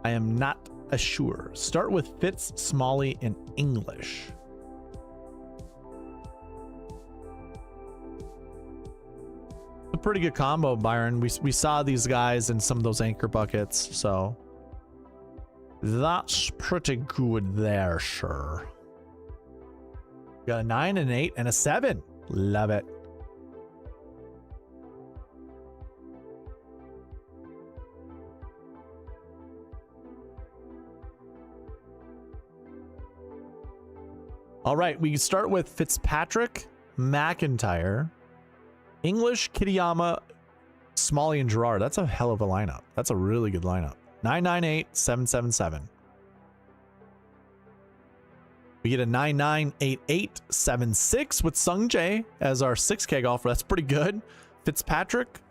I am not sure. Start with Fitz, Smalley, and English. A pretty good combo, Byron. We saw these guys in some of those anchor buckets, so that's pretty good there, sure. Got a 9, an 8, and a 7. Love it. All right, we start with Fitzpatrick, McIntyre, English, Kitayama, Smalley, and Gerard. That's a hell of a lineup. That's a really good lineup. 998, 777. We get a 998876 with Sung Jae as our 6K golfer. That's pretty good. Fitzpatrick,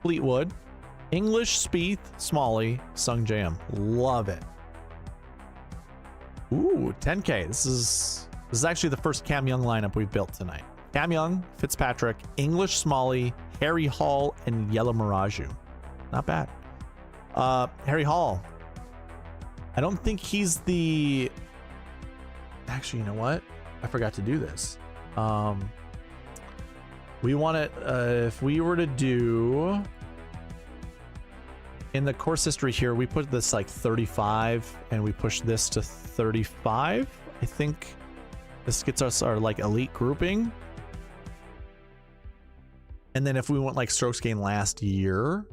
Fleetwood, English, Spieth, Smalley, Sung Jae. Love it. Ooh, 10K. This is actually the first Cam Young lineup we've built tonight. Cam Young, Fitzpatrick, English, Smalley, Harry Hall, and Yellow Mirage. Not bad. Harry Hall. I don't think he's the... Actually, you know what? I forgot to do this. We want it... if we were to do... In the course history here, we put this like 35, and we push this to 35. I think this gets us our like elite grouping. And then if we want like strokes gained last year,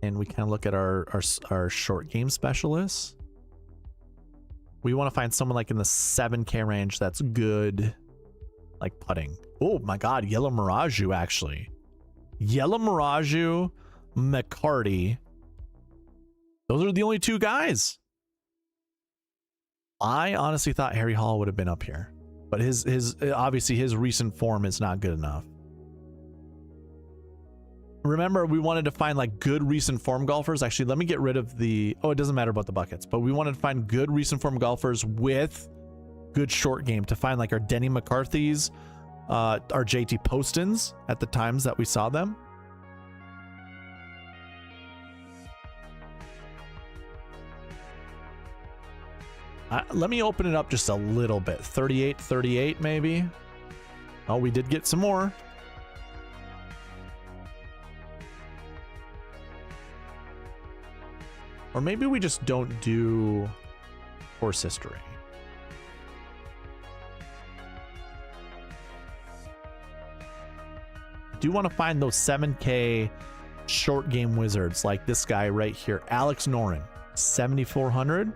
and we kind of look at our short game specialists, we want to find someone like in the 7K range that's good, like putting. Oh my God, Yellow Mirage actually. Yellow Mirage, McCarty. Those are the only two guys. I honestly thought Harry Hall would have been up here, but his obviously his recent form is not good enough. Remember, we wanted to find like good recent form golfers. Actually, let me get rid of the... Oh, it doesn't matter about the buckets, but we wanted to find good recent form golfers with good short game to find like our Denny McCarthy's, our JT Postons at the times that we saw them. Let me open it up just a little bit. 38, 38 maybe. Oh, we did get some more. Or maybe we just don't do course history. I do want to find those 7K short game wizards like this guy right here, Alex Noren, 7,400.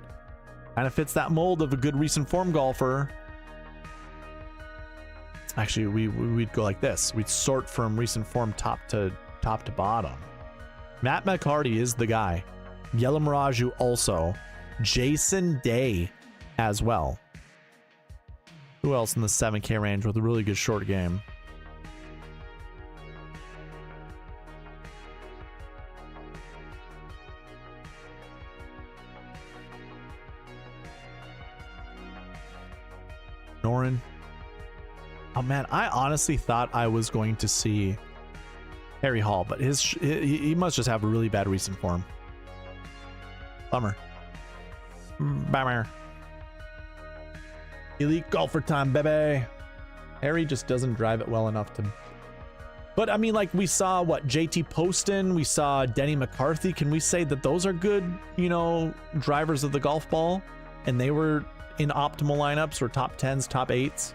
Kind of fits that mold of a good recent form golfer. Actually, we'd go like this. We'd sort from recent form top to bottom. Matt McCarty is the guy. Yellow Mirage also. Jason Day as well. Who else in the 7K range with a really good short game? Noren. Oh man, I honestly thought I was going to see Harry Hall, but he must just have a really bad recent form. Bummer. Bummer. Elite golfer time, baby. Harry just doesn't drive it well enough to... But I mean, like we saw what, JT Poston, we saw Denny McCarthy. Can we say that those are good, you know, drivers of the golf ball? And they were in optimal lineups or top 10s, top 8s?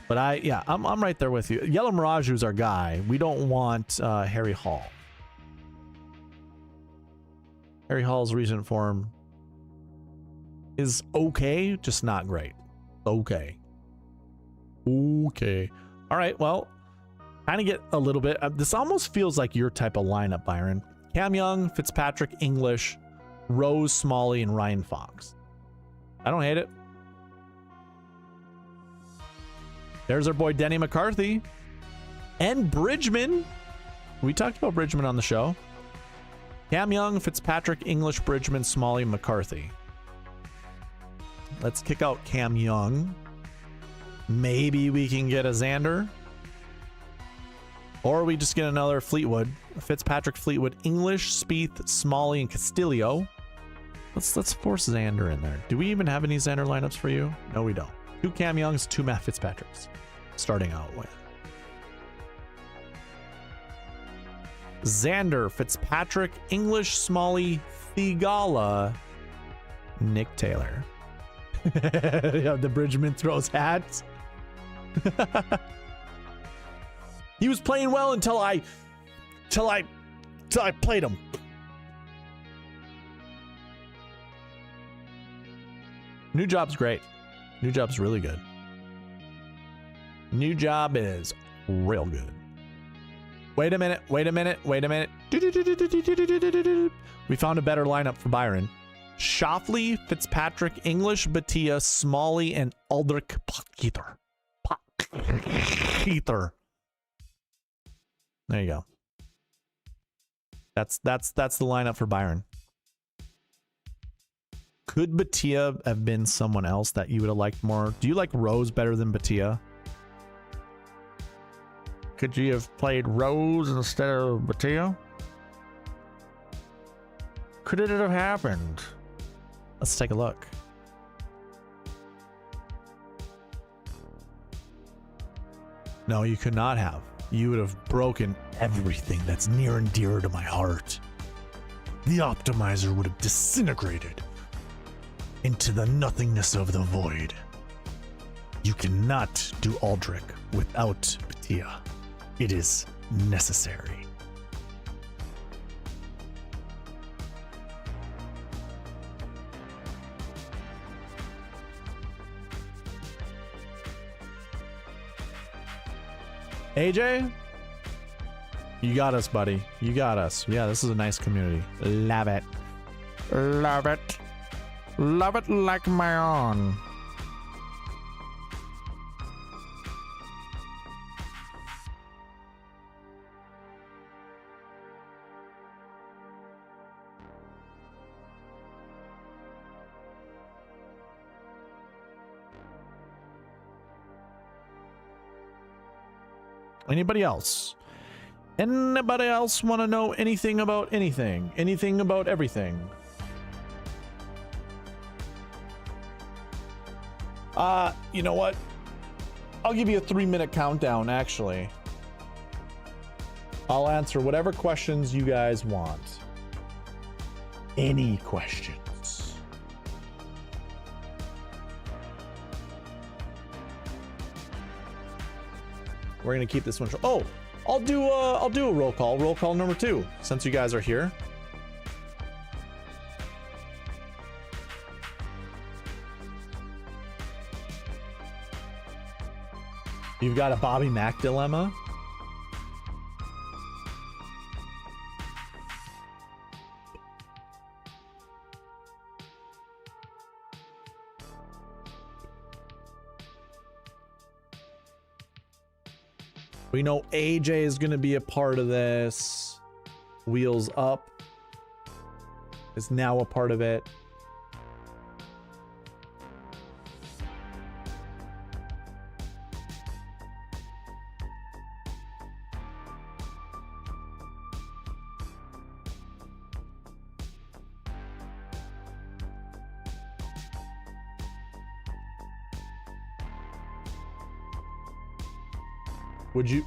But I'm right there with you. Yellow Mirage is our guy. We don't want Harry Hall. Harry Hall's recent form is okay, just not great. Okay. Okay. All right, well, kind of get a little bit. This almost feels like your type of lineup, Byron. Cam Young, Fitzpatrick, English, Rose, Smalley, and Ryan Fox. I don't hate it. There's our boy Denny McCarthy and Bridgman. We talked about Bridgman on the show. Cam Young, Fitzpatrick, English, Bridgman, Smalley, McCarthy. Let's kick out Cam Young. Maybe we can get a Xander. Or we just get another Fleetwood. Fitzpatrick, Fleetwood, English, Spieth, Smalley, and Castillo. Let's force Xander in there. Do we even have any Xander lineups for you? No, we don't. 2 Cam Youngs, 2 Matt Fitzpatricks. Starting out with Xander, Fitzpatrick, English, Smalley, Thigala, Nick Taylor. Yeah, the Bridgman throws hats. He was playing well until I played him. New job's great. New job's really good. New job is real good. Wait a minute. We found a better lineup for Byron. Shoffley, Fitzpatrick, English, Batia, Smalley, and Aldrich Potgieter. There you go. That's the lineup for Byron. Could Batia have been someone else that you would have liked more? Do you like Rose better than Batia? Could you have played Rose instead of Batia? Could it have happened? Let's take a look. No, you could not have. You would have broken everything that's near and dear to my heart. The optimizer would have disintegrated into the nothingness of the void. You cannot do Aldrich without Batia. It is necessary. AJ, you got us, buddy. You got us. Yeah, this is a nice community. Love it. Love it. Love it like my own. Anybody else? Anybody else want to know anything about anything? Anything about everything? You know what? I'll give you a 3-minute countdown, actually. I'll answer whatever questions you guys want. Any questions. We're gonna keep this one. Oh, I'll do a roll call. Roll call number 2, since you guys are here. You've got a Bobby Mack dilemma. We know AJ is going to be a part of this. Wheels Up is now a part of it.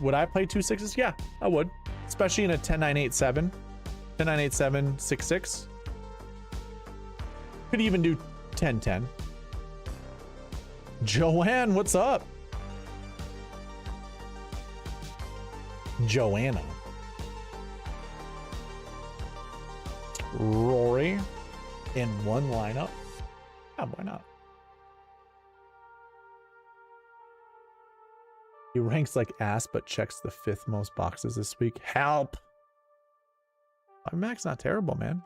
Would I play 2 6s? Yeah, I would. Especially in a 10-9-8-7. 10-9-8-7, 6-6. Could even do 10-10. Joanne, what's up? Joanna. Rory in one lineup. Yeah, why not? He ranks like ass, but checks the 5th most boxes this week. Help! My Mac's not terrible, man.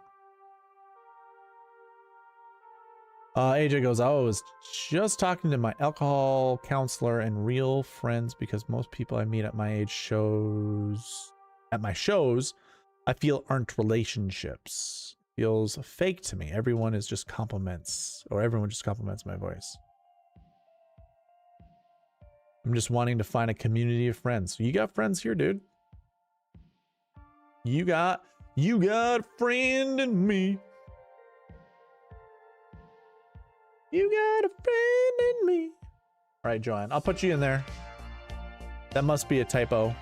AJ goes, I was just talking to my alcohol counselor and real friends because most people I meet at my age at my shows, I feel aren't relationships. Feels fake to me. Everyone just compliments my voice. I'm just wanting to find a community of friends. You got friends here, dude. You got a friend in me. You got a friend in me. All right, Joanne, I'll put you in there. That must be a typo.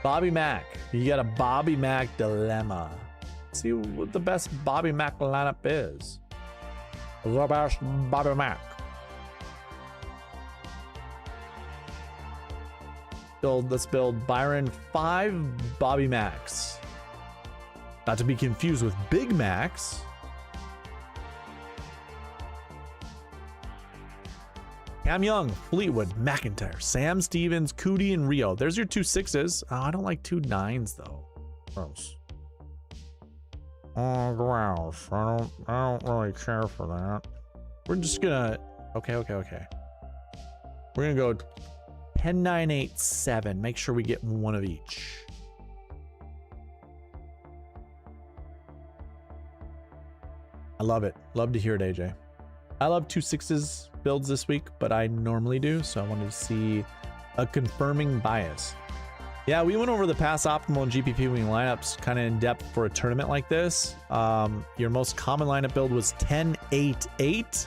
Bobby Mack. You got a Bobby Mack dilemma. Let's see what the best Bobby Mack lineup is. The best Bobby Mack. Let's build Byron 5 Bobby Macks. Not to be confused with Big Macs. Cam Young, Fleetwood, McIntyre, Sam Stevens, Cootie, and Rio. There's your 2 6s. Oh, I don't like 2 9s though. Gross. Oh, gross. I don't really care for that. We're just gonna. Okay. We're gonna go 10 9 8 7. Make sure we get one of each. I love it. Love to hear it, AJ. I love 2 6s builds this week, but I normally do, so I wanted to see a confirming bias. Yeah, we went over the pass optimal and GPP wing lineups kind of in depth for a tournament like this. Your most common lineup build was 10-8-8,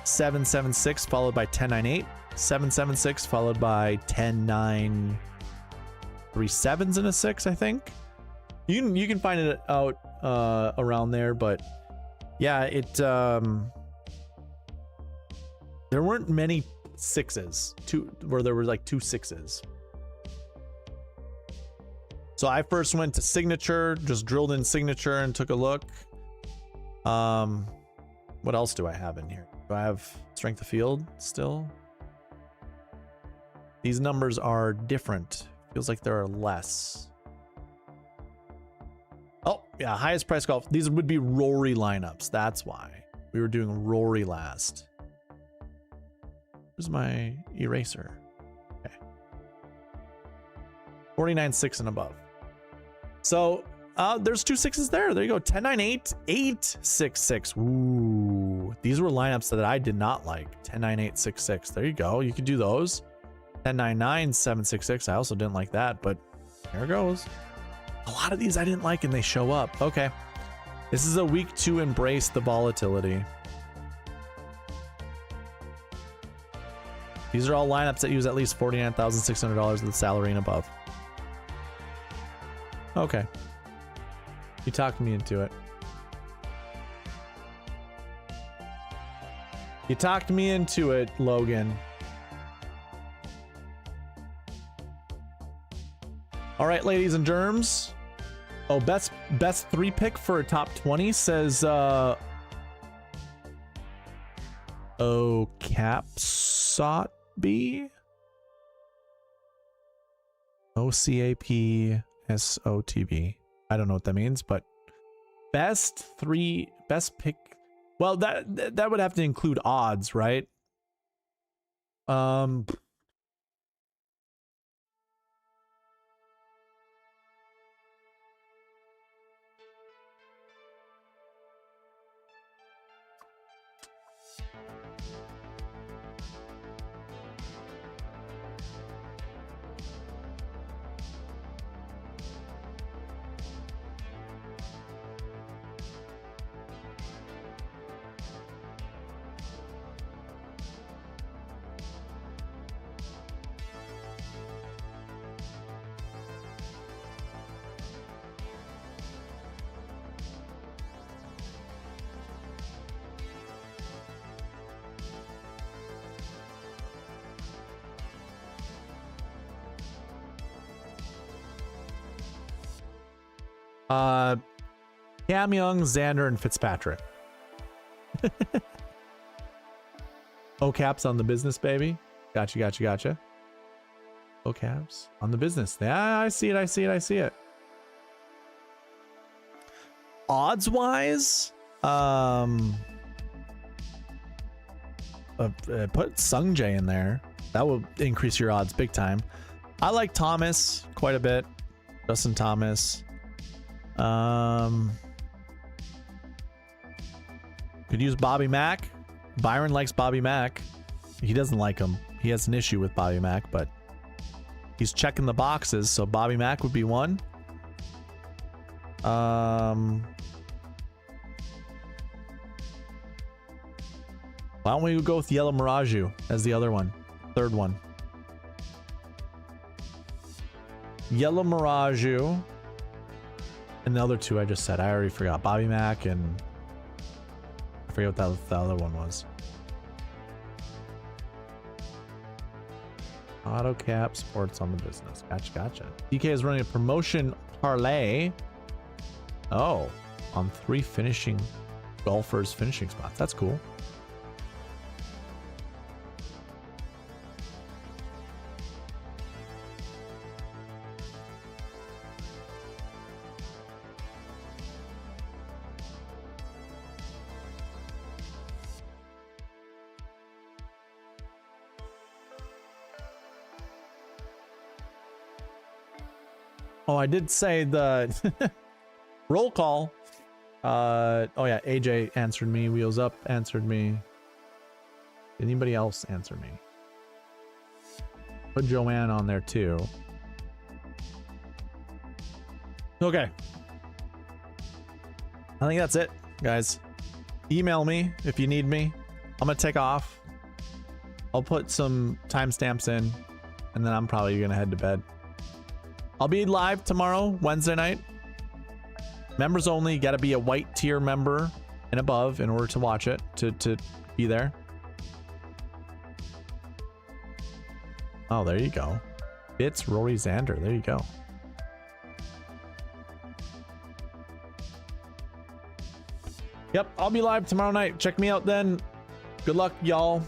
7-7-6 followed by 10-9-8, 7-7-6 followed by 10-9, 3 7s and a 6, I think. You can find it out around there, but yeah, there weren't many 6s, where there were like 2 6s. So I first went to signature, just drilled in signature and took a look. What else do I have in here? Do I have strength of field still? These numbers are different. Feels like there are less. Oh, yeah, highest price golf. These would be Rory lineups. That's why. We were doing Rory last. Where's my eraser? Okay. 49.6 and above. So there's 2 6s there. There you go. 10-9-8, 8-6-6. Ooh, these were lineups that I did not like. 10-9-8, 6-6. There you go. You could do those. 10-9-9, 7-6-6. I also didn't like that, but there it goes. A lot of these I didn't like and they show up. Okay. This is a week to embrace the volatility. These are all lineups that use at least $49,600 of the salary and above. Okay. You talked me into it. You talked me into it, Logan. All right, ladies and germs. Oh, best 3 pick for a top 20 says oh, Capsot B. OCAPSOTB. I don't know what that means, but best pick. Well, that would have to include odds, right? Cam Young, Xander, and Fitzpatrick. Oh, caps on the business, baby. Gotcha. Oh, caps on the business. Yeah, I see it. Odds wise, put Sung Jae in there. That will increase your odds big time. I like Thomas quite a bit. Justin Thomas. Could use Bobby Mack. Byron likes Bobby Mack. He doesn't like him. He has an issue with Bobby Mack, but he's checking the boxes, so Bobby Mack would be one. Why don't we go with Yellow Mirage as the other one? Third one. Yellow Mirage. And the other two I just said. I already forgot. Bobby Mack and... I forget what the other one was. Auto cap sports on the business. Gotcha, gotcha. DK is running a promotion parlay. Oh, on 3 finishing golfers' finishing spots. That's cool. Oh, I did say the roll call. Oh yeah, AJ answered me. Wheels Up answered me. Anybody else answer me? Put Joanne on there too. Okay. I think that's it, guys. Email me if you need me. I'm gonna take off. I'll put some timestamps in, and then I'm probably gonna head to bed. I'll be live tomorrow, Wednesday night. Members only. Got to be a white tier member and above in order to watch it, to be there. Oh, there you go. It's Rory Xander. There you go. Yep, I'll be live tomorrow night. Check me out then. Good luck, y'all.